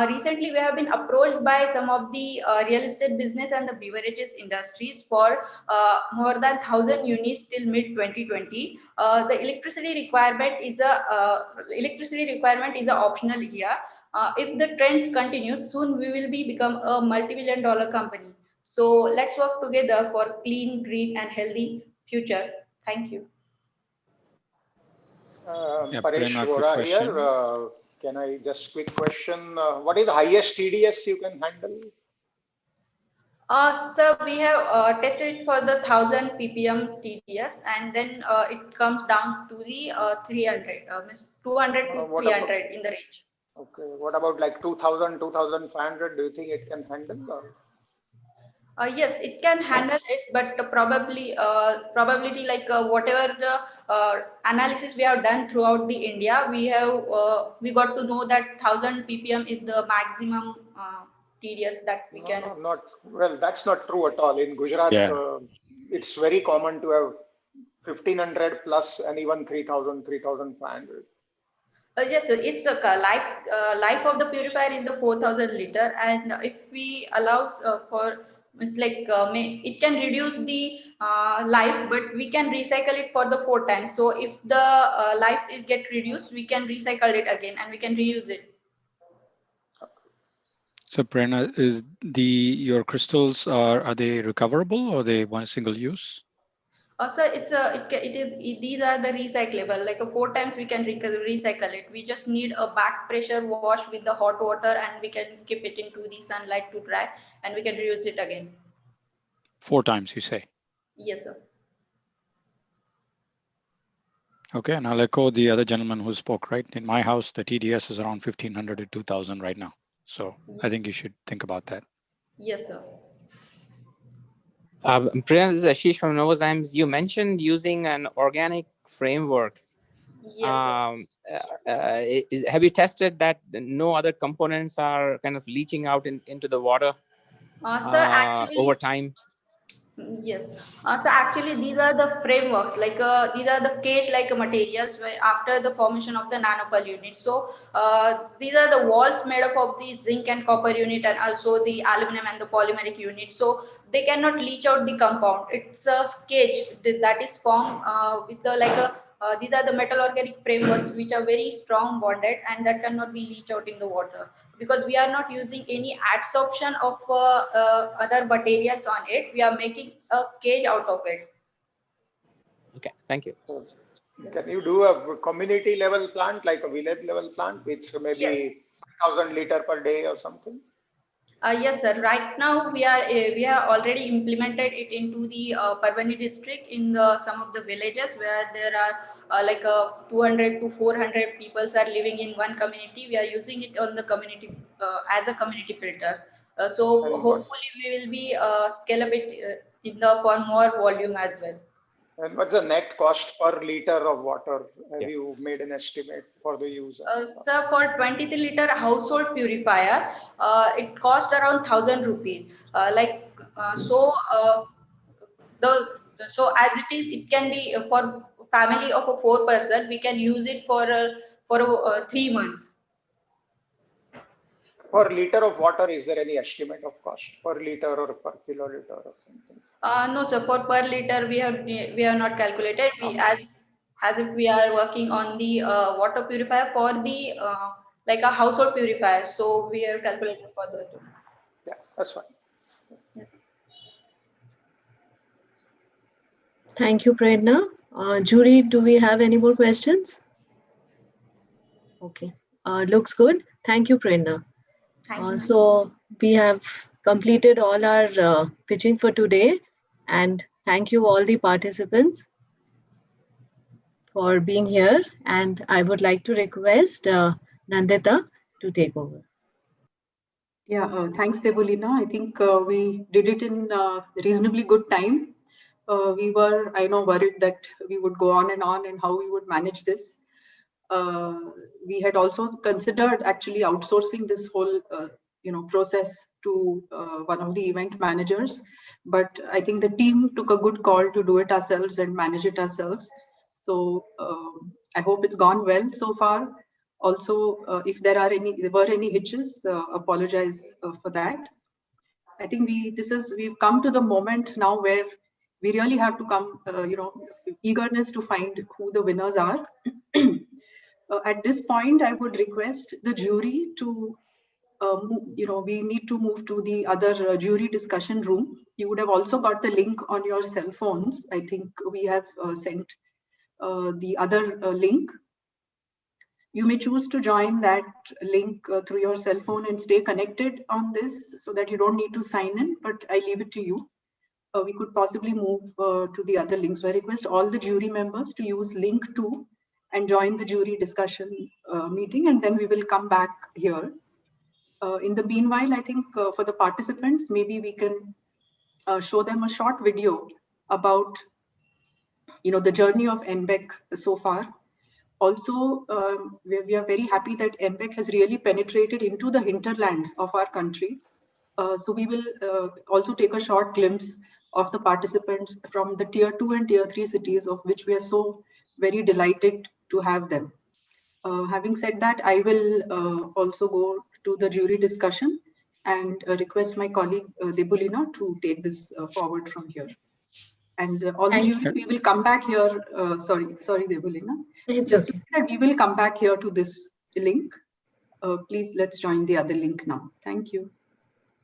Recently, we have been approached by some of the real estate business and the beverages industries for more than 1,000 units till mid 2020. The electricity requirement is a optional here. If the trends continue, soon we will become a multi-billion-dollar company. So let's work together for clean, green, and healthy future. Thank you. Paresh Vora here. Can I just quick question? What is the highest TDS you can handle? Sir, we have tested it for the 1,000 ppm TDS, and then it comes down to the 300, means 200 to 300 in the range. Okay. What about like 2,000, 2,500? Do you think it can handle? Yes, it can handle it, but probability like whatever the analysis we have done throughout the India, we got to know that 1000 ppm is the maximum TDS that we can. No, not well. That's not true at all. In Gujarat, it's very common to have 1500 plus and even 3000, 3500. Yes, sir. It's a life of the purifier is the 4000 liter, and if we allow for it's like it can reduce the life, but we can recycle it for the 4 times. So if the life is get reduced, we can recycle it again and we can reuse it. So Prerna, is your crystals are they recoverable or are they one single use? Also, these are the recyclable. Like 4 times we can recycle it. We just need a back pressure wash with the hot water, and we can keep it into the sunlight to dry, and we can reuse it again. 4 times, you say? Yes, sir. Okay, and I'll echo the other gentleman who spoke, right? In my house, the TDS is around 1500 to 2000 right now. So I think you should think about that. Yes, sir. Priya, this is Ashish from Novozymes. You mentioned using an organic framework. Yes, Have you tested that no other components are kind of leaching out into the water sir, actually, over time? Yes. So actually, these are the frameworks, like these are the cage-like materials where after the formation of the nanopell unit. So these are the walls made up of the zinc and copper unit, and also the aluminum and the polymeric unit. So they cannot leach out the compound. It's a cage that is formed with the these are the metal organic frameworks which are very strong bonded and that cannot be leached out in the water, because we are not using any adsorption of other materials on it. We are making a cage out of it. Okay, thank you. Can you do a community level plant, like a village level plant, which maybe 1000 liter per day or something? Yes, sir. Right now, we have already implemented it into the Parbhani district in some of the villages where there are 200 to 400 people are living in one community. We are using it on the community as a community filter. So hopefully, we will be scale up it for more volume as well. And what's the net cost per liter of water? Have you made an estimate for the user? Sir, for 23 liter household purifier, it cost around 1000 rupees. So as it is, it can be for family of a 4 person. We can use it for 3 months. Per liter of water, is there any estimate of cost per liter or per kiloliter or something? No, sir. For per liter, we have not calculated. As if we are working on the water purifier for the like a household purifier. So we have calculated for that. Yeah, that's fine. Yes. Thank you, Prerna. Jury, do we have any more questions? Okay, looks good. Thank you, Prerna. So we have completed all our pitching for today, and thank you all the participants for being here. And I would like to request Nandita to take over. Yeah, thanks, Debolina. I think we did it in reasonably good time. We were, I know, worried that we would go on and how we would manage this. We had also considered actually outsourcing this whole, process to one of the event managers. But I think the team took a good call to do it ourselves and manage it ourselves. So I hope it's gone well so far. Also, if there were any hitches, apologize for that. I think we've come to the moment now where we really have to come, eagerness to find who the winners are. At this point, I would request the jury to, we need to move to the other jury discussion room. You would have also got the link on your cell phones. I think we have sent the other link. You may choose to join that link through your cell phone and stay connected on this so that you don't need to sign in, but I leave it to you. We could possibly move to the other links. So I request all the jury members to use link 2 and join the jury discussion meeting, and then we will come back here. In the meanwhile, I think for the participants, maybe we can show them a short video about the journey of NBEC so far. Also, we are very happy that NBEC has really penetrated into the hinterlands of our country. So we will also take a short glimpse of the participants from the tier 2 and tier 3 cities, of which we are so very delighted to have them. Having said that, I will also go to the jury discussion and request my colleague Debulina to take this forward from here. And all the jury, we will come back here. Sorry, Debulina. It's okay. We will come back here to this link. Please, let's join the other link now. Thank you.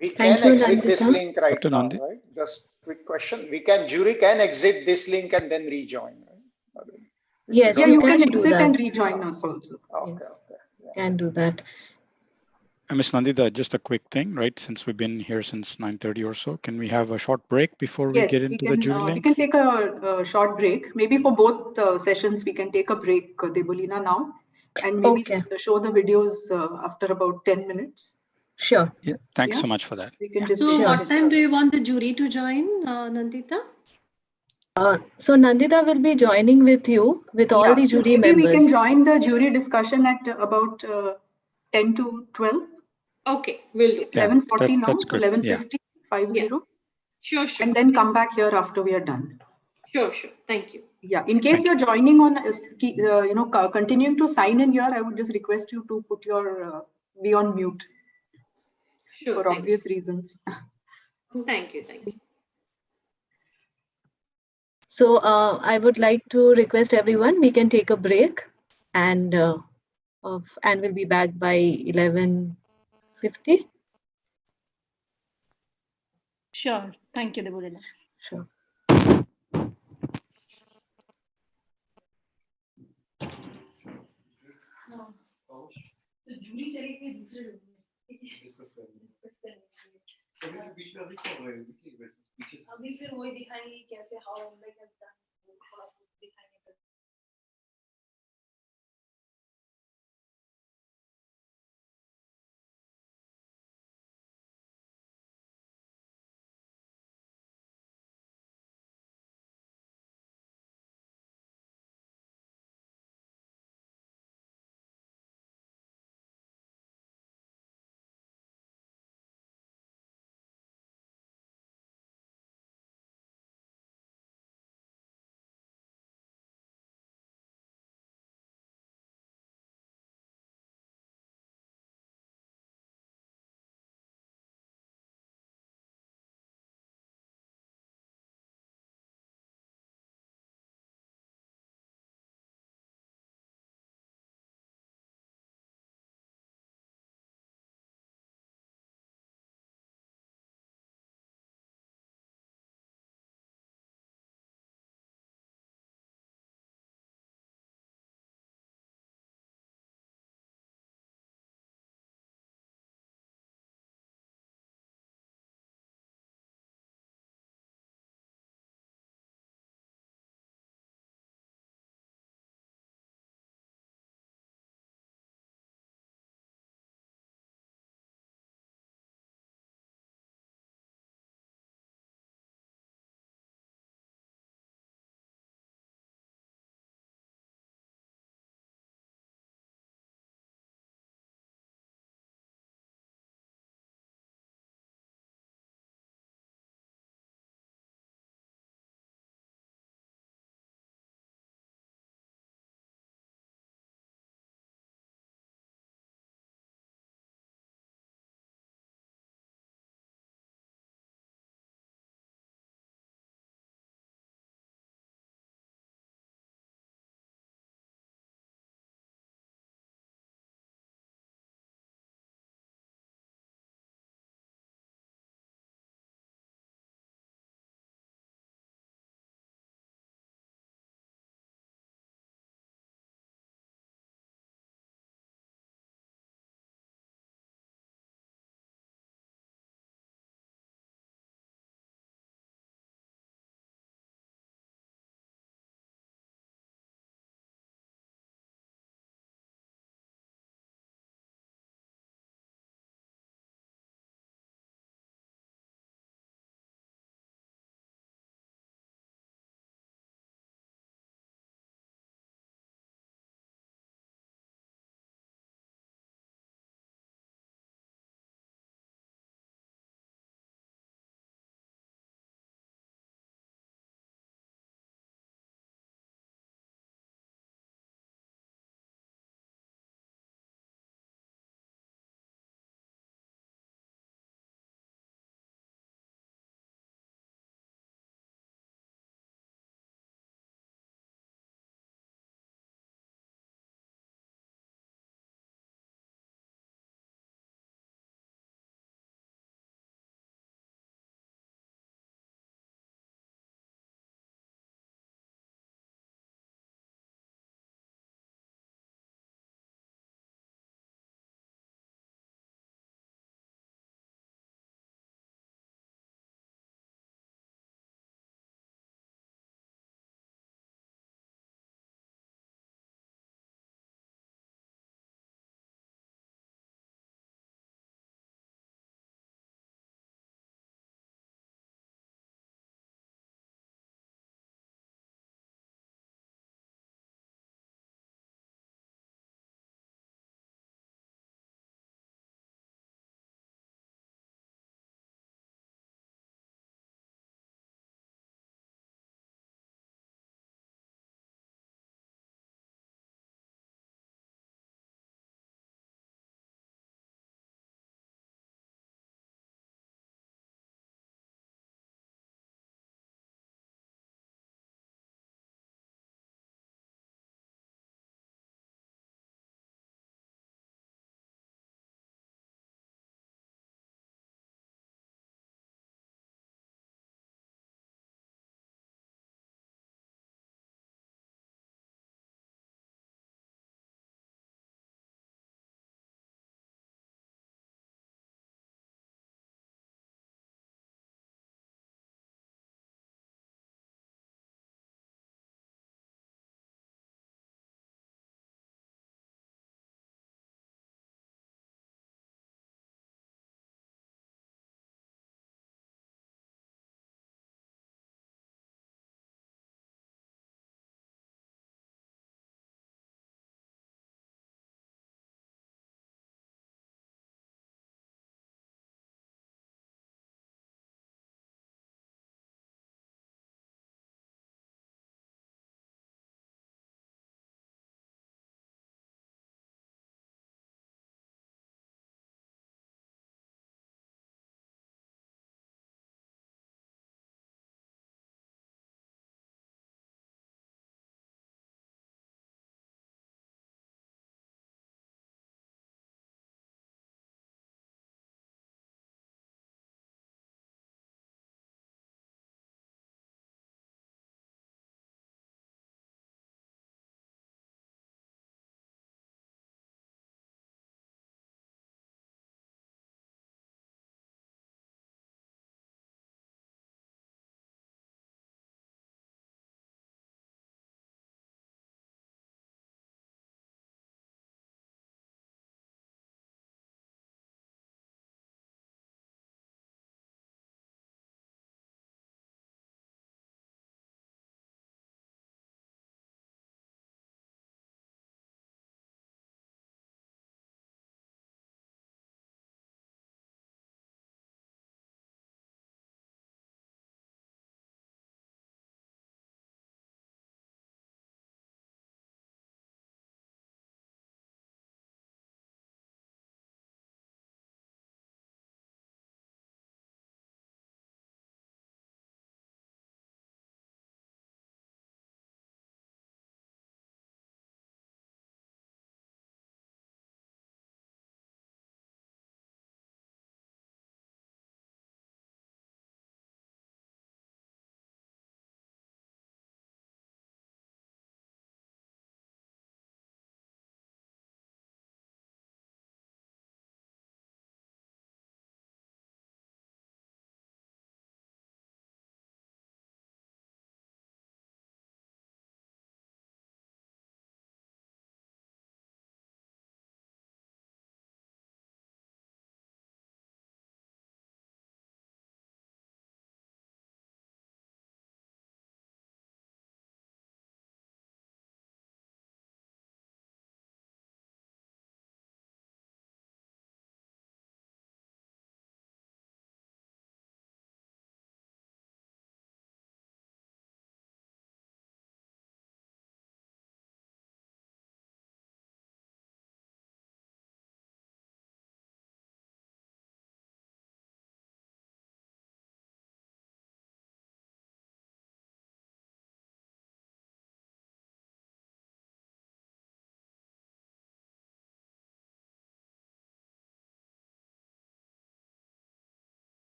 We can exit this link right now, Nandi. right? Just quick question. Jury can exit this link and then rejoin, right? Yes, yeah, you can exit and rejoin also. Okay, yes. okay. Yeah. Can do that. Ms. Nandita, just a quick thing, right? Since we've been here since 9:30 or so, can we have a short break before we get into the jury link? We can take a short break. Maybe for both sessions, we can take a break, Debulina, now. And maybe show the videos after about 10 minutes. Sure. Yeah, thanks so much for that. We can just So what time do you want the jury to join, Nandita? So Nandita will be joining with you, with all the jury maybe members. We can join the jury discussion at about 10 to 12. Okay, we'll do. 11:40 now, that's so good. 11:50, 50. Sure. And then come back here after we are done. Sure. Thank you. Yeah, in case you're joining on, continuing to sign in here, I would just request you to put your, be on mute. Sure, for obvious reasons. Thank you. So I would like to request everyone, we can take a break and we'll be back by 11:50. Sure. Thank you, Debulina. Sure. अभी फिर वही दिखाएंगे कैसे how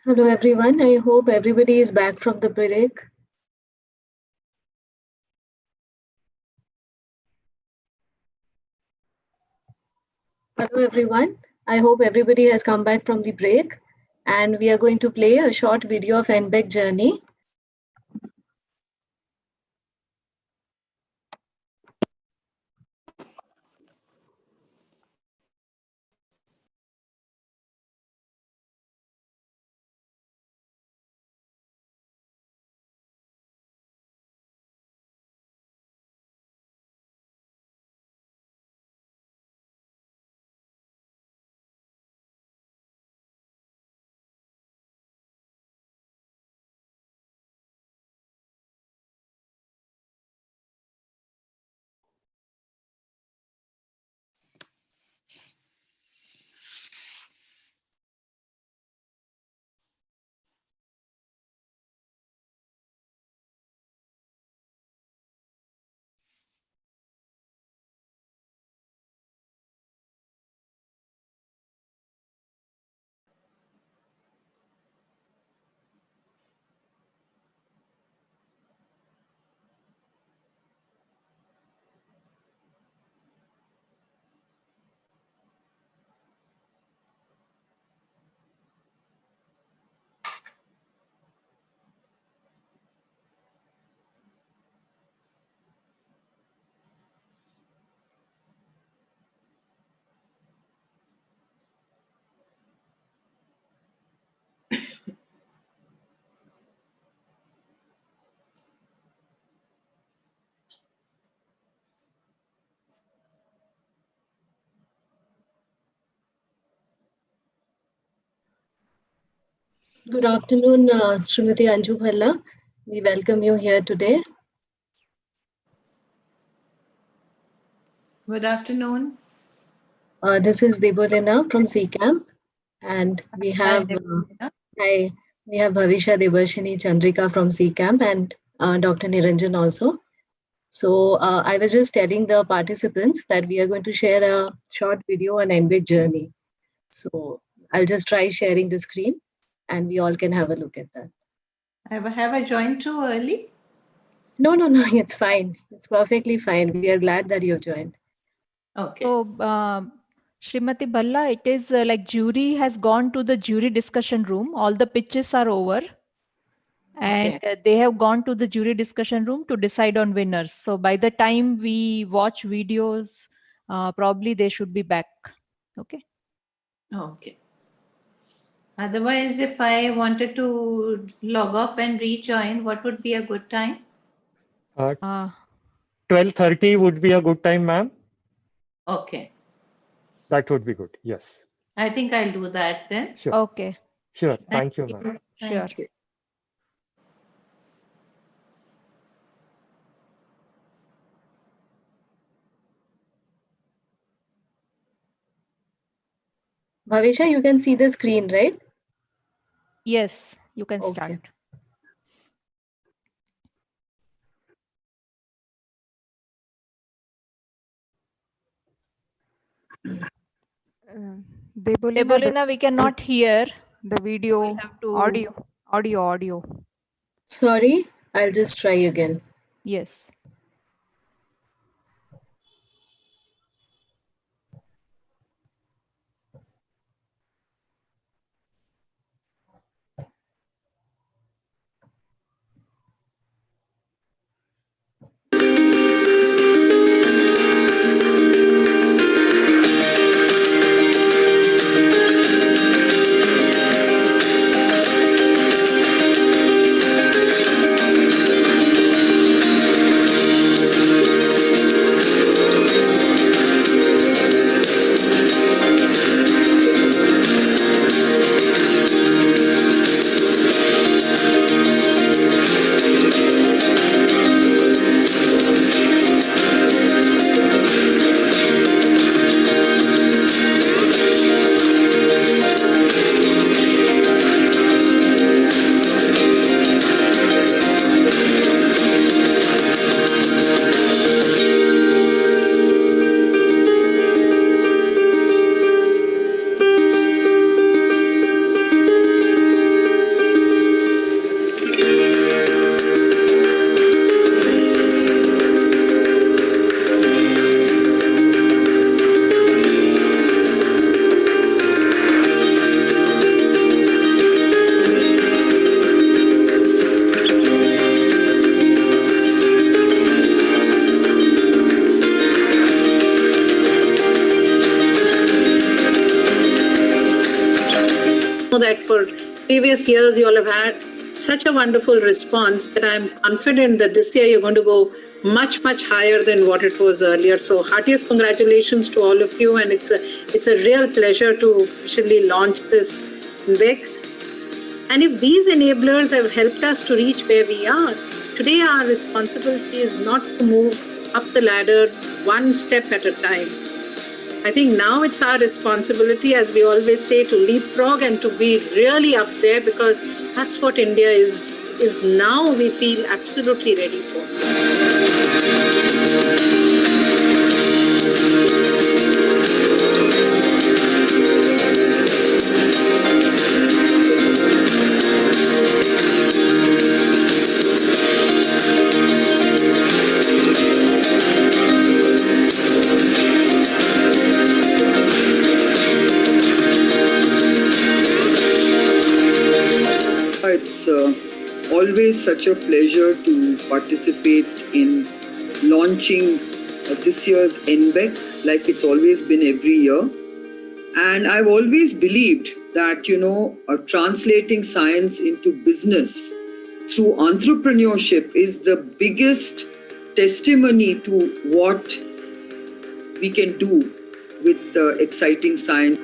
Hello, everyone. I hope everybody is back from the break. Hello, everyone. I hope everybody has come back from the break. And we are going to play a short video of NBEC journey. Good afternoon, Srimati Anju Bhalla. We welcome you here today. Good afternoon. This is Debolina from CCAMP, and we have we have Bhavisha Debarshini Chandrika from CCAMP and Dr. Niranjan also. So I was just telling the participants that we are going to share a short video on NBEC journey. So I'll just try sharing the screen, and we all can have a look at that. Have I joined too early? No, it's fine. It's perfectly fine. We are glad that you've joined. Okay. So, Srimati Bhalla, it is like jury has gone to the jury discussion room. All the pitches are over. And they have gone to the jury discussion room to decide on winners. So by the time we watch videos, probably they should be back. Okay. Okay. Otherwise, if I wanted to log off and rejoin, what would be a good time? 12:30 would be a good time, ma'am. Okay. That would be good. Yes. I think I'll do that then. Sure. Okay. Sure. Thank you, ma'am. Thank you. Bhavisha, you can see the screen, right? Yes, you can Okay. start. Debolina, we cannot hear the video, audio. Sorry, I'll just try again. Yes. that for previous years you all have had such a wonderful response that I'm confident that this year you're going to go much, much higher than what it was earlier. So heartiest congratulations to all of you, and it's a real pleasure to officially launch this WIC. And if these enablers have helped us to reach where we are, today our responsibility is not to move up the ladder one step at a time. I think now it's our responsibility, as we always say, to leapfrog and to be really up there, because that's what India is now, we feel absolutely ready for. It's always such a pleasure to participate in launching this year's NBEC, like it's always been every year. And I've always believed that, translating science into business through entrepreneurship is the biggest testimony to what we can do with exciting science.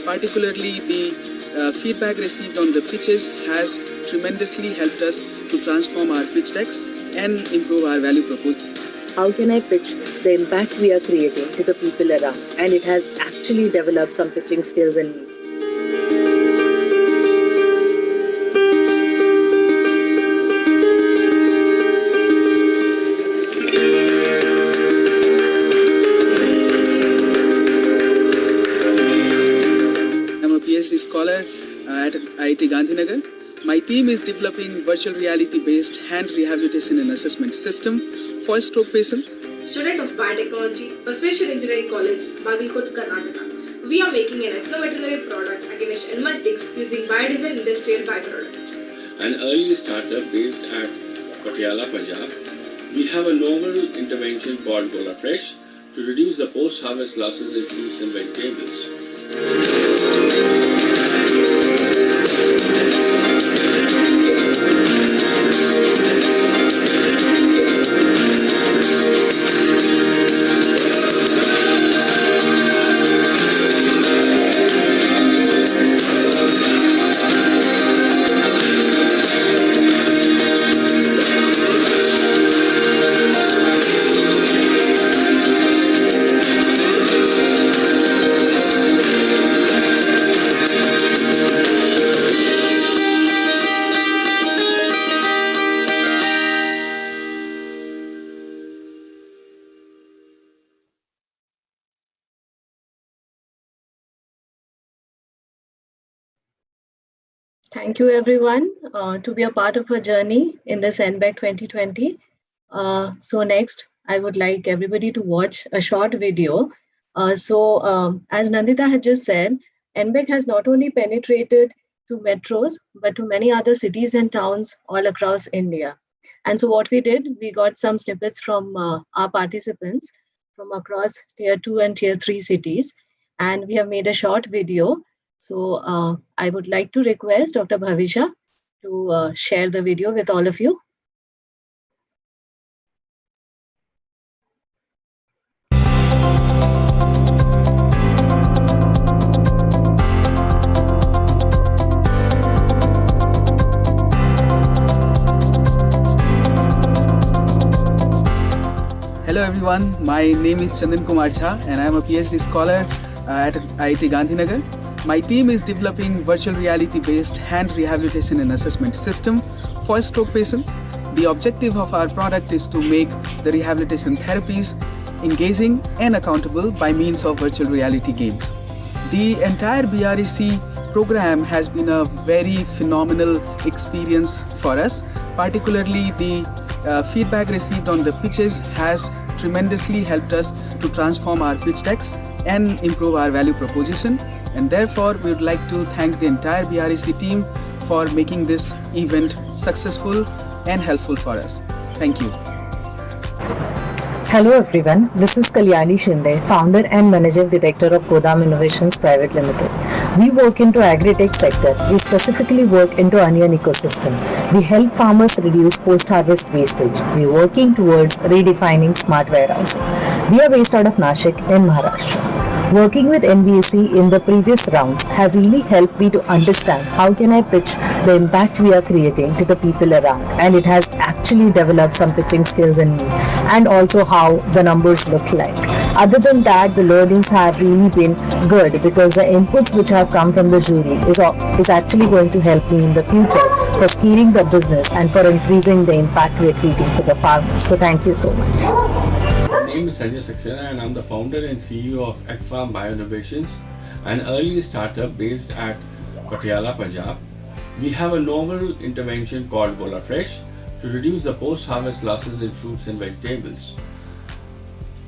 Particularly the feedback received on the pitches has tremendously helped us to transform our pitch decks and improve our value proposition. How can I pitch the impact we are creating to the people around? And it has actually developed some pitching skills in me. Scholar at IIT Gandhinagar. My team is developing virtual reality-based hand rehabilitation and assessment system for stroke patients. Student of Biotechnology, Basveshwar Engineering College, Bagalkot, Karnataka. We are making an ethno-veterinary product against animal ticks using biodiesel industrial byproduct. An early startup based at Patiala, Punjab. We have a novel intervention called Gola Fresh to reduce the post-harvest losses in fruits and vegetables. Thank you, everyone, to be a part of our journey in this NBEC 2020. So next, I would like everybody to watch a short video. As Nandita had just said, NBEC has not only penetrated to metros, but to many other cities and towns all across India. And so what we did, we got some snippets from our participants from across tier 2 and tier 3 cities. And we have made a short video. So I would like to request Dr. Bhavisha to share the video with all of you. Hello everyone, my name is Chandan Kumar Jha and I am a PhD scholar at IIT Gandhinagar. My team is developing virtual reality based hand rehabilitation and assessment system for stroke patients. The objective of our product is to make the rehabilitation therapies engaging and accountable by means of virtual reality games. The entire BREC program has been a very phenomenal experience for us, particularly the feedback received on the pitches has tremendously helped us to transform our pitch decks and improve our value proposition. And therefore, we would like to thank the entire BREC team for making this event successful and helpful for us. Thank you. Hello everyone, this is Kalyani Shinde, founder and managing director of Godam Innovations Private Limited. We work into agri-tech sector. We specifically work into onion ecosystem. We help farmers reduce post-harvest wastage. We are working towards redefining smart warehouse. We are based out of Nashik in Maharashtra. Working with NBAC in the previous rounds have really helped me to understand how can I pitch the impact we are creating to the people around, and it has actually developed some pitching skills in me, and also how the numbers look like. Other than that, the learnings have really been good because the inputs which have come from the jury is actually going to help me in the future for scaling the business and for increasing the impact we are creating for the farmers. So thank you so much. My name is Sanjay Saxena and I'm the founder and CEO of AgFarm Bioinnovations, an early startup based at Patiala, Punjab. We have a novel intervention called Vola Fresh to reduce the post-harvest losses in fruits and vegetables.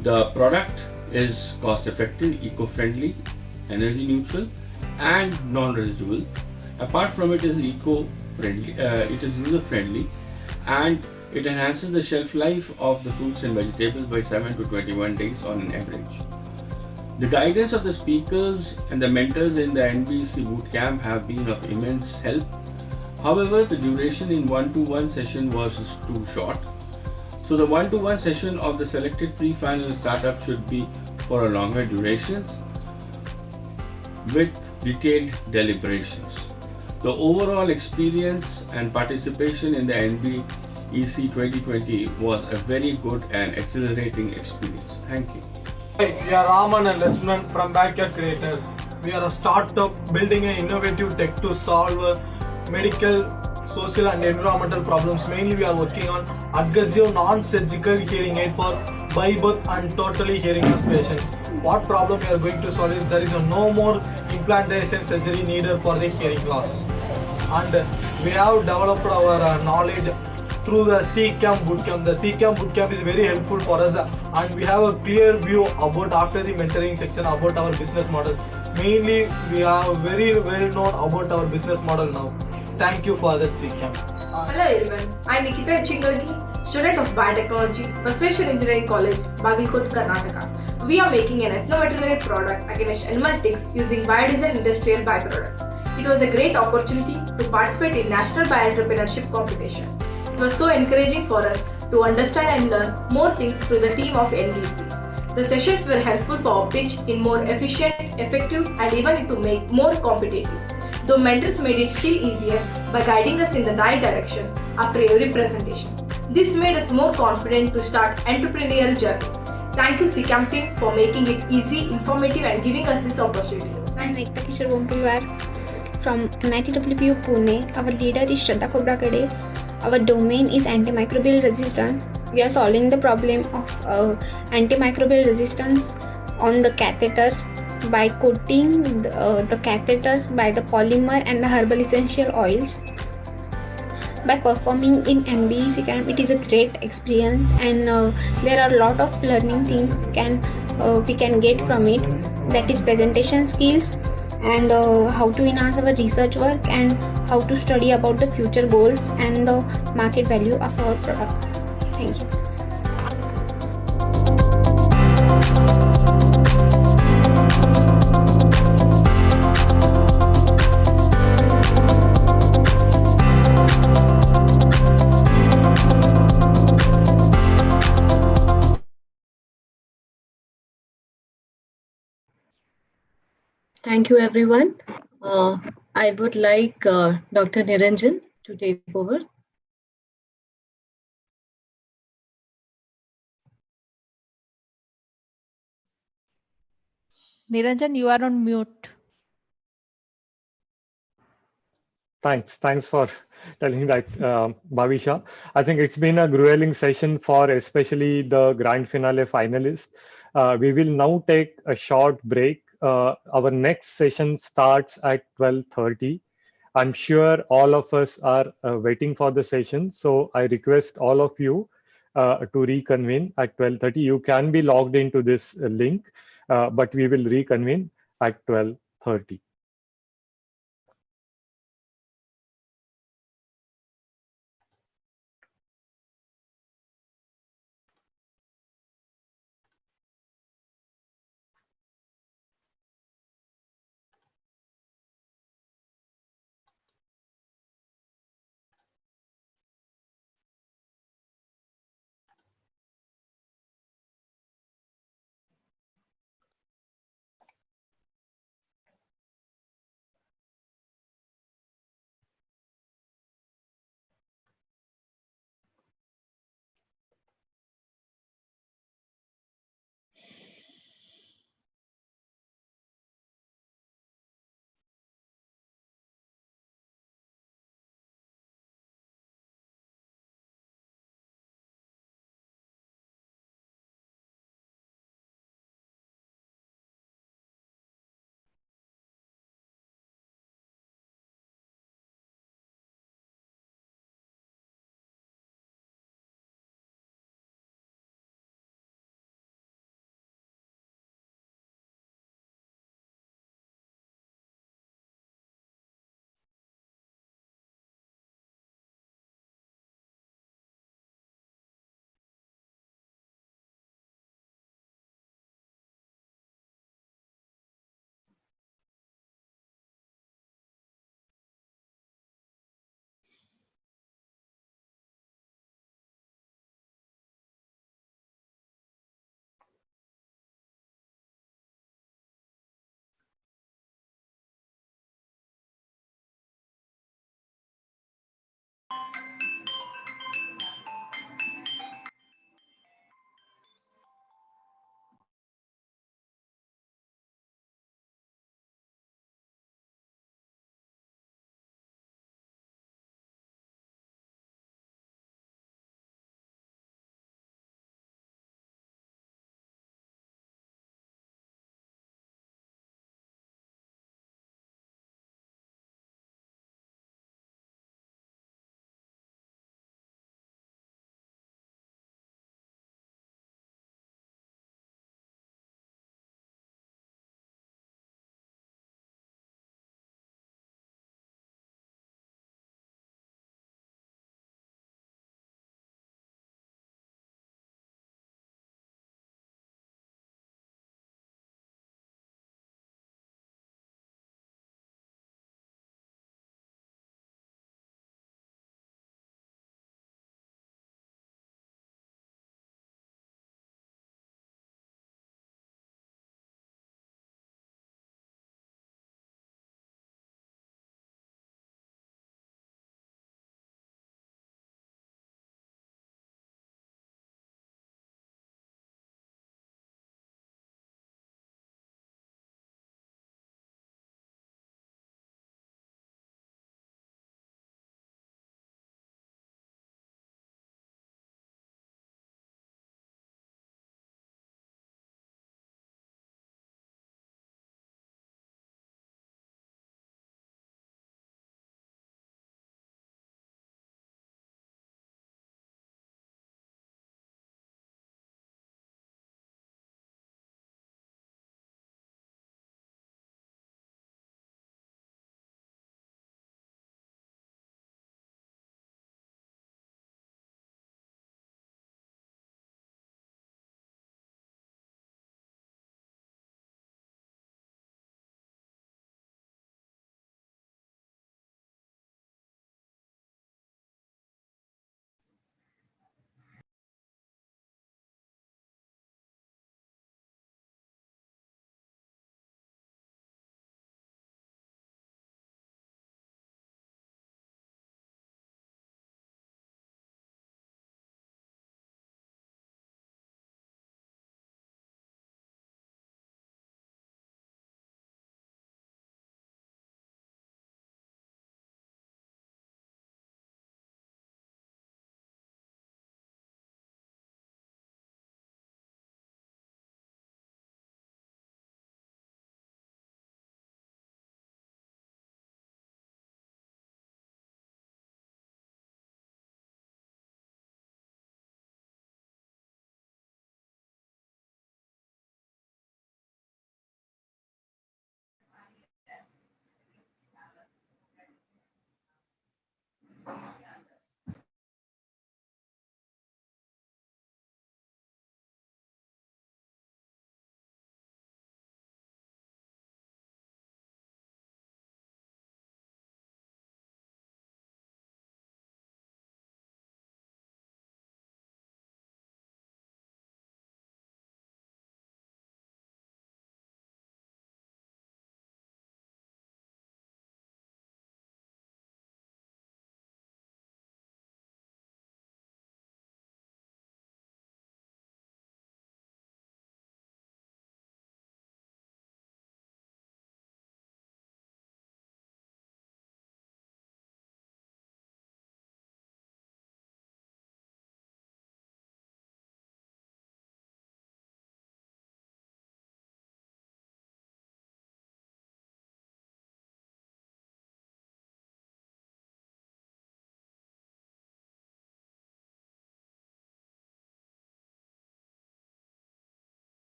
The product is cost-effective, eco-friendly, energy neutral, and non-residual. Apart from it is eco-friendly, it is user-friendly, and it enhances the shelf life of the fruits and vegetables by 7 to 21 days on an average. The guidance of the speakers and the mentors in the NBC bootcamp have been of immense help. However, the duration in one-to-one session was too short. So the one-to-one session of the selected pre-final startup should be for a longer durations with detailed deliberations. The overall experience and participation in the NBEC 2020 was a very good and exhilarating experience. Thank you. Hi, we are Raman and Lakshman from Backyard Creators. We are a startup building an innovative tech to solve medical, social and environmental problems. Mainly we are working on adhesive non-surgical hearing aid for by birth and totally hearing loss patients. What problem we are going to solve is there is no more implantation surgery needed for the hearing loss. And we have developed our knowledge through the CCAM bootcamp. The CCAM bootcamp is very helpful for us, and we have a clear view about after the mentoring section about our business model. Mainly we are very well known about our business model now. Thank you for that CCAM. Hello everyone, I am Nikita Chingalgi, student of Biotechnology, Basveshwar Engineering College, Bangalore, Karnataka. We are making an ethno-veterinary product against animal ticks using biodiesel industrial byproduct. It was a great opportunity to participate in National Bioentrepreneurship Competition. It was so encouraging for us to understand and learn more things through the team of NBC. The sessions were helpful for our pitch in more efficient, effective and even to make more competitive. Though mentors made it still easier by guiding us in the right direction after every presentation. This made us more confident to start entrepreneurial journey. Thank you CCAM team for making it easy, informative and giving us this opportunity. I'm Ekta Kishore Gompulwar from MITWPU Pune. Our leader is Shraddha Khobrakade. Our domain is antimicrobial resistance. We are solving the problem of antimicrobial resistance on the catheters by coating the catheters by the polymer and the herbal essential oils. By performing in MBEC camp, it is a great experience, and there are a lot of learning things we can get from it. That is presentation skills and how to enhance our research work and how to study about the future goals and the market value of our product. Thank you. Thank you, everyone. I would like Dr. Niranjan to take over. Niranjan, you are on mute. Thanks for telling that, Bhavisha. I think it's been a grueling session for especially the grand finale finalists. We will now take a short break. Our next session starts at 12:30. I'm sure all of us are waiting for the session, so I request all of you to reconvene at 12:30. You can be logged into this link, but we will reconvene at 12:30.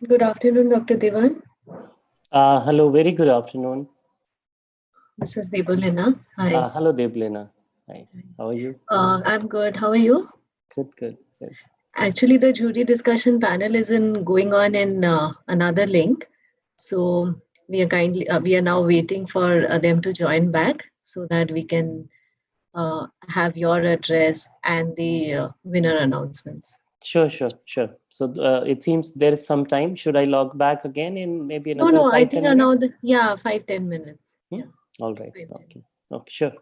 Good afternoon, Dr. Devan. Hello, very good afternoon. This is Debolina. Hi. Hello, Deblina. Hi, how are you? I'm good. How are you? Good. Actually, the jury discussion panel is going on in another link. So we are now waiting for them to join back so that we can have your address and the winner announcements. Sure. So it seems there is some time. Should I log back again in maybe No, another I 5-10 think minutes? 5-10 minutes. Yeah. All right. Okay, sure.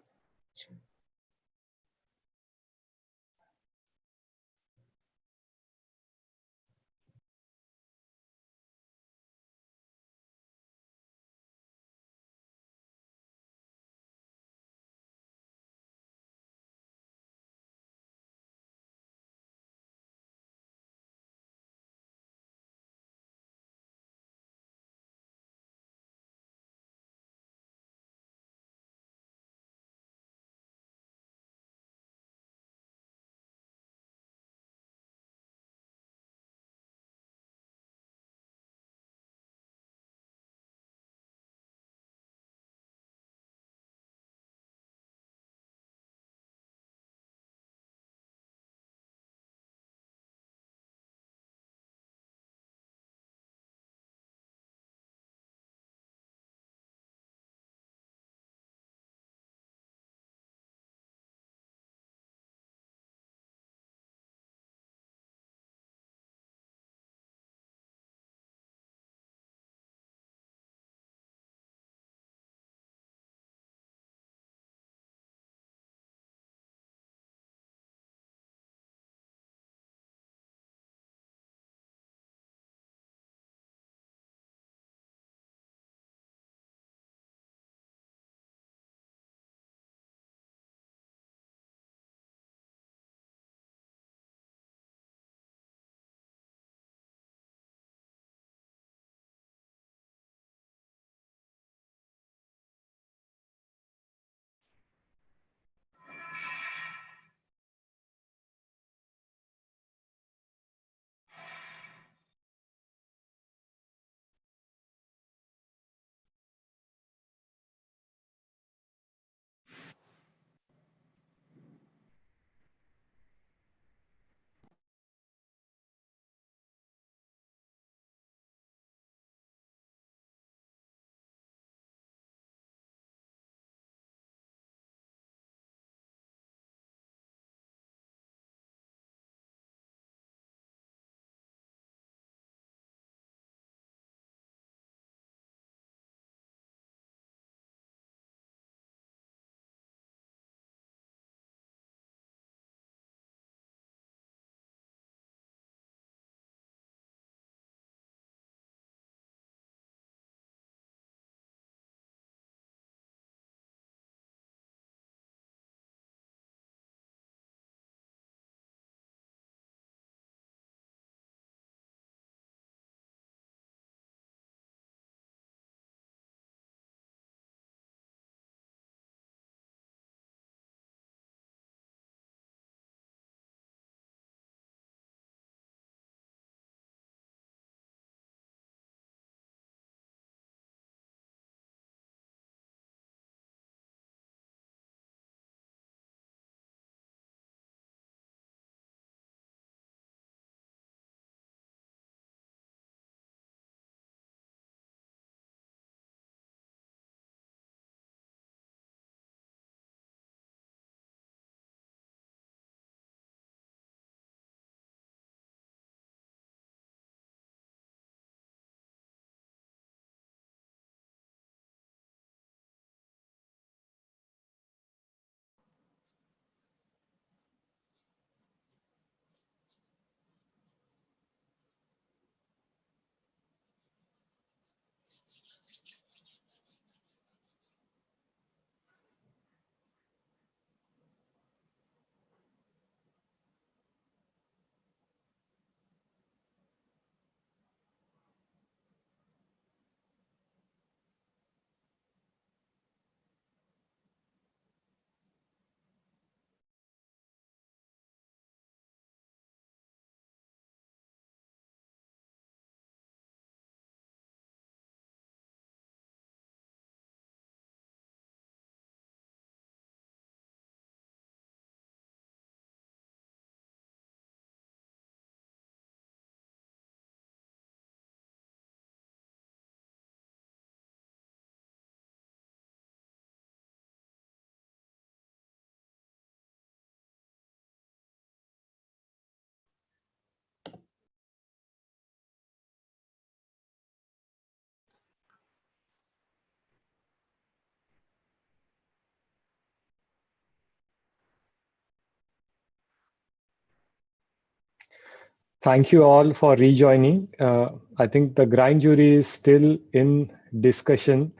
Thank you all for rejoining. I think the grand jury is still in discussion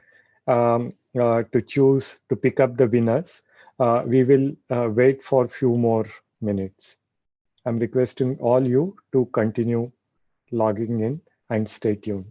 to choose to pick up the winners. We will wait for a few more minutes. I'm requesting all you to continue logging in and stay tuned.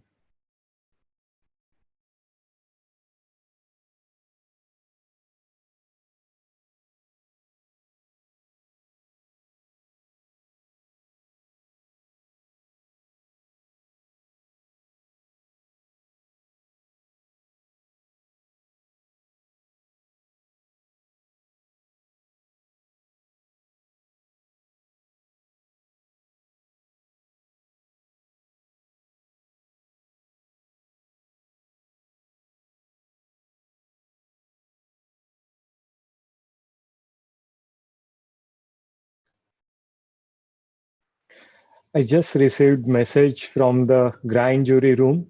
I just received message from the grand jury room.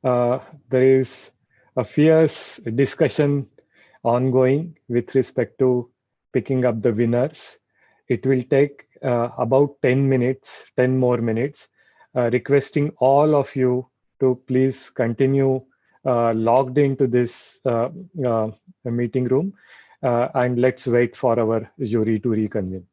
There is a fierce discussion ongoing with respect to picking up the winners. It will take about 10 minutes, 10 more minutes, requesting all of you to please continue logged into this meeting room and let's wait for our jury to reconvene.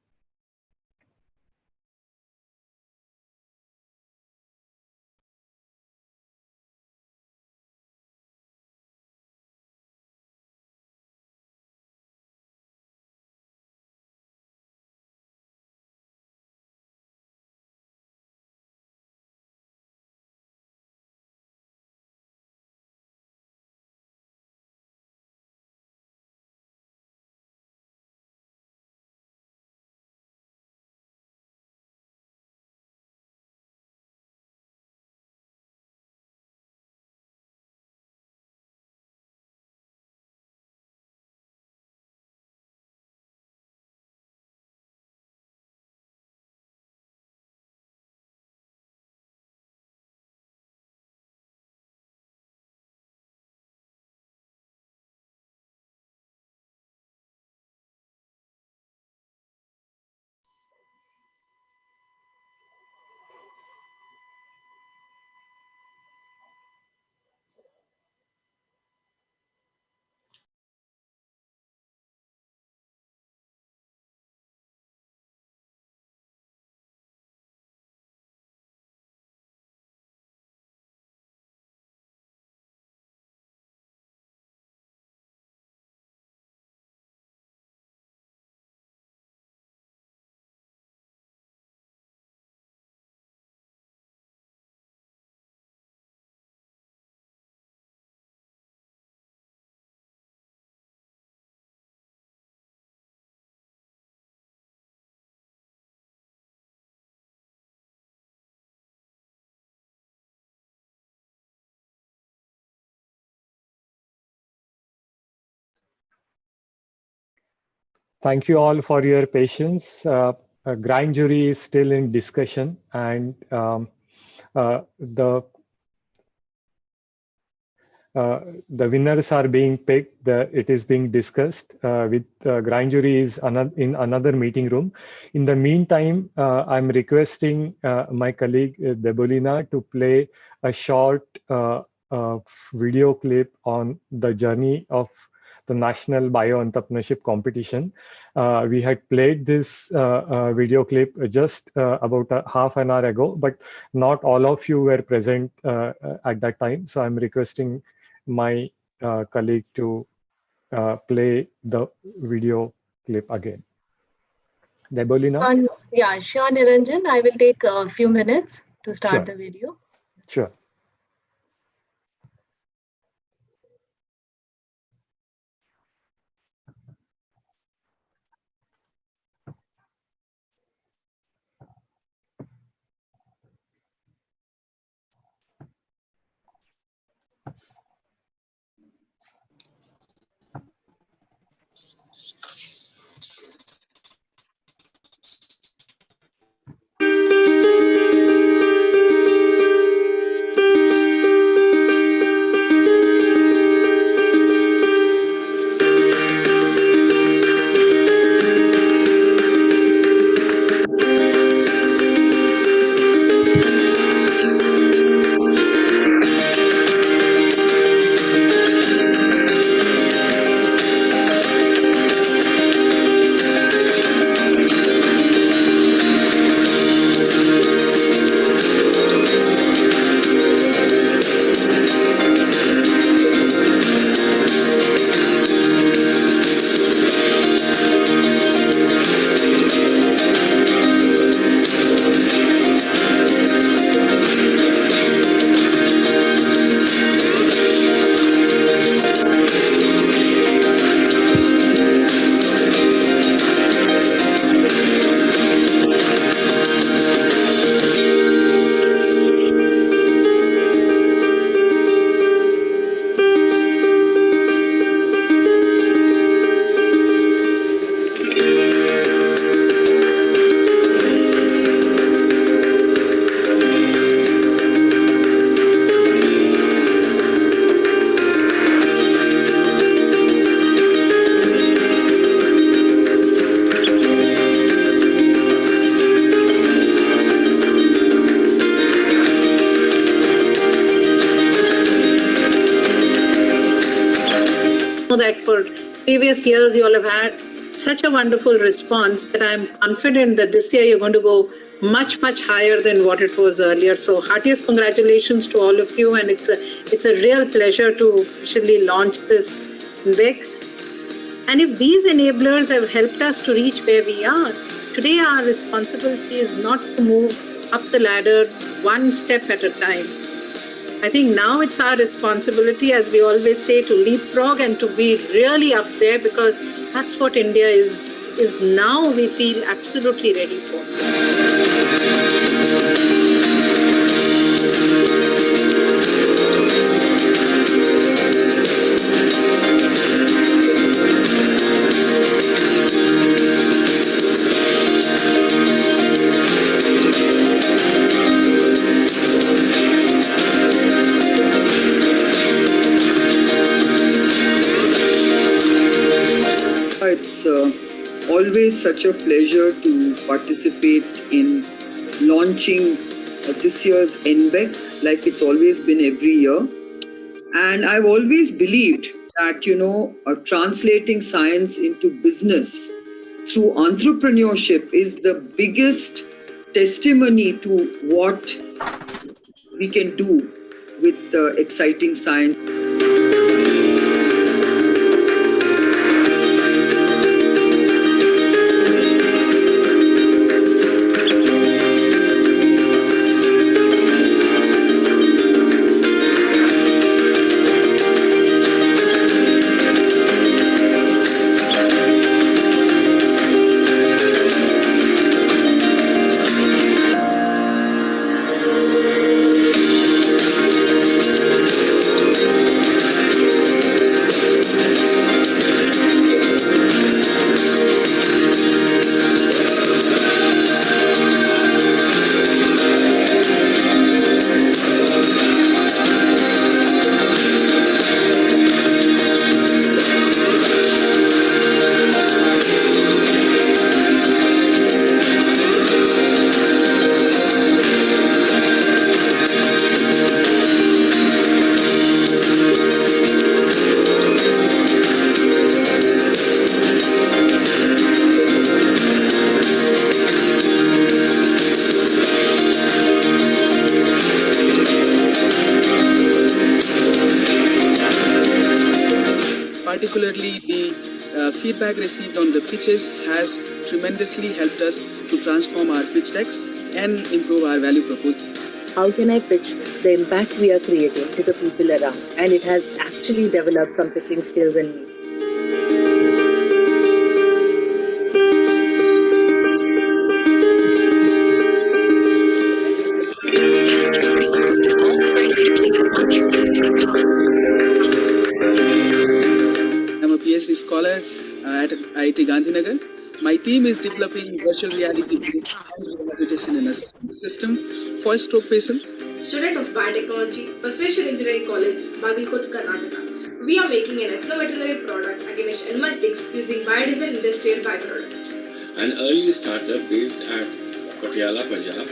Thank you all for your patience. A grand jury is still in discussion, and the winners are being picked. It is being discussed with grand jury is in another meeting room. In the meantime, I'm requesting my colleague Debolina to play a short video clip on the journey of the National Bio Entrepreneurship Competition. We had played this video clip just about half an hour ago, but not all of you were present at that time. So I'm requesting my colleague to play the video clip again. Debolina? Yeah, sure, Niranjan. I will take a few minutes to start Sure. the video. Sure. previous years you all have had such a wonderful response that I'm confident that this year you're going to go much, much higher than what it was earlier. So heartiest congratulations to all of you. And it's a real pleasure to officially launch this big. And if these enablers have helped us to reach where we are, today our responsibility is not to move up the ladder one step at a time. I think now it's our responsibility, as we always say, to leapfrog and to be really up there, because that's what India is now we feel absolutely ready for. It's always such a pleasure to participate in launching this year's NBEC, like it's always been every year. And I've always believed that, translating science into business through entrepreneurship is the biggest testimony to what we can do with exciting science. Particularly the feedback received on the pitches has tremendously helped us to transform our pitch decks and improve our value proposition. How can I pitch the impact we are creating to the people around? And it has actually developed some pitching skills in me. I'm a PhD scholar at IIT Gandhinagar. My team is developing virtual reality-based rehabilitation and assessment system for stroke patients. Student of Biotechnology, Basveshwar Engineering College, Bangalore, Karnataka. We are making an ethnoveterinary product against animal ticks using biodiesel industrial byproduct. An early startup based at Patiala, Punjab.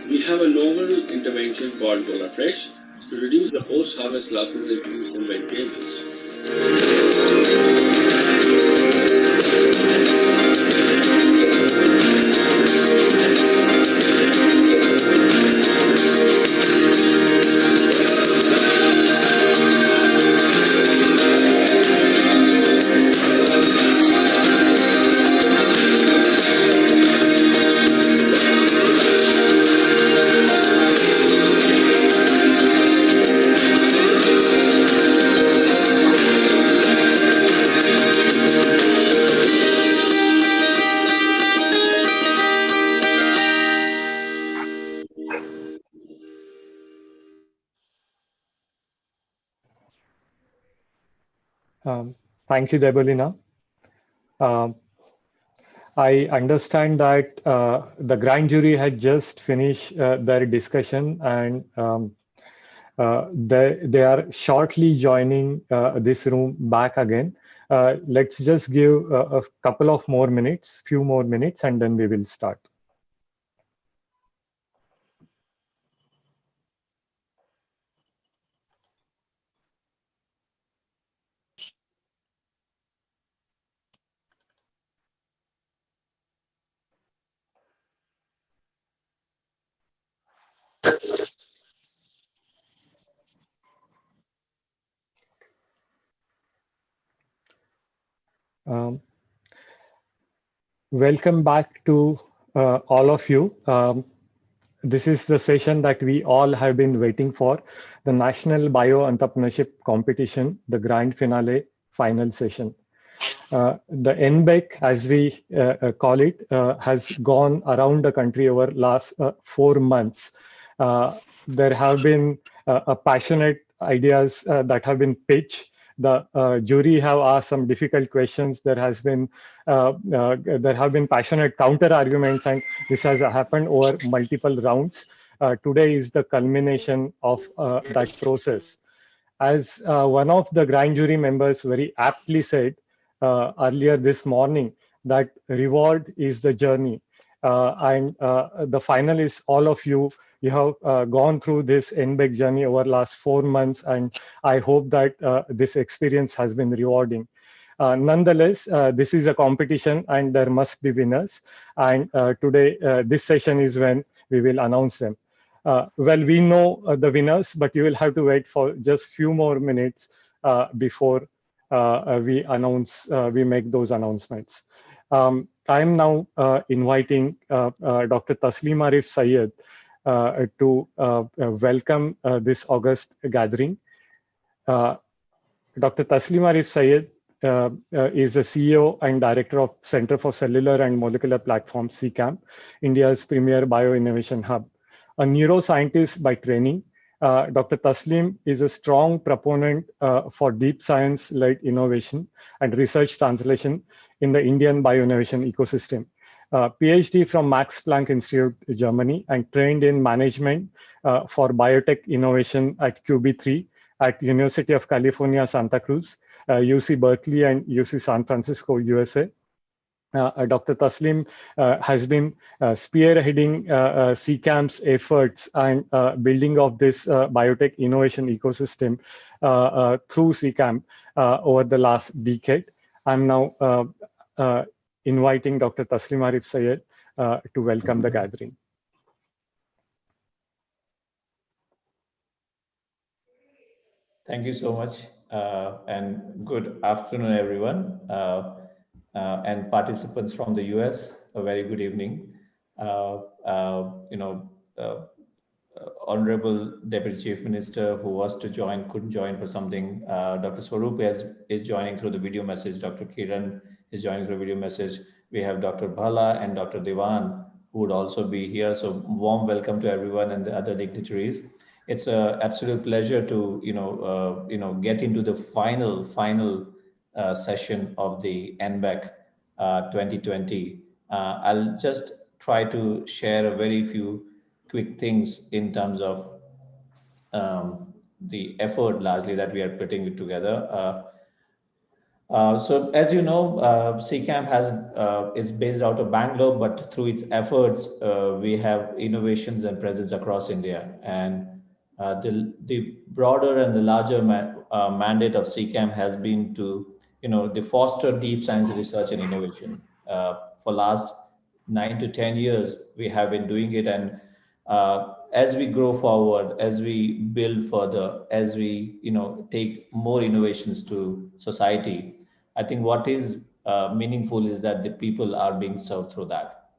We have a novel intervention called Gola Fresh to reduce the post-harvest losses in fruits and vegetables. Thank you, Debolina. I understand that the grand jury had just finished their discussion, and they are shortly joining this room back again. Let's just give a couple of more minutes, few more minutes, and then we will start. Welcome back to all of you. This is the session that we all have been waiting for, the National Bio Entrepreneurship Competition, the grand finale, final session. The NBEC, as we call it, has gone around the country over last 4 months. There have been passionate ideas that have been pitched. The jury have asked some difficult questions. There have been passionate counter arguments, and this has happened over multiple rounds. Today is the culmination of that process. As one of the grand jury members very aptly said earlier this morning, that reward is the journey. And the final is all of you. You have gone through this NBEC journey over last 4 months, and I hope that this experience has been rewarding. Nonetheless, this is a competition and there must be winners. And today, this session is when we will announce them. Well, we know the winners, but you will have to wait for just few more minutes before we make those announcements. I'm now inviting Dr. Taslim Arif Sayed to welcome this August gathering. Dr. Taslim Arif Sayed is the CEO and Director of Center for Cellular and Molecular Platforms, CCAM, India's premier bio-innovation hub. A neuroscientist by training, Dr. Taslim is a strong proponent for deep science-led innovation and research translation in the Indian bio-innovation ecosystem. PhD from Max Planck Institute, Germany, and trained in management for biotech innovation at QB3 at University of California, Santa Cruz, UC Berkeley, and UC San Francisco, USA. Dr. Taslim has been spearheading CCAM's efforts and building of this biotech innovation ecosystem through CCAM over the last decade. I'm now inviting Dr. Taslim Arif Sayed to welcome the gathering. Thank you so much, and good afternoon, everyone. And participants from the US, a very good evening. Honorable Deputy Chief Minister who was to join, couldn't join for something. Dr. Swaroop is joining through the video message. Dr. Kiran is joining through video message. We have Dr. Bhala and Dr. Devan who would also be here. So warm welcome to everyone and the other dignitaries. It's an absolute pleasure to get into the final session of the NBEC 2020. I'll just try to share a very few quick things in terms of the effort largely that we are putting it together. So as you know, CCAM is based out of Bangalore, but through its efforts, we have innovations and presence across India. And the broader and the larger mandate of CCAM has been to foster deep science research and innovation. For last 9 to 10 years, we have been doing it. And as we grow forward, as we build further, as we take more innovations to society, I think what is meaningful is that the people are being served through that.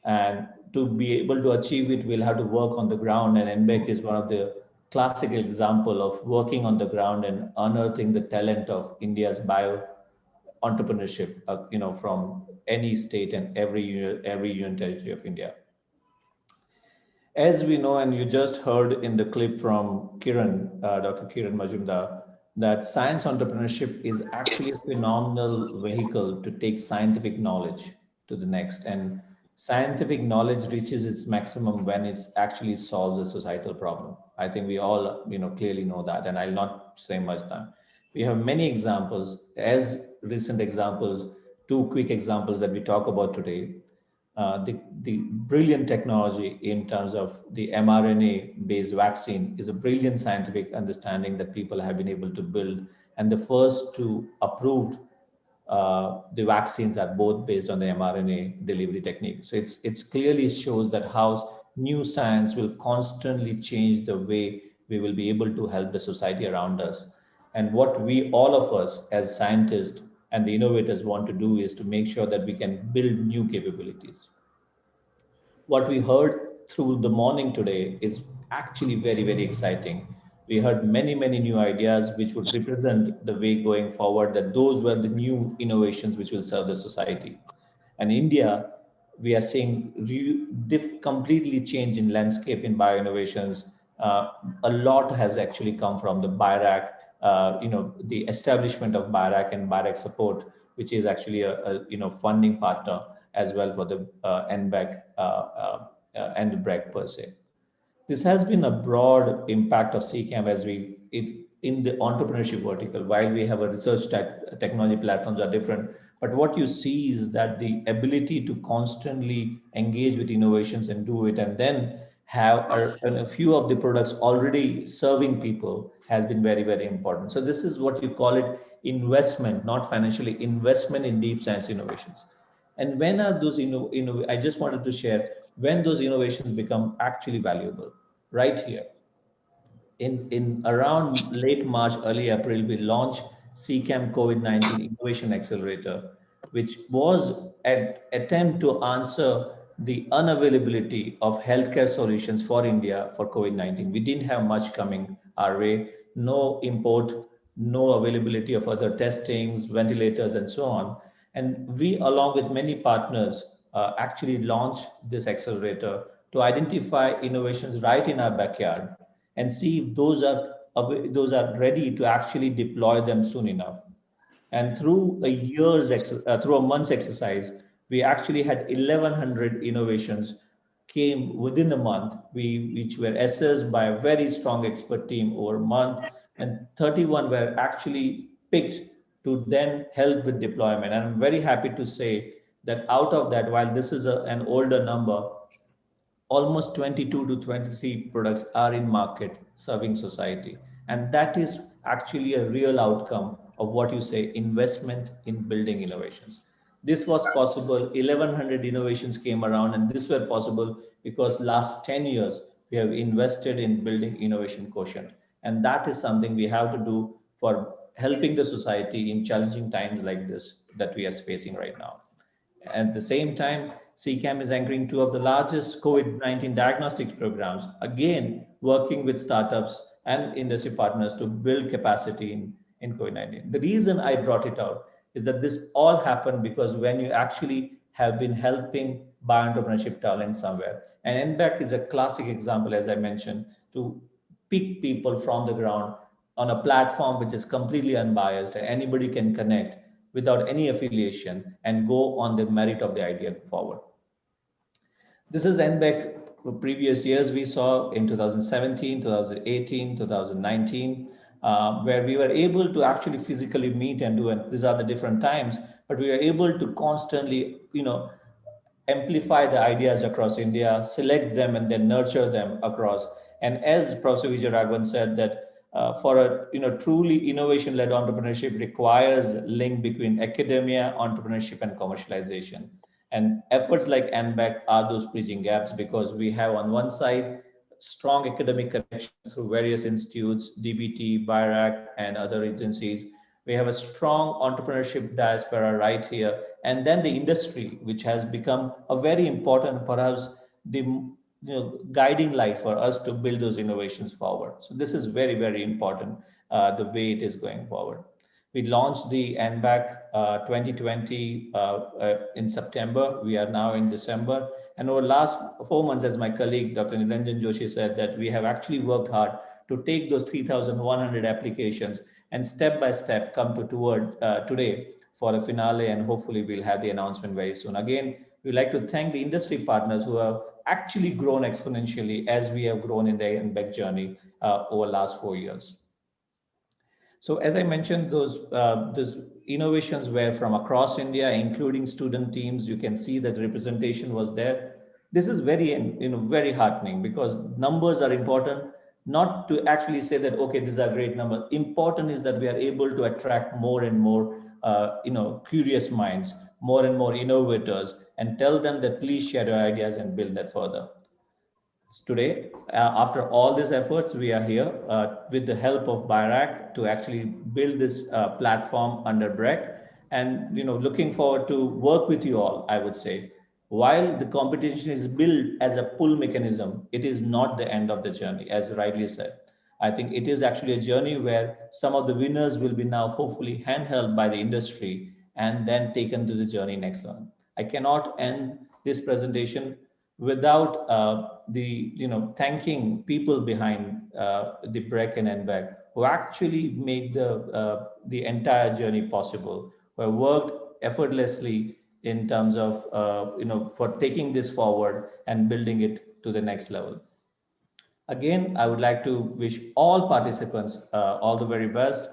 And to be able to achieve it, we'll have to work on the ground. And NBEC is one of the classical example of working on the ground and unearthing the talent of India's bio entrepreneurship, from any state and every union territory of India. As we know, and you just heard in the clip from Kiran, Dr. Kiran Majumdar, that science entrepreneurship is actually a phenomenal vehicle to take scientific knowledge to the next. And scientific knowledge reaches its maximum when it actually solves a societal problem. I think we all clearly know that, and I'll not say much time. We have many examples, as recent examples, 2 quick examples that we talk about today. The brilliant technology in terms of the mRNA-based vaccine is a brilliant scientific understanding that people have been able to build. And the first 2 approved the vaccines are both based on the mRNA delivery technique. So it's clearly shows that how new science will constantly change the way we will be able to help the society around us. And what we, all of us as scientists and the innovators want to do is to make sure that we can build new capabilities. What we heard through the morning today is actually very, very exciting. We heard many, many new ideas which would represent the way going forward, that those were the new innovations which will serve the society. And India, we are seeing completely change in landscape in bioinnovations. A lot has actually come from the BIRAC, the establishment of BIRAC and BIRAC support, which is actually a funding partner as well for the NBEC and the BREC per se. This has been a broad impact of CCAM as in the entrepreneurship vertical. While we have a research technology platforms are different, but what you see is that the ability to constantly engage with innovations and do it, and then have a few of the products already serving people has been very, very important. So this is what you call it investment, not financially, investment in deep science innovations. And when are those, I just wanted to share when those innovations become actually valuable, right here. In around late March, early April, we launched CCAM COVID-19 Innovation Accelerator, which was an attempt to answer the unavailability of healthcare solutions for India for COVID-19. We didn't have much coming our way, no import, no availability of other testings, ventilators, and so on. And we, along with many partners, actually launched this accelerator to identify innovations right in our backyard and see if those are ready to actually deploy them soon enough. And through through a month's exercise, we actually had 1,100 innovations came within a month, which were assessed by a very strong expert team over a month, and 31 were actually picked to then help with deployment. And I'm very happy to say that out of that, while this is an older number, almost 22 to 23 products are in market serving society. And that is actually a real outcome of what you say investment in building innovations. This was possible, 1,100 innovations came around, and this were possible because last 10 years we have invested in building innovation quotient. And that is something we have to do for helping the society in challenging times like this that we are facing right now. At the same time, CCAM is anchoring two of the largest COVID-19 diagnostics programs, again, working with startups and industry partners to build capacity in COVID-19. The reason I brought it out is that this all happened because when you actually have been helping bioentrepreneurship talent somewhere, and NBAC is a classic example, as I mentioned, to pick people from the ground on a platform which is completely unbiased and anybody can connect without any affiliation and go on the merit of the idea forward. This is NBEC. Previous years we saw in 2017, 2018, 2019, where we were able to actually physically meet and do it. These are the different times, but we were able to constantly, amplify the ideas across India, select them, and then nurture them across. And as Professor Vijay Raghavan said, that for a truly innovation-led entrepreneurship requires link between academia, entrepreneurship, and commercialization. And efforts like NBAC are those bridging gaps because we have on one side strong academic connections through various institutes, DBT, BIRAC, and other agencies. We have a strong entrepreneurship diaspora right here. And then the industry, which has become a very important, perhaps the guiding light for us to build those innovations forward. So this is very, very important, the way it is going forward. We launched the NBAC 2020 in September. We are now in December. And over the last 4 months, as my colleague, Dr. Niranjan Joshi said, that we have actually worked hard to take those 3,100 applications and step by step come toward today for a finale. And hopefully we'll have the announcement very soon. Again, we'd like to thank the industry partners who have actually grown exponentially as we have grown in the NBAC journey over the last 4 years. So as I mentioned, those innovations were from across India, including student teams. You can see that representation was there. This is very, very heartening because numbers are important, not to actually say that, okay, these are great numbers. Important is that we are able to attract more and more, curious minds, more and more innovators, and tell them that please share your ideas and build that further. today, after all these efforts, we are here with the help of BIRAC to actually build this platform under BREC, and looking forward to work with you all. I would say, while the competition is built as a pull mechanism, it is not the end of the journey, as rightly said. I think it is actually a journey where some of the winners will be now hopefully handheld by the industry and then taken to the journey next one. I cannot end this presentation without thanking people behind the BREC and NBEC who actually made the entire journey possible, who have worked effortlessly in terms of for taking this forward and building it to the next level. Again, I would like to wish all participants all the very best.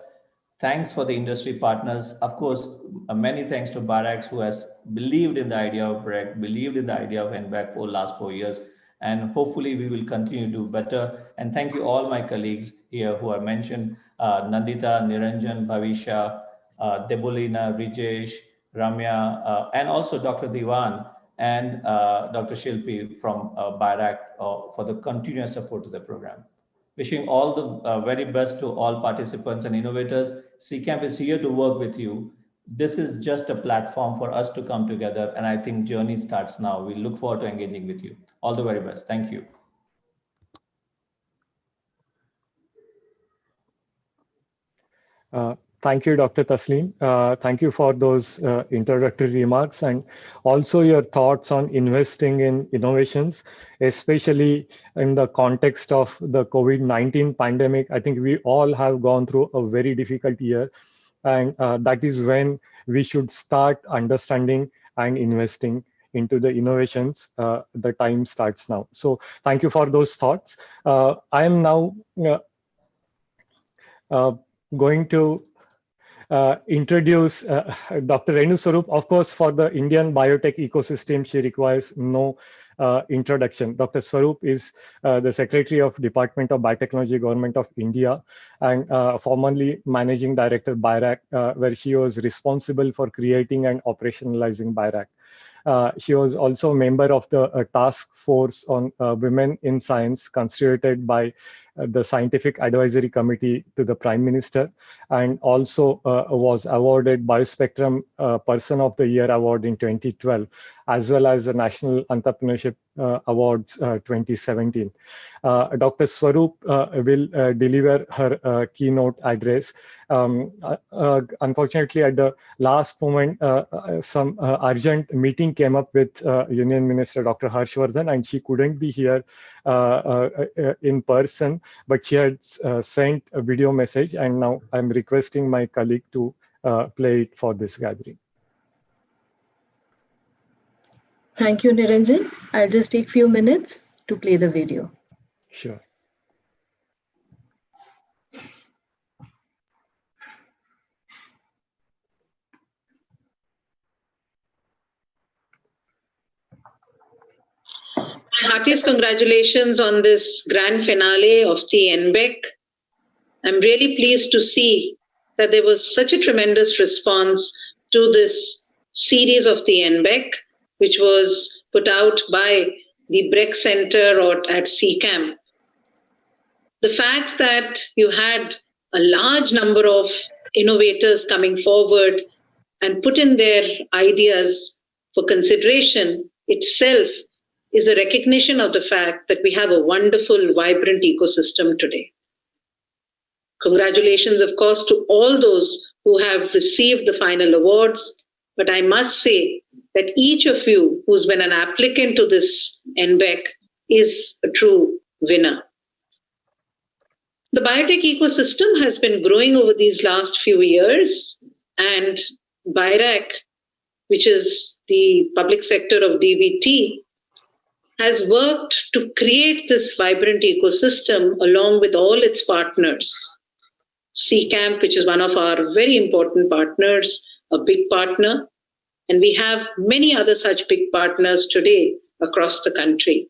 Thanks for the industry partners. Of course, many thanks to Barax, who has believed in the idea of BREC, believed in the idea of NBAC for the last 4 years. And hopefully we will continue to do better. And thank you all my colleagues here who are mentioned, Nandita, Niranjan, Bhavisha, Debolina, Rijesh, Ramya, and also Dr. Diwan and Dr. Shilpi from BIRAC for the continuous support to the program. Wishing all the very best to all participants and innovators. CCAMP is here to work with you. This is just a platform for us to come together, and I think journey starts now. We look forward to engaging with you. All the very best. Thank you. Thank you, Dr. Taslim. Thank you for those introductory remarks and also your thoughts on investing in innovations, especially in the context of the COVID-19 pandemic. I think we all have gone through a very difficult year, and that is when we should start understanding and investing into the innovations. The time starts now. So thank you for those thoughts. I am now going to introduce Dr. Renu Swarup. Of course, for the Indian biotech ecosystem, she requires no introduction. Dr. Swarup is the Secretary of Department of Biotechnology, Government of India, and formerly Managing Director, BIRAC, where she was responsible for creating and operationalizing BIRAC. She was also a member of the task force on women in science constituted by the Scientific Advisory Committee to the Prime Minister, and also was awarded Biospectrum Person of the Year Award in 2012, as well as the National Entrepreneurship Awards 2017. Dr. Swarup will deliver her keynote address. Unfortunately, at the last moment, some urgent meeting came up with Union Minister Dr. Harshvardhan, and she couldn't be here in person, but she had sent a video message, and now I'm requesting my colleague to play it for this gathering. Thank you, Niranjan. I'll just take a few minutes to play the video. Sure. Heartiest congratulations on this grand finale of the NBEC. I'm really pleased to see that there was such a tremendous response to this series of the NBEC, which was put out by the BREC Center or at CCAMP. The fact that you had a large number of innovators coming forward and put in their ideas for consideration itself is a recognition of the fact that we have a wonderful, vibrant ecosystem today. Congratulations, of course, to all those who have received the final awards. But I must say that each of you who's been an applicant to this NBEC is a true winner. The biotech ecosystem has been growing over these last few years, and BIRAC, which is the public sector of DBT, has worked to create this vibrant ecosystem along with all its partners. CCAMP, which is one of our very important partners, a big partner, and we have many other such big partners today across the country.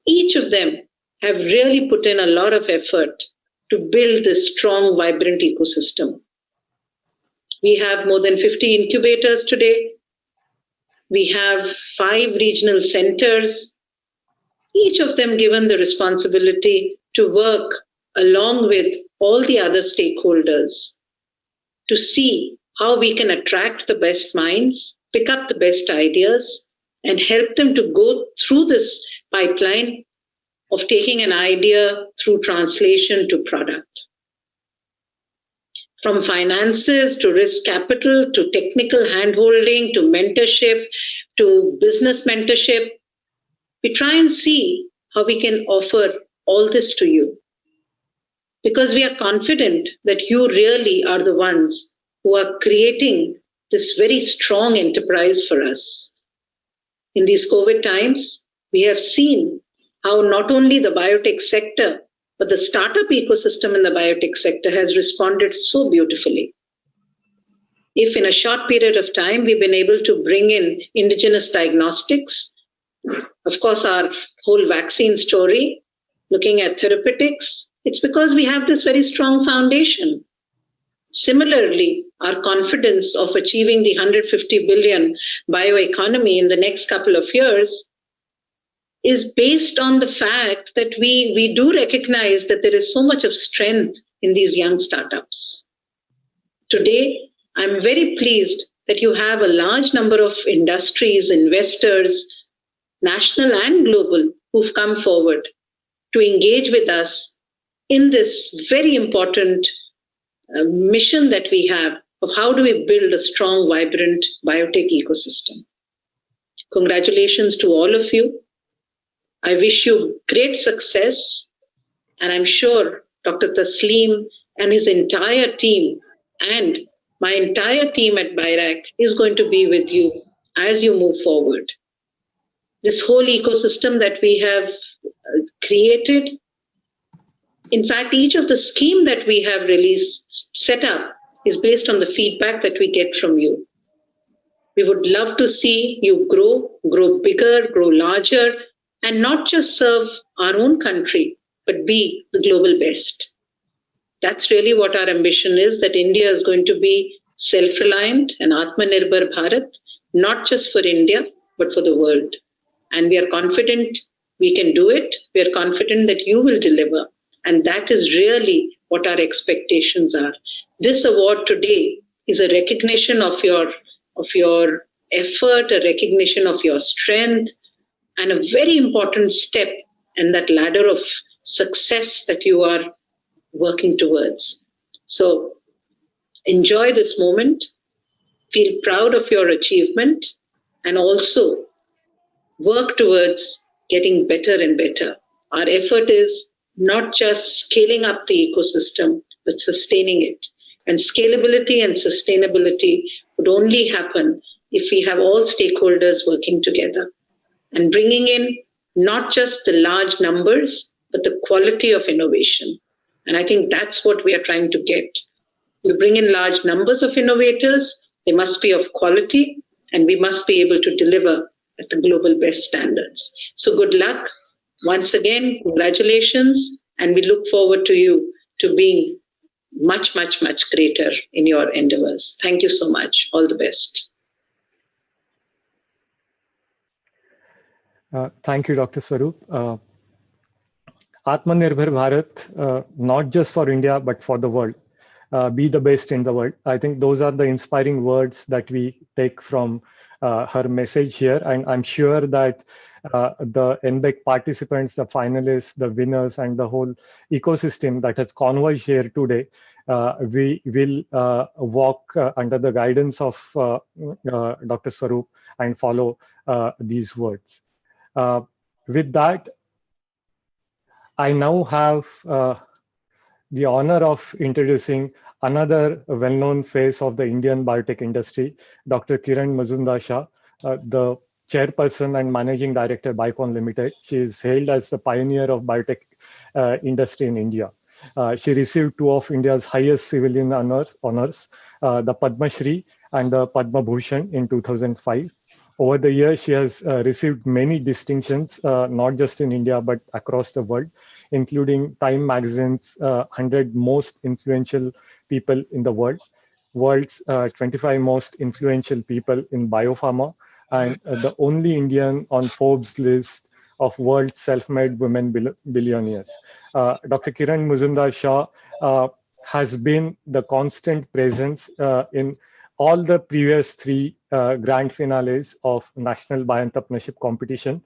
Each of them have really put in a lot of effort to build this strong, vibrant ecosystem. We have more than 50 incubators today. We have 5 regional centers. each of them given the responsibility to work along with all the other stakeholders to see how we can attract the best minds, pick up the best ideas, and help them to go through this pipeline of taking an idea through translation to product. From finances to risk capital to technical handholding to mentorship to business mentorship, we try and see how we can offer all this to you. Because we are confident that you really are the ones who are creating this very strong enterprise for us. In these COVID times, we have seen how not only the biotech sector, but the startup ecosystem in the biotech sector has responded so beautifully. If in a short period of time we've been able to bring in indigenous diagnostics, of course, our whole vaccine story, looking at therapeutics, it's because we have this very strong foundation. Similarly, our confidence of achieving the 150 billion bioeconomy in the next couple of years is based on the fact that we do recognize that there is so much of strength in these young startups. Today, I'm very pleased that you have a large number of industries, investors, national and global, who've come forward to engage with us in this very important mission that we have of how do we build a strong, vibrant biotech ecosystem. Congratulations to all of you. I wish you great success, and I'm sure Dr. Tasleem and his entire team and my entire team at BIRAC is going to be with you as you move forward. This whole ecosystem that we have created, in fact, each of the scheme that we have released, set up, is based on the feedback that we get from you. We would love to see you grow bigger, grow larger, and not just serve our own country, but be the global best. That's really what our ambition is, that India is going to be self-reliant and Atmanirbhar Bharat, not just for India, but for the world. And we are confident we can do it. We are confident that you will deliver. And that is really what our expectations are. This award today is a recognition of your effort, a recognition of your strength, and a very important step in that ladder of success that you are working towards. So enjoy this moment, feel proud of your achievement, and also work towards getting better and better. Our effort is not just scaling up the ecosystem, but sustaining it. And scalability and sustainability would only happen if we have all stakeholders working together and bringing in not just the large numbers, but the quality of innovation. And I think that's what we are trying to get. You bring in large numbers of innovators, they must be of quality, and we must be able to deliver at the global best standards. So good luck. Once again, congratulations, and we look forward to you to being much, much, much greater in your endeavors. Thank you so much. All the best. Thank you, Dr. Swaroop. Atmanirbhar Bharat, not just for India, but for the world. Be the best in the world. I think those are the inspiring words that we take from her message here. And I'm sure that the NBEC participants, the finalists, the winners, and the whole ecosystem that has converged here today, we will walk under the guidance of Dr. Swaroop and follow these words. With that, I now have the honor of introducing another well-known face of the Indian biotech industry, Dr. Kiran Mazumdar-Shah, the chairperson and managing director, Biocon Limited. She is hailed as the pioneer of biotech industry in India. She received two of India's highest civilian honors, the Padma Shri and the Padma Bhushan in 2005. Over the years, she has received many distinctions, not just in India, but across the world, including Time Magazine's 100 most influential people in the world, world's 25 most influential people in biopharma, and the only Indian on Forbes list of world's self-made women billionaires. Dr. Kiran Mazumdar-Shaw has been the constant presence in all the previous three grand finales of National Bioentrepreneurship Competition.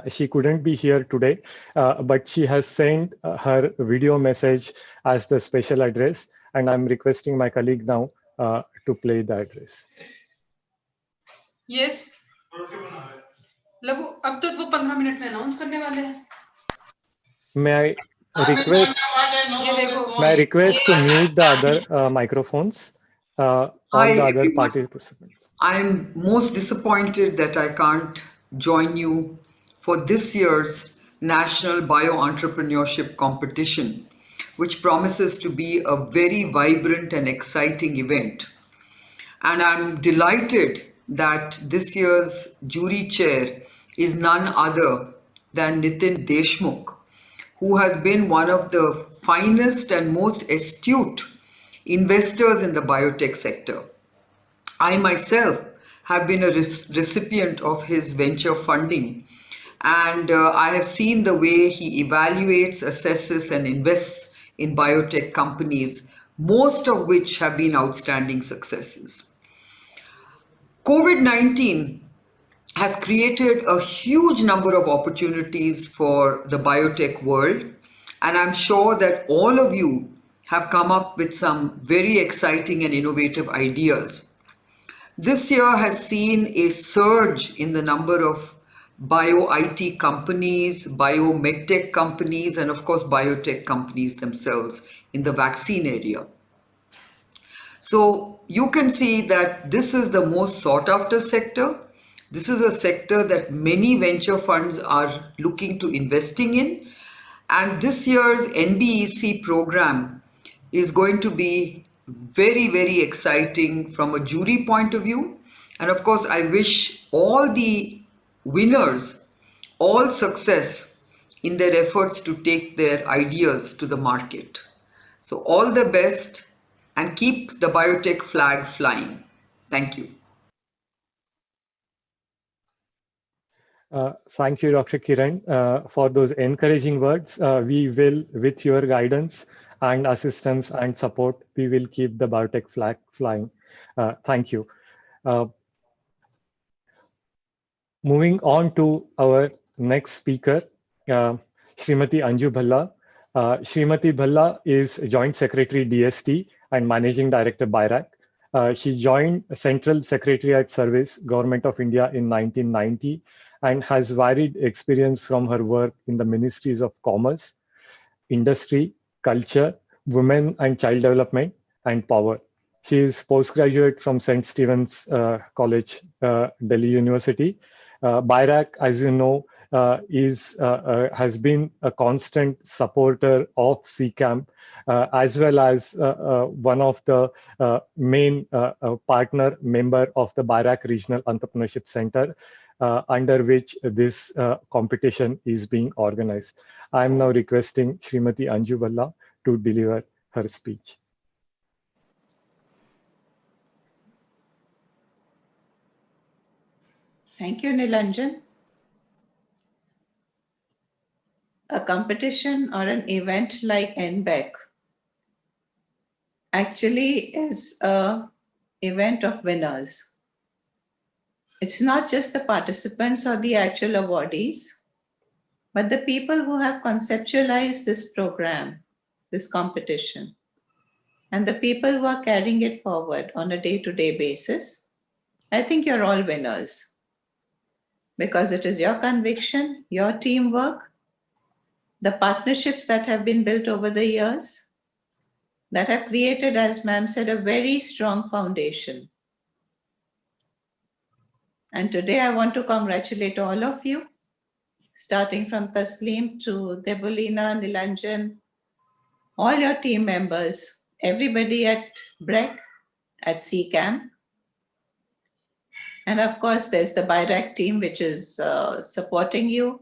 She couldn't be here today, but she has sent her video message as the special address, and I'm requesting my colleague now to play the address. Yes. लघु अब तो वो 15 minute में announce करने वाले हैं. May I request to mute the other microphones, all Hi, the other everyone. participants. I'm most disappointed that I can't join you for this year's National Bio-Entrepreneurship Competition, which promises to be a very vibrant and exciting event. And I'm delighted that this year's jury chair is none other than Nitin Deshmukh, who has been one of the finest and most astute investors in the biotech sector. I myself have been a recipient of his venture funding, and I have seen the way he evaluates, assesses, and invests in biotech companies, most of which have been outstanding successes. COVID-19 has created a huge number of opportunities for the biotech world, and I'm sure that all of you have come up with some very exciting and innovative ideas. This year has seen a surge in the number of bio-IT companies, bio-medtech companies, and of course biotech companies themselves in the vaccine area. So you can see that this is the most sought after sector. This is a sector that many venture funds are looking to investing in. And this year's NBEC program is going to be very, very exciting from a jury point of view. And of course, I wish all the winners all success in their efforts to take their ideas to the market. So all the best and keep the biotech flag flying. Thank you. Thank you, Dr. Kiran, for those encouraging words. We will, with your guidance and assistance and support, we will keep the biotech flag flying. Thank you. Moving on to our next speaker, Srimati Anju Bhalla. Srimati Bhalla is Joint Secretary DST and Managing Director BIRAC. She joined Central Secretariat Service, Government of India in 1990 and has varied experience from her work in the Ministries of Commerce, Industry, Culture, Women and Child Development, and Power. She is postgraduate from St. Stephen's College, Delhi University. BIRAC, as you know, has been a constant supporter of CCAMP, as well as one of the main partner member of the BIRAC Regional Entrepreneurship Center, under which this competition is being organized. I am now requesting Srimati Anju Bhalla to deliver her speech. Thank you, Nilanjan. A competition or an event like NBEC actually is an event of winners. It's not just the participants or the actual awardees, but the people who have conceptualized this program, this competition, and the people who are carrying it forward on a day-to-day basis. I think you're all winners because it is your conviction, your teamwork, the partnerships that have been built over the years that have created, as ma'am said, a very strong foundation. And today I want to congratulate all of you, starting from Tasleem to Debulina, Nilanjan, all your team members, everybody at BREC, at CCAM. And of course, there's the BIRAC team, which is supporting you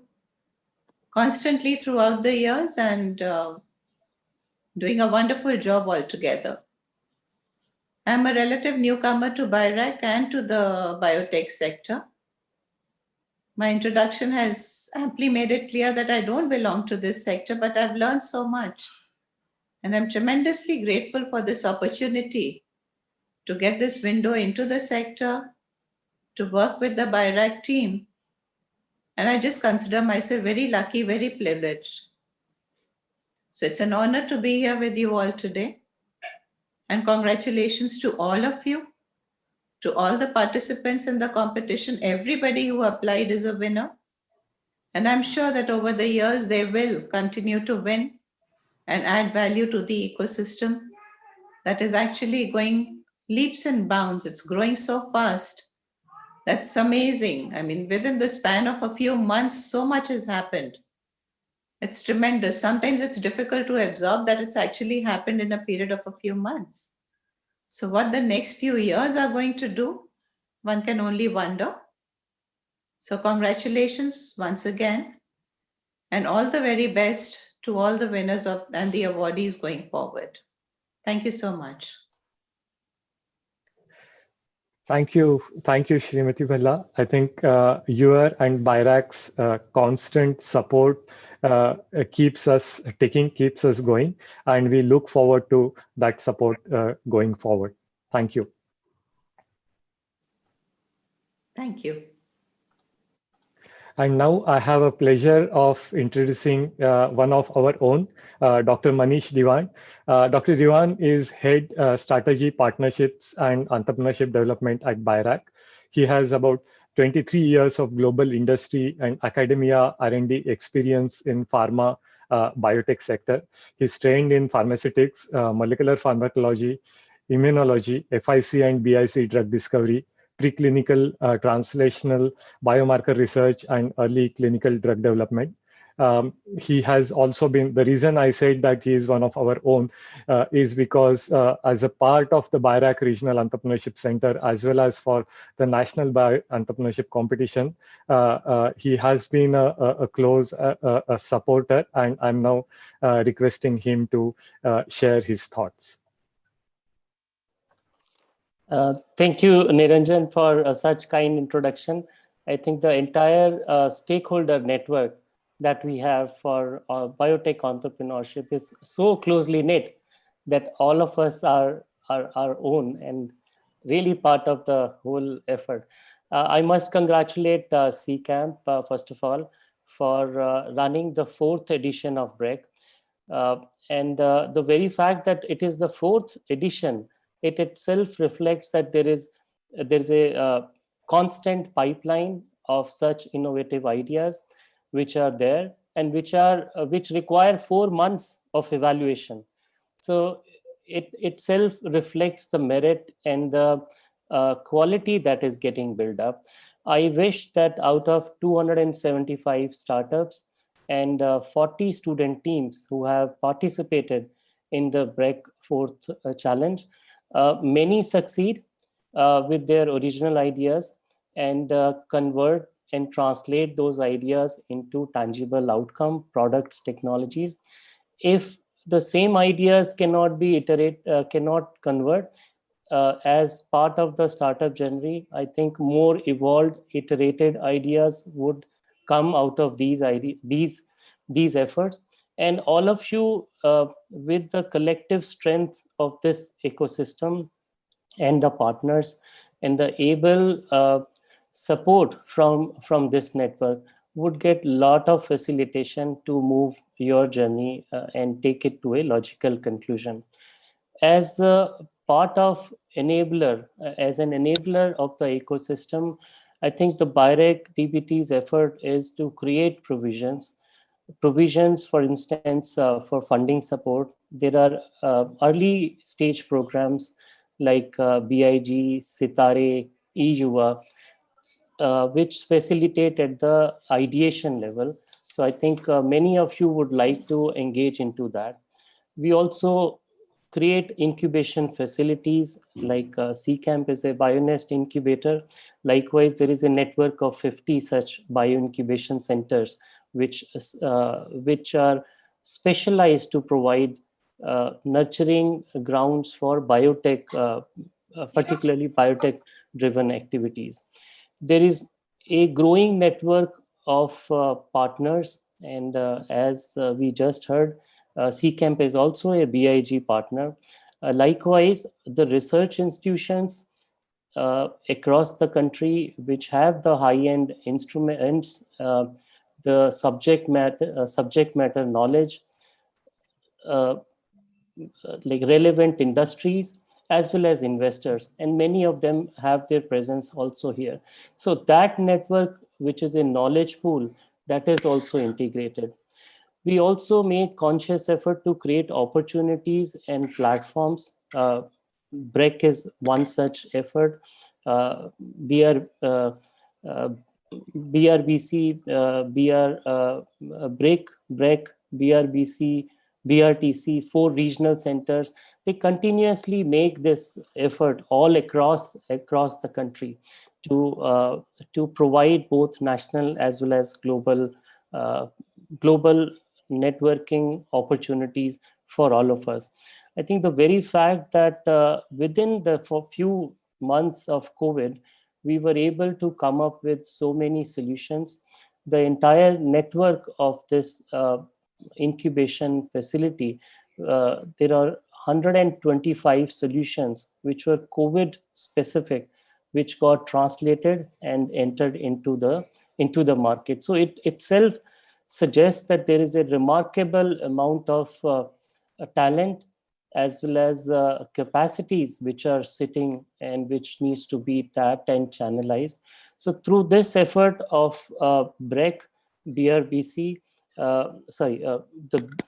constantly throughout the years and doing a wonderful job altogether. I'm a relative newcomer to BIRAC and to the biotech sector. My introduction has amply made it clear that I don't belong to this sector, but I've learned so much. And I'm tremendously grateful for this opportunity to get this window into the sector, to work with the BIRAC team. And I just consider myself very lucky, very privileged. So it's an honor to be here with you all today. And congratulations to all of you, to all the participants in the competition. Everybody who applied is a winner. And I'm sure that over the years, they will continue to win and add value to the ecosystem that is actually going leaps and bounds. It's growing so fast. That's amazing. I mean, within the span of a few months, so much has happened. It's tremendous. Sometimes it's difficult to absorb that it's actually happened in a period of a few months. So what the next few years are going to do, one can only wonder. So congratulations once again, and all the very best to all the winners of and the awardees going forward. Thank you so much. Thank you, Srimati Bhalla. I think your and BIRAC's constant support keeps us going, and we look forward to that support going forward. Thank you. Thank you. And now I have a pleasure of introducing one of our own, Dr. Manish Diwan. Dr. Diwan is Head Strategy, Partnerships and Entrepreneurship Development at BIRAC. He has about 23 years of global industry and academia R&D experience in pharma biotech sector. He's trained in pharmaceutics, molecular pharmacology, immunology, FIC and BIC drug discovery, preclinical, translational, biomarker research, and early clinical drug development. He has also been, the reason I said that he is one of our own is because as a part of the BIRAC Regional Entrepreneurship Center, as well as for the National Entrepreneurship Competition, he has been a close a supporter, and I'm now requesting him to share his thoughts. Thank you, Niranjan, for such kind introduction. I think the entire stakeholder network that we have for biotech entrepreneurship is so closely knit that all of us are our own and really part of the whole effort. I must congratulate CCAMP, first of all, for running the 4th edition of BREC. And the very fact that it is the 4th edition, it itself reflects that there's a constant pipeline of such innovative ideas which are there and which require 4 months of evaluation. So it itself reflects the merit and the quality that is getting built up. I wish that out of 275 startups and 40 student teams who have participated in the BREC 4th challenge, many succeed with their original ideas and convert and translate those ideas into tangible outcome, products, technologies. If the same ideas cannot be cannot convert, as part of the startup journey, I think more evolved, iterated ideas would come out of these efforts. And all of you, with the collective strength of this ecosystem and the partners and the able support from this network, would get a lot of facilitation to move your journey and take it to a logical conclusion. As a part of enabler, as an enabler of the ecosystem, I think the BIRAC DBT's effort is to create provisions, for instance, for funding support. There are early stage programs like BIG, Sitare, eYuva, which facilitate at the ideation level. So I think many of you would like to engage into that. We also create incubation facilities like CCAMP is a BioNest incubator. Likewise, there is a network of 50 such bioincubation centers, which are specialized to provide nurturing grounds for biotech, particularly biotech-driven activities. There is a growing network of partners. And as we just heard, CCAMP is also a BIG partner. Likewise, the research institutions across the country which have the high-end instruments, the subject matter knowledge, uh, like relevant industries as well as investors, and many of them have their presence also here. So that network, which is a knowledge pool, that is also integrated. We also make conscious effort to create opportunities and platforms. BREC is one such effort. BR, uh, BRBC, BREC, BRBC, BRTC, 4 regional centers, they continuously make this effort all across the country to provide both national as well as uh, global networking opportunities for all of us. I think the very fact that within the few months of COVID, we were able to come up with so many solutions. The entire network of this incubation facility, there are 125 solutions which were COVID specific, which got translated and entered into the market. So it itself suggests that there is a remarkable amount of talent as well as capacities which are sitting and which needs to be tapped and channelized. So through this effort of BREC, BRBC, the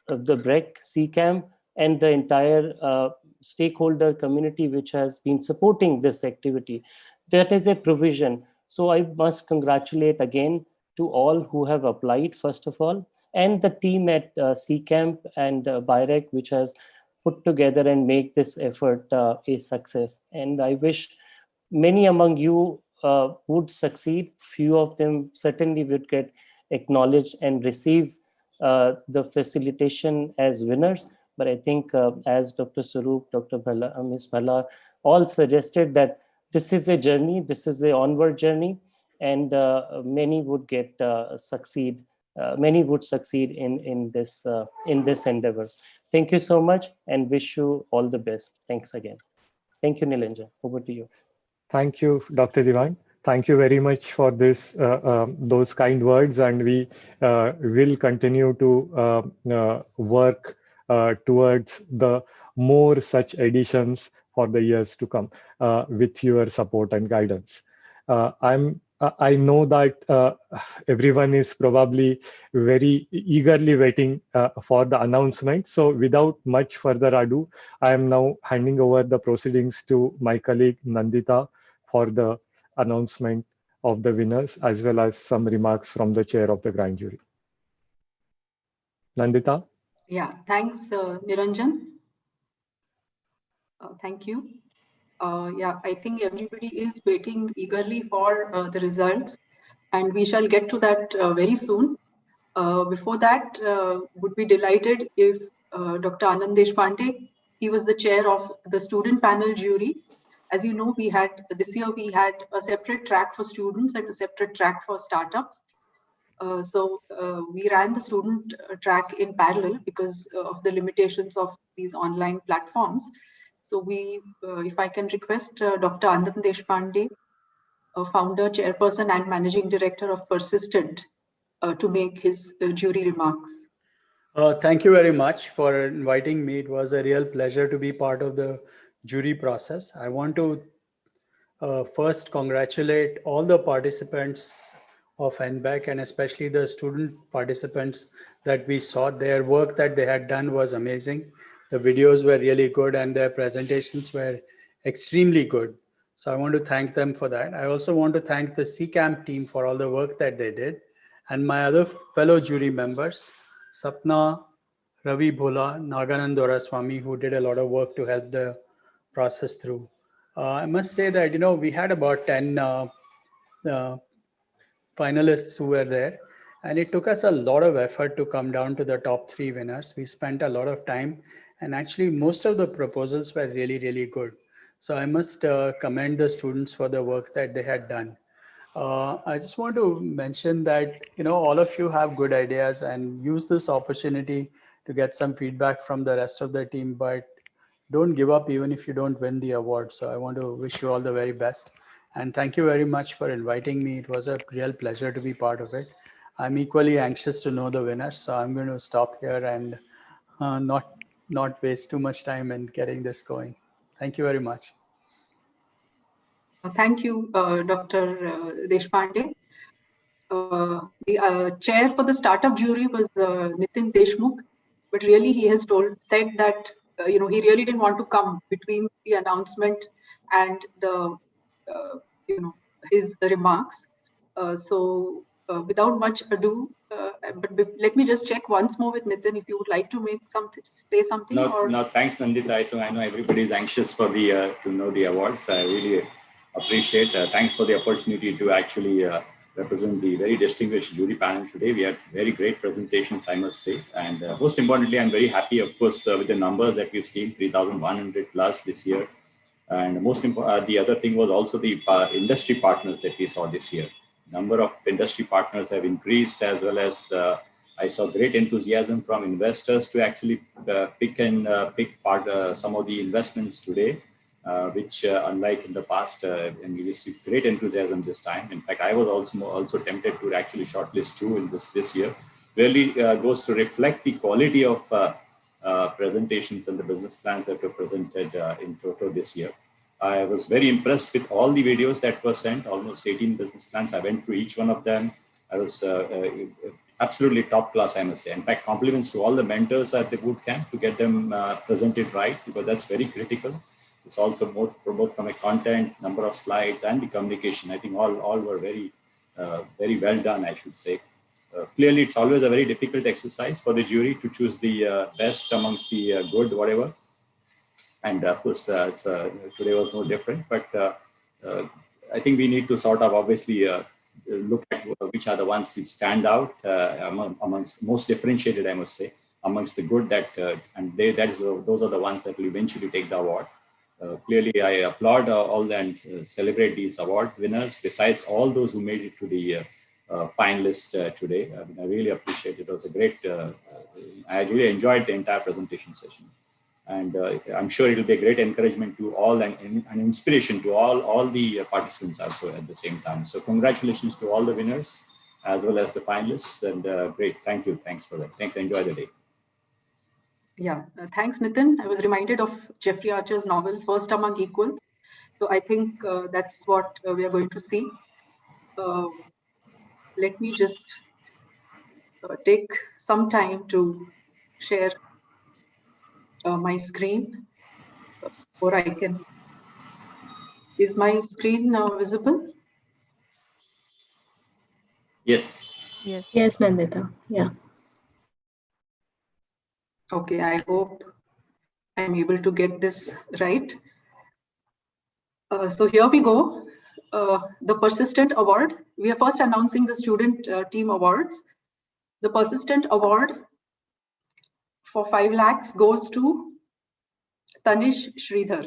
BREC, CCAM, and the entire stakeholder community which has been supporting this activity, that is a provision. So I must congratulate again to all who have applied, first of all, and the team at CCAMP and BIREC, which has put together and make this effort a success. And I wish many among you would succeed. Few of them certainly would get acknowledged and receive the facilitation as winners. But I think as Dr. Sarup, Dr. Bhala, Ms. Bhala all suggested that this is a journey, this is a onward journey, and many would get succeed. Many would succeed in this endeavor. Thank you so much and wish you all the best. Thanks again. Thank you, Nilanjan. Over to you. Thank you, Dr. Divan. Thank you very much for those kind words, and we will continue to work towards the more such editions for the years to come with your support and guidance. I know that everyone is probably very eagerly waiting for the announcement. So without much further ado, I am now handing over the proceedings to my colleague Nandita for the announcement of the winners, as well as some remarks from the chair of the grand jury. Nandita? Yeah, thanks, Niranjan. Thank you. Yeah, I think everybody is waiting eagerly for the results, and we shall get to that very soon. Before that, would be delighted if Dr. Anand Deshpande, he was the chair of the student panel jury. As you know, this year we had a separate track for students and a separate track for startups. So we ran the student track in parallel because of the limitations of these online platforms. So if I can request Dr. Anand Deshpande, founder, chairperson, and managing director of Persistent, to make his jury remarks. Thank you very much for inviting me. It was a real pleasure to be part of the jury process. I want to first congratulate all the participants of NBAC and especially the student participants that we saw. Their work that they had done was amazing. The videos were really good and their presentations were extremely good. So I want to thank them for that. I also want to thank the CCAMP team for all the work that they did, and my other fellow jury members, Sapna, Ravi Bhola, Naganand Doraswamy, who did a lot of work to help the process through. I must say that, we had about 10 finalists who were there, and it took us a lot of effort to come down to the top 3 winners. We spent a lot of time, and actually most of the proposals were really, really good. So I must commend the students for the work that they had done. I just want to mention that, all of you have good ideas and use this opportunity to get some feedback from the rest of the team, but don't give up even if you don't win the award. So I want to wish you all the very best. And thank you very much for inviting me. It was a real pleasure to be part of it. I'm equally anxious to know the winner. So I'm going to stop here and not waste too much time in getting this going. Thank you very much. Thank you, Dr. Deshpande. The chair for the startup jury was Nitin Deshmukh, but really he has said that he really didn't want to come between the announcement and the his remarks. So without much ado, let me just check once more with Nitin if you would like to say something. No, thanks, Nandita. I know everybody is anxious for the to know the awards. I really appreciate. Thanks for the opportunity to actually represent the very distinguished jury panel today. We had very great presentations, I must say. And most importantly, I'm very happy, of course, with the numbers that we've seen, 3,100 plus this year. And most important, the other thing was also the industry partners that we saw this year. Number of industry partners have increased, as well as I saw great enthusiasm from investors to actually pick part some of the investments today, which unlike in the past, and we received great enthusiasm this time. In fact, I was also tempted to actually shortlist two in this year. Really goes to reflect the quality of presentations and the business plans that were presented in Toto this year. I was very impressed with all the videos that were sent, almost 18 business plans. I went through each one of them. I was absolutely top class, I must say. In fact, compliments to all the mentors at the boot camp to get them presented right, because that's very critical. It's also both from a content, number of slides, and the communication. I think all were very well done, I should say. Clearly, it's always a very difficult exercise for the jury to choose the best amongst the good, whatever. And of course, today was no different. But I think we need to sort of obviously look at which are the ones that stand out amongst most differentiated, I must say, amongst the good and those are the ones that will eventually take the award. Clearly, I applaud all and celebrate these award winners, besides all those who made it to the finalists today. I really appreciate it. It was a great, I really enjoyed the entire presentation sessions. And I'm sure it will be a great encouragement to all and an inspiration to all the participants also at the same time. So congratulations to all the winners as well as the finalists. And great, thank you. Thanks for that. Thanks. Enjoy the day. Yeah, thanks, Nitin. I was reminded of Jeffrey Archer's novel, First Among Equals. So I think that's what we are going to see. Let me just take some time to share my screen before I can. Is my screen visible? Yes. Yes. Yes, Nandita. Yeah. Okay, I hope I'm able to get this right. So here we go. The Persistent Award. We are first announcing the student team awards. The Persistent Award for 5 lakhs goes to Tanish Sridhar.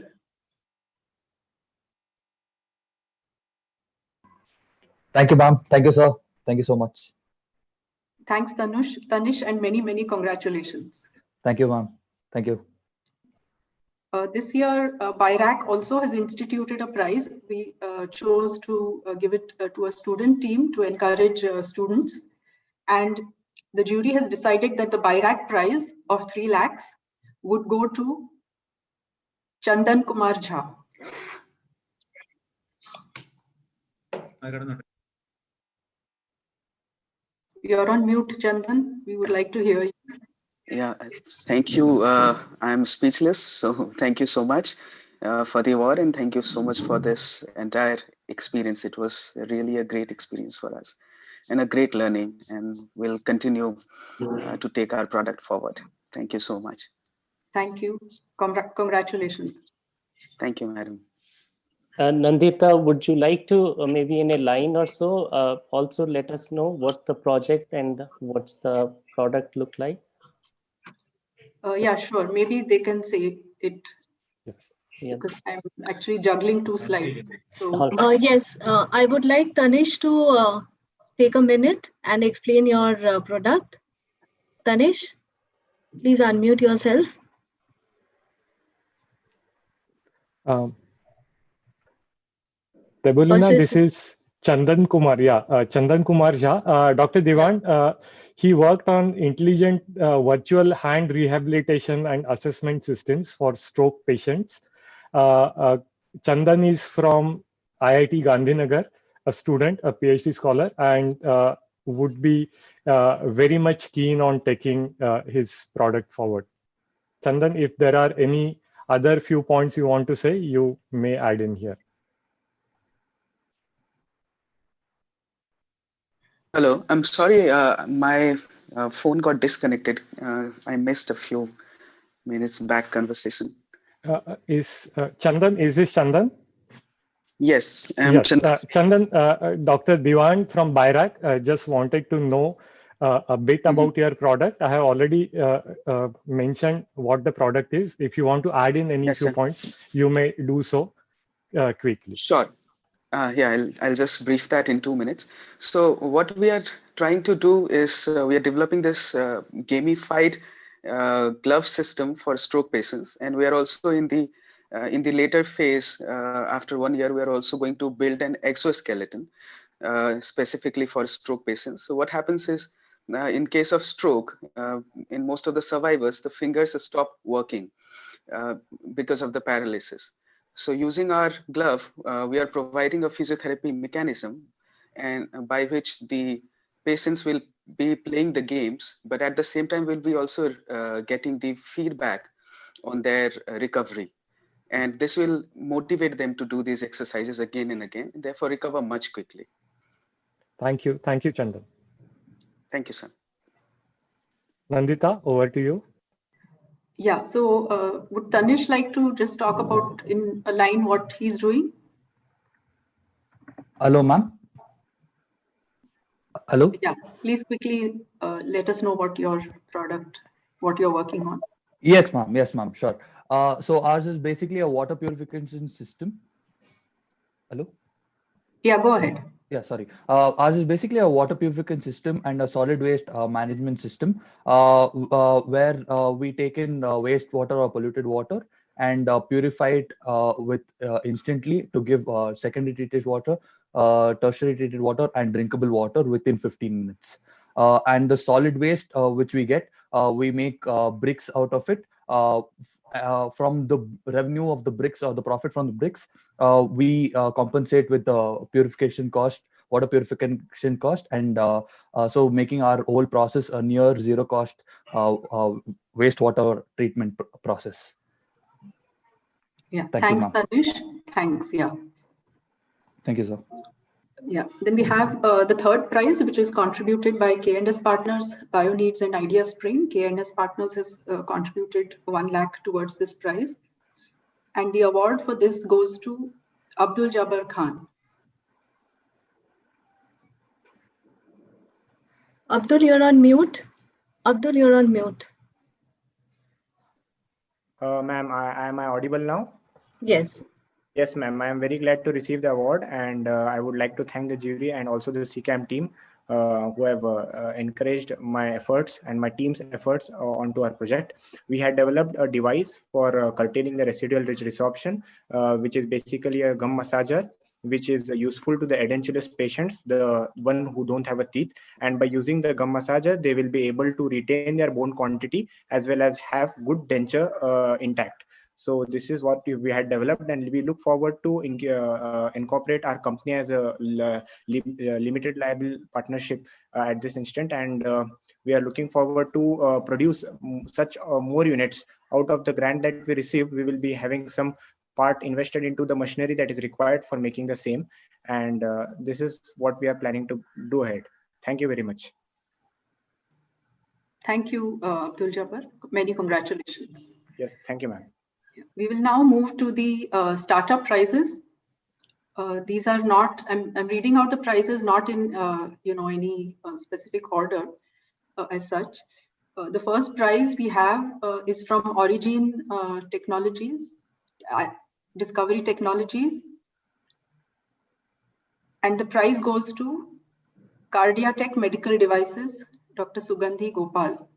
Thank you, ma'am. Thank you, sir. Thank you so much. Thanks, Tanish, and many congratulations. Thank you, ma'am. Thank you. This year, BIRAC also has instituted a prize. We chose to give it to a student team to encourage students. And the jury has decided that the BIRAC prize of 3 lakhs would go to Chandan Kumar Jha. You're on mute, Chandan. We would like to hear you. Yeah, thank you. I'm speechless. So thank you so much for the award, and thank you so much for this entire experience. It was really a great experience for us and a great learning, and we'll continue to take our product forward. Thank you so much. Thank you. Congratulations. Thank you, madam. Nandita, would you like to maybe in a line or so also let us know what the project and what's the product look like? Yeah, sure. Maybe they can say it. Yes. because I'm actually juggling two slides. So Yes, I would like Tanish to take a minute and explain your product. Tanish, please unmute yourself. Debulina, this is Chandan Kumar. Yeah, Chandan Kumar Jha. Dr. Diwan, he worked on intelligent virtual hand rehabilitation and assessment systems for stroke patients. Chandan is from IIT Gandhinagar, a student, a PhD scholar, and would be very much keen on taking his product forward. Chandan, if there are any other few points you want to say, you may add in here. Hello, I'm sorry, my phone got disconnected. I missed a few minutes back conversation. Chandan, is this Chandan? Yes, yes. Chandan. Chandan, Dr. Diwan from BIRAC just wanted to know a bit about your product. I have already mentioned what the product is. If you want to add in any few points, you may do so quickly. Sure. Yeah, I'll just brief that in 2 minutes. So what we are trying to do is we are developing this gamified glove system for stroke patients, and we are also in the later phase. After 1 year, we are also going to build an exoskeleton specifically for stroke patients. So what happens is, in case of stroke, in most of the survivors, the fingers stop working because of the paralysis. So using our glove, we are providing a physiotherapy mechanism, and by which the patients will be playing the games, but at the same time will be also getting the feedback on their recovery. And this will motivate them to do these exercises again and again, and therefore recover much quickly. Thank you. Thank you, Chandan. Thank you, sir. Nandita, over to you. Yeah, so would Tanish like to just talk about in a line what he's doing? Hello, ma'am. Hello. Yeah, please quickly let us know what your product, what you're working on. Yes, ma'am. Yes, ma'am. Sure. So ours is basically a water purification system. Hello. Yeah, go ahead. Yeah, sorry. Ours is basically a water purification system and a solid waste management system where we take in wastewater or polluted water and purify it with instantly to give secondary treated water, tertiary treated water, and drinkable water within 15 minutes. And the solid waste which we get, we make bricks out of it. From the revenue of the bricks or the profit from the bricks, we compensate with the purification cost, water purification cost, and so making our whole process a near zero cost wastewater treatment process. Yeah, Thanks, Tanish. Thanks. Yeah. Thank you, sir. Yeah, then we have the third prize, which is contributed by K&S Partners, BioNeeds and Idea Spring. K&S Partners has contributed 1 lakh towards this prize. And the award for this goes to Abdul Jabbar Khan. Abdul, you're on mute. Abdul, you're on mute. Ma'am, am I audible now? Yes. Yes, ma'am. I am very glad to receive the award, and I would like to thank the jury and also the CCAM team who have encouraged my efforts and my team's efforts onto our project. We had developed a device for curtailing the residual rich resorption, which is basically a gum massager, which is useful to the edentulous patients, the one who don't have a teeth. And by using the gum massager, they will be able to retain their bone quantity as well as have good denture intact. So this is what we had developed, and we look forward to incorporate our company as a limited liable partnership at this instant. And we are looking forward to produce such more units. Out of the grant that we received, we will be having some part invested into the machinery that is required for making the same. And this is what we are planning to do ahead. Thank you very much. Thank you, Abdul Jabbar. Many congratulations. Yes, thank you, ma'am. We will now move to the startup prizes. These are not, I'm reading out the prizes not in any specific order as such. The first prize we have is from Origin Technologies. Discovery Technologies. And the prize goes to Cardiatech Medical Devices, Dr. Sugandhi Gopal.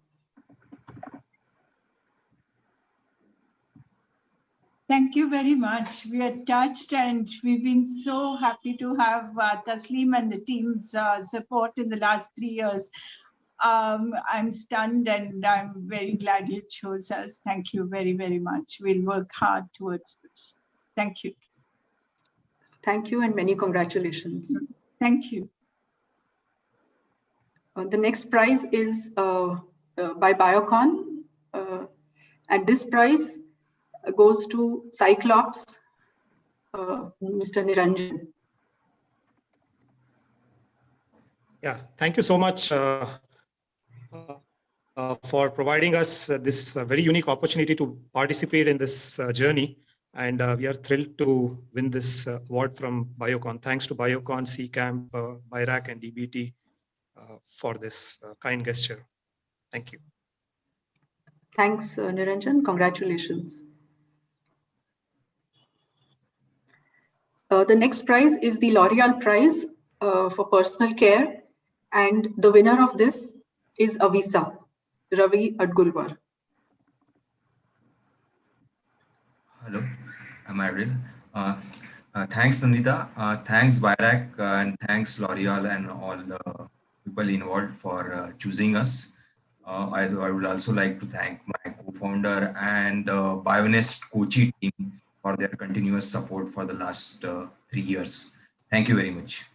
Thank you very much. We are touched and we've been so happy to have Tasleem and the team's support in the last 3 years. I'm stunned and I'm very glad you chose us. Thank you very, very much. We'll work hard towards this. Thank you. Thank you and many congratulations. Thank you. The next prize is by Biocon. And this prize goes to Cyclops, Mr. Niranjan. Yeah, thank you so much for providing us this very unique opportunity to participate in this journey. And we are thrilled to win this award from Biocon. Thanks to Biocon, CCAMP, BIRAC, and DBT for this kind gesture. Thank you. Thanks, Niranjan. Congratulations. The next prize is the L'Oreal Prize for Personal Care. And the winner of this is Avisa, Ravi Adgulwar. Hello, am I real? Thanks, Nandita. Thanks, BIRAC, and thanks, L'Oreal, and all the people involved for choosing us. I would also like to thank my co-founder and the Bionest Kochi team for their continuous support for the last 3 years. Thank you very much.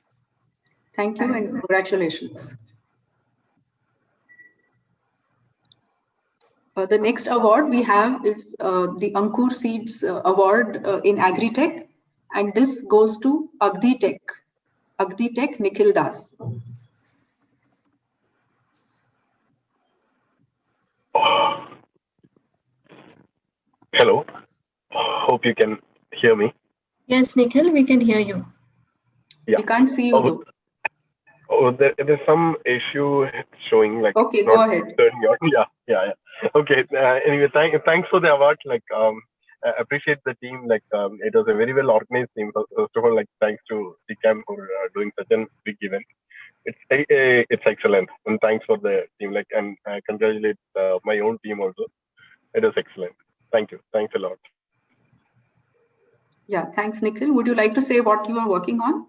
Thank you and congratulations. The next award we have is the Ankur Seeds Award in Agritech, and this goes to Agritech Nikhil Das. Hello, hope you can hear me. Yes, Nikhil, we can hear you. Yeah. We can't see you though. Oh, there's some issue showing like. Okay, go ahead. Yeah. Okay. Anyway, thanks for the award. Like, I appreciate the team. Like, it was a very well organized team. First of all, like, thanks to CCAM for doing such a big event. It's excellent, and thanks for the team. Like, and I congratulate my own team also. It was excellent. Thank you. Thanks a lot. Yeah, thanks, Nikhil. Would you like to say what you are working on?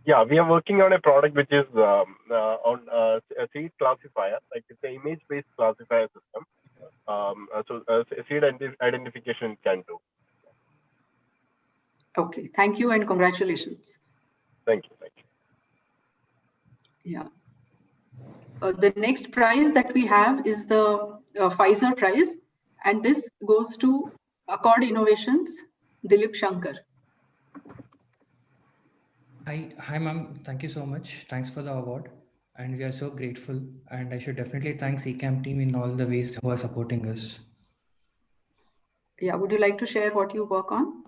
Yeah, we are working on a product which is on a seed classifier. Like, it's an image-based classifier system. So seed identification can do. Okay, thank you and congratulations. Thank you. Yeah. The next prize that we have is the Pfizer prize, and this goes to Accord Innovations, Dilip Shankar. Hi, ma'am. Thank you so much. Thanks for the award. And we are so grateful. And I should definitely thank CCAM team in all the ways who are supporting us. Yeah, would you like to share what you work on?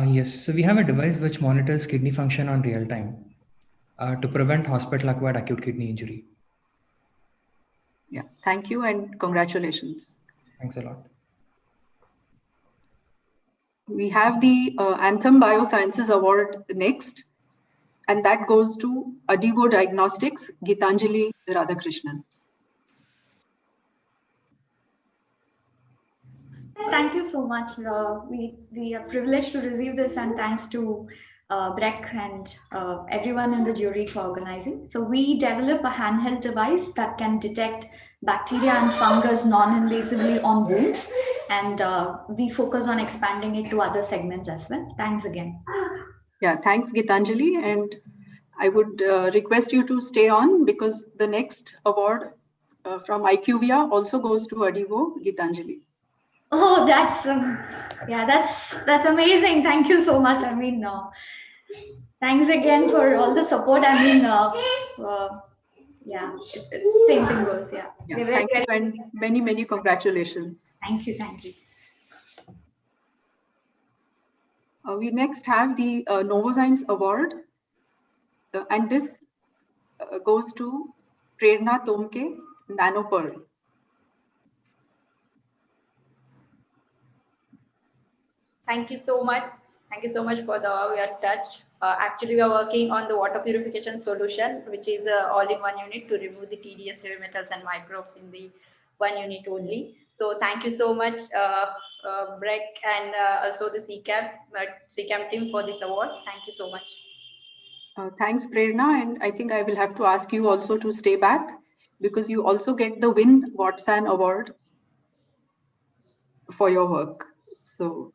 Yes. So we have a device which monitors kidney function on real time to prevent hospital-acquired acute kidney injury. Yeah, thank you and congratulations. Thanks a lot. We have the Anthem Biosciences Award next, and that goes to Adivo Diagnostics, Gitanjali Radhakrishnan. Thank you so much. We are privileged to receive this, and thanks to Breck and everyone in the jury for organizing. So we develop a handheld device that can detect bacteria and fungus non-invasively on wounds, and we focus on expanding it to other segments as well. Thanks again. Yeah, thanks Gitanjali, and I would request you to stay on because the next award from IQVIA also goes to Adivo Gitanjali. Oh, that's that's amazing. Thank you so much. I mean, thanks again for all the support. I mean, yeah, it's same thing goes. Yeah. Thank you and many congratulations. Thank you. We next have the Novozymes Award, and this goes to Prerna Tomke, Nanopearl. Thank you so much. Thank you so much for the we are touch. Actually, we are working on the water purification solution, which is all-in-one unit to remove the tedious heavy metals and microbes in the one unit only. So thank you so much, Breck, and also the CCAM team for this award. Thank you so much. Thanks, Prerna. And I think I will have to ask you also to stay back because you also get the Win Watson Award for your work. So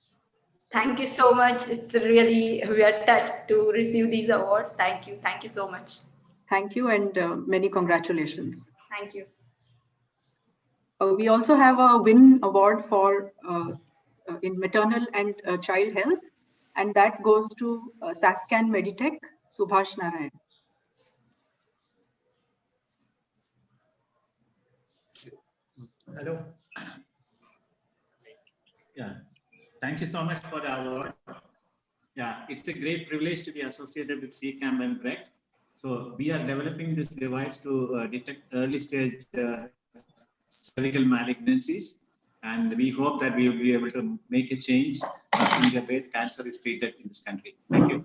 thank you so much. It's really, we are touched to receive these awards. Thank you. Thank you so much. thank you and many congratulations. Thank you. We also have a Win Award for in maternal and child health, and that goes to Sascan Meditech, Subhash Narayan. Hello. Yeah, thank you so much for the award. Yeah, it's a great privilege to be associated with CCAM and BREC. So we are developing this device to detect early stage cervical malignancies, and we hope that we will be able to make a change in the way cancer is treated in this country. Thank you.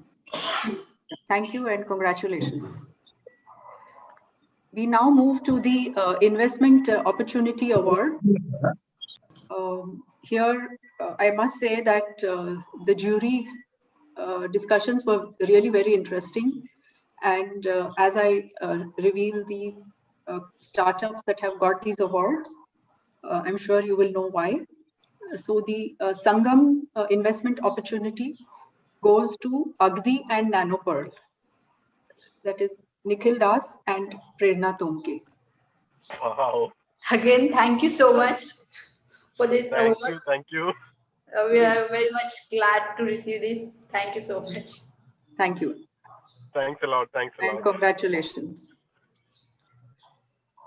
Thank you and congratulations. We now move to the Investment Opportunity Award. Here, I must say that the jury discussions were really very interesting. And as I reveal the startups that have got these awards, I'm sure you will know why. So the Sangam investment opportunity goes to Agdi and Nanopearl. That is Nikhil Das and Prerna Tomke. Wow. Again, thank you so much for this award. Thank you. We are very much glad to receive this. Thank you so much. Thank you. Thanks a lot. Thanks a lot. And congratulations.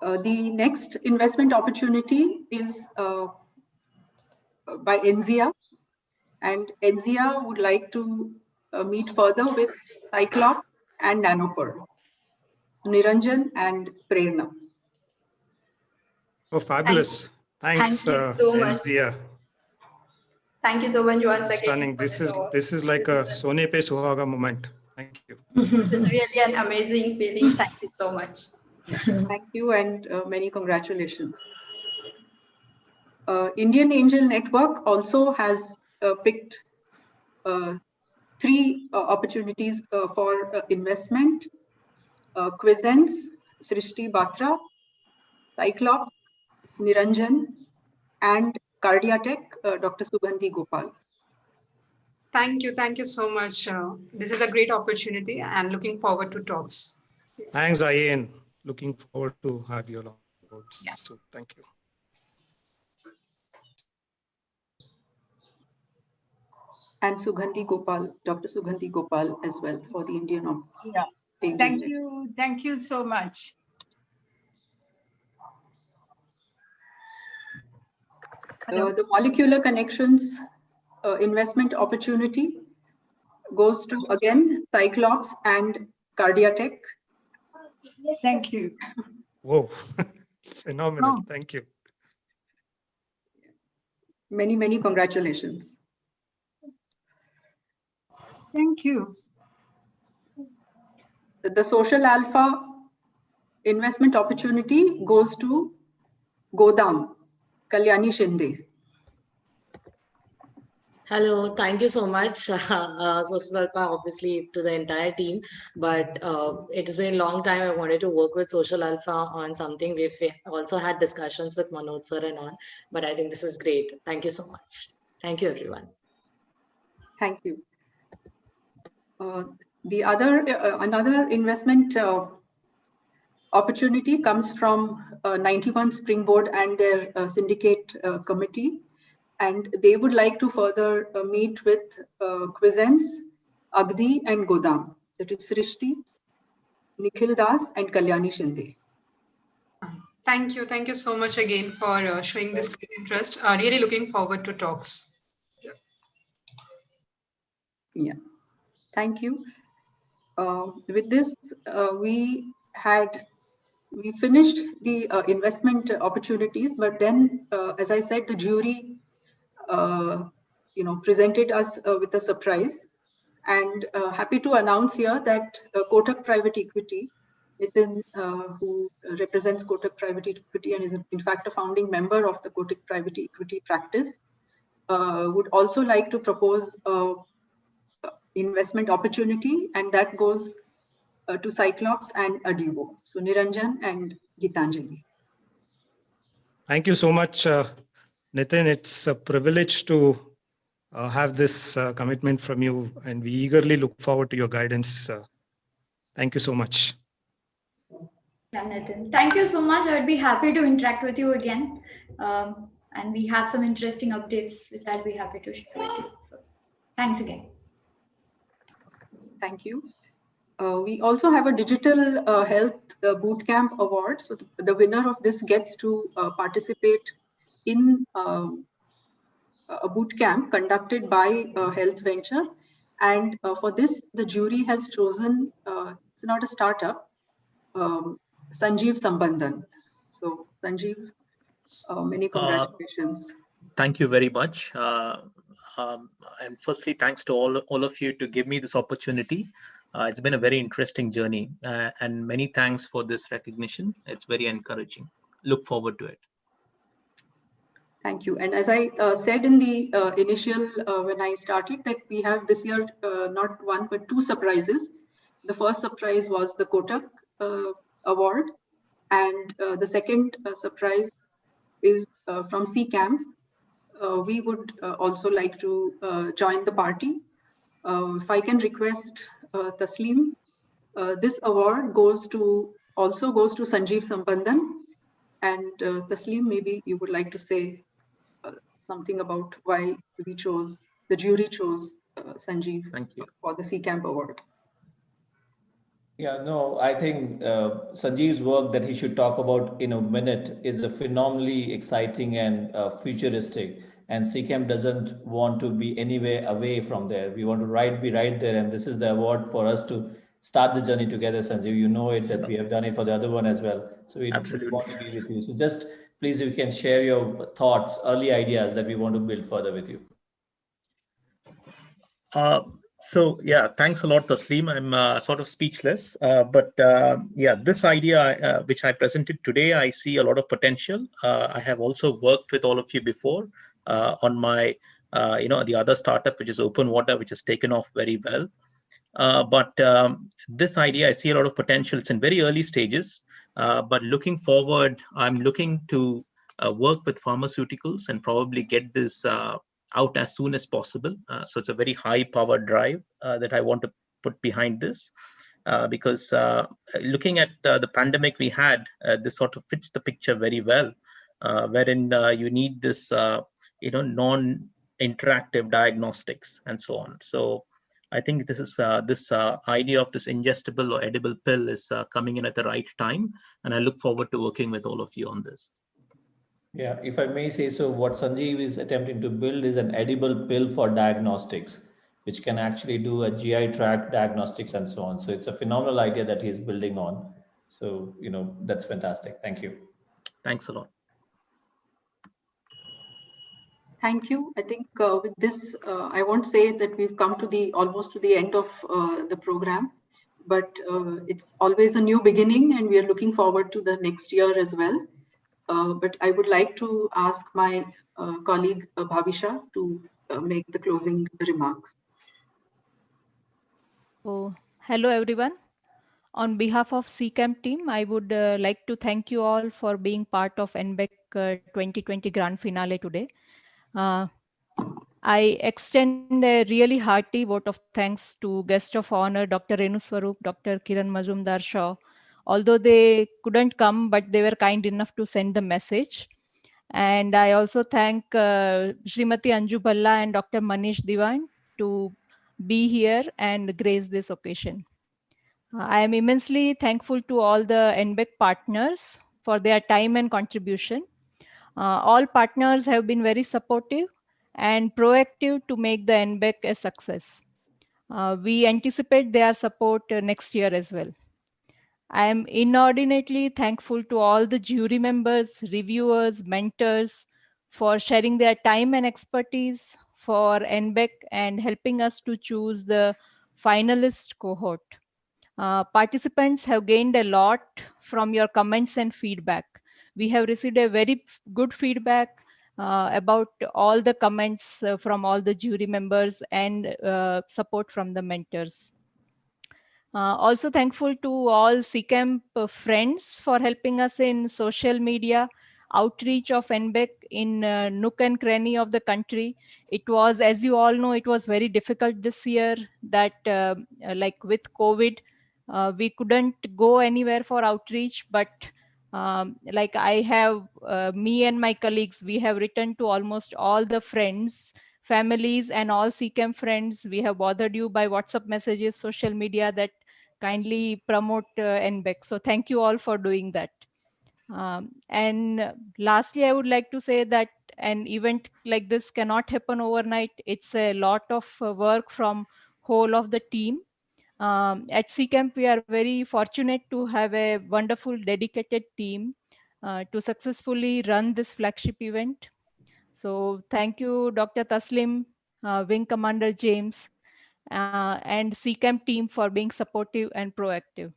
The next investment opportunity is by Enzia, and Enzia would like to meet further with Cyclops and Nanopearl. So Niranjan and Prerna. Oh, fabulous. Thanks, Thank you so much. Enzia. Thank you so much once again. Stunning. This is like a Sone Pe Suhaga moment. Thank you. This is really an amazing feeling. Thank you so much. Thank you and many congratulations. Indian Angel Network also has picked 3 opportunities for investment. Quizens, Srishti Batra, Cyclops, Niranjan, and Cardiatech, Dr. Sugandhi Gopal. Thank you so much. This is a great opportunity and looking forward to talks. Thanks, Ian. Looking forward to have you along. So thank you. And Sugandhi Gopal, Dr. Sugandhi Gopal as well for the Indian. Yeah. Thank you so much. The molecular connections investment opportunity goes to again Cyclops and Cardiatech. Thank you. Whoa, phenomenal. Oh. Thank you. Many congratulations. Thank you. The Social Alpha investment opportunity goes to Godam, Kalyani Shinde. Hello, thank you so much, Social Alpha, obviously to the entire team, but it has been a long time I wanted to work with Social Alpha on something. We've also had discussions with Manoj sir and all, but I think this is great. Thank you so much. Thank you, everyone. Thank you. The other, another investment opportunity comes from 91 Springboard and their syndicate committee. And they would like to further meet with Quizens, Agdi and Godam. That is Srishti, Nikhil Das and Kalyani Shinde. Thank you so much again for showing this great interest. Really looking forward to talks. Yeah, thank you. With this, we finished the investment opportunities, but then, as I said, the jury presented us with a surprise. And happy to announce here that Kotak Private Equity, Nitin, who represents Kotak Private Equity and is in fact a founding member of the Kotak Private Equity practice, would also like to propose investment opportunity, and that goes to Cyclops and Adivo. So Niranjan and Gitanjali. Thank you so much, Nitin. It's a privilege to have this commitment from you, and we eagerly look forward to your guidance. Thank you so much. Yeah, Nitin. Thank you so much. I would be happy to interact with you again. And we have some interesting updates, which I'll be happy to share with you. So thanks again. Thank you. We also have a digital health bootcamp award. So the winner of this gets to participate in a bootcamp conducted by Health Venture. And for this, the jury has chosen, it's not a startup, Sanjeev Sambandhan. So Sanjeev, many congratulations. Thank you very much. And firstly, thanks to all of you to give me this opportunity. It's been a very interesting journey, and many thanks for this recognition. It's very encouraging. Look forward to it. Thank you. And as I said in the initial, when I started, that we have this year not one but two surprises. The first surprise was the Kotak award, and the second surprise is from CCAM. We would also like to join the party. If I can request Tasleem, this award also goes to Sanjeev Sambandhan. And Tasleem, maybe you would like to say something about why the jury chose Sanjeev for the CCAMP award. Yeah, no, I think Sanjeev's work that he should talk about in a minute is a phenomenally exciting and futuristic. And CCAMP doesn't want to be anywhere away from there. We want to be right there. And this is the award for us to start the journey together, Sanjeev. You know it, that we have done it for the other one as well. So we want to be with you. So just please, if you can share your thoughts, early ideas that we want to build further with you. So yeah, thanks a lot, Tasleem. I'm sort of speechless, but yeah, this idea which I presented today, I see a lot of potential. I have also worked with all of you before on my, the other startup, which is Open Water, which has taken off very well. But this idea, I see a lot of potential. It's in very early stages, but looking forward, I'm looking to work with pharmaceuticals and probably get this out as soon as possible. So it's a very high power drive that I want to put behind this, because looking at the pandemic we had, this sort of fits the picture very well, wherein you need this, non-interactive diagnostics and so on. So I think this is this idea of this ingestible or edible pill is coming in at the right time, and I look forward to working with all of you on this. Yeah, if I may say so, what Sanjeev is attempting to build is an edible pill for diagnostics, which can actually do a GI tract diagnostics and so on. So it's a phenomenal idea that he's building on. So, that's fantastic. Thank you. Thanks a lot. Thank you. I think with this, I won't say that we've come to almost to the end of the program, but it's always a new beginning, and we are looking forward to the next year as well. But I would like to ask my colleague Bhavisha to make the closing remarks. Oh, hello everyone. On behalf of CCAMP team, I would like to thank you all for being part of NBEC 2020 Grand Finale today. I extend a really hearty vote of thanks to guest of honor, Dr. Renu Swarup, Dr. Kiran Mazumdar Shaw. Although they couldn't come, but they were kind enough to send the message. And I also thank Srimati Anju Bhalla and Dr. Manish Diwan to be here and grace this occasion. I am immensely thankful to all the NBEC partners for their time and contribution. All partners have been very supportive and proactive to make the NBEC a success. We anticipate their support next year as well. I am inordinately thankful to all the jury members, reviewers, mentors for sharing their time and expertise, for NBEC and helping us to choose the finalist cohort. Participants have gained a lot from your comments and feedback. We have received a very good feedback about all the comments from all the jury members and support from the mentors. Also thankful to all CCAMP friends for helping us in social media outreach of NBEC in nook and cranny of the country. It was, as you all know, it was very difficult this year that like with COVID, we couldn't go anywhere for outreach, but like I have, me and my colleagues, we have written to almost all the friends, families and all CCAM friends. We have bothered you by WhatsApp messages, social media, that kindly promote NBEC. So thank you all for doing that. And lastly, I would like to say that an event like this cannot happen overnight. It's a lot of work from whole of the team. At CCAMP, we are very fortunate to have a wonderful dedicated team to successfully run this flagship event. So thank you, Dr. Taslim, Wing Commander James, and CCAMP team for being supportive and proactive.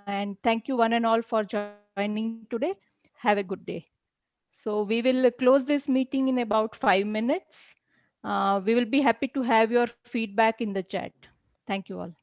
And thank you one and all for joining today. Have a good day. So we will close this meeting in about 5 minutes. We will be happy to have your feedback in the chat. Thank you all.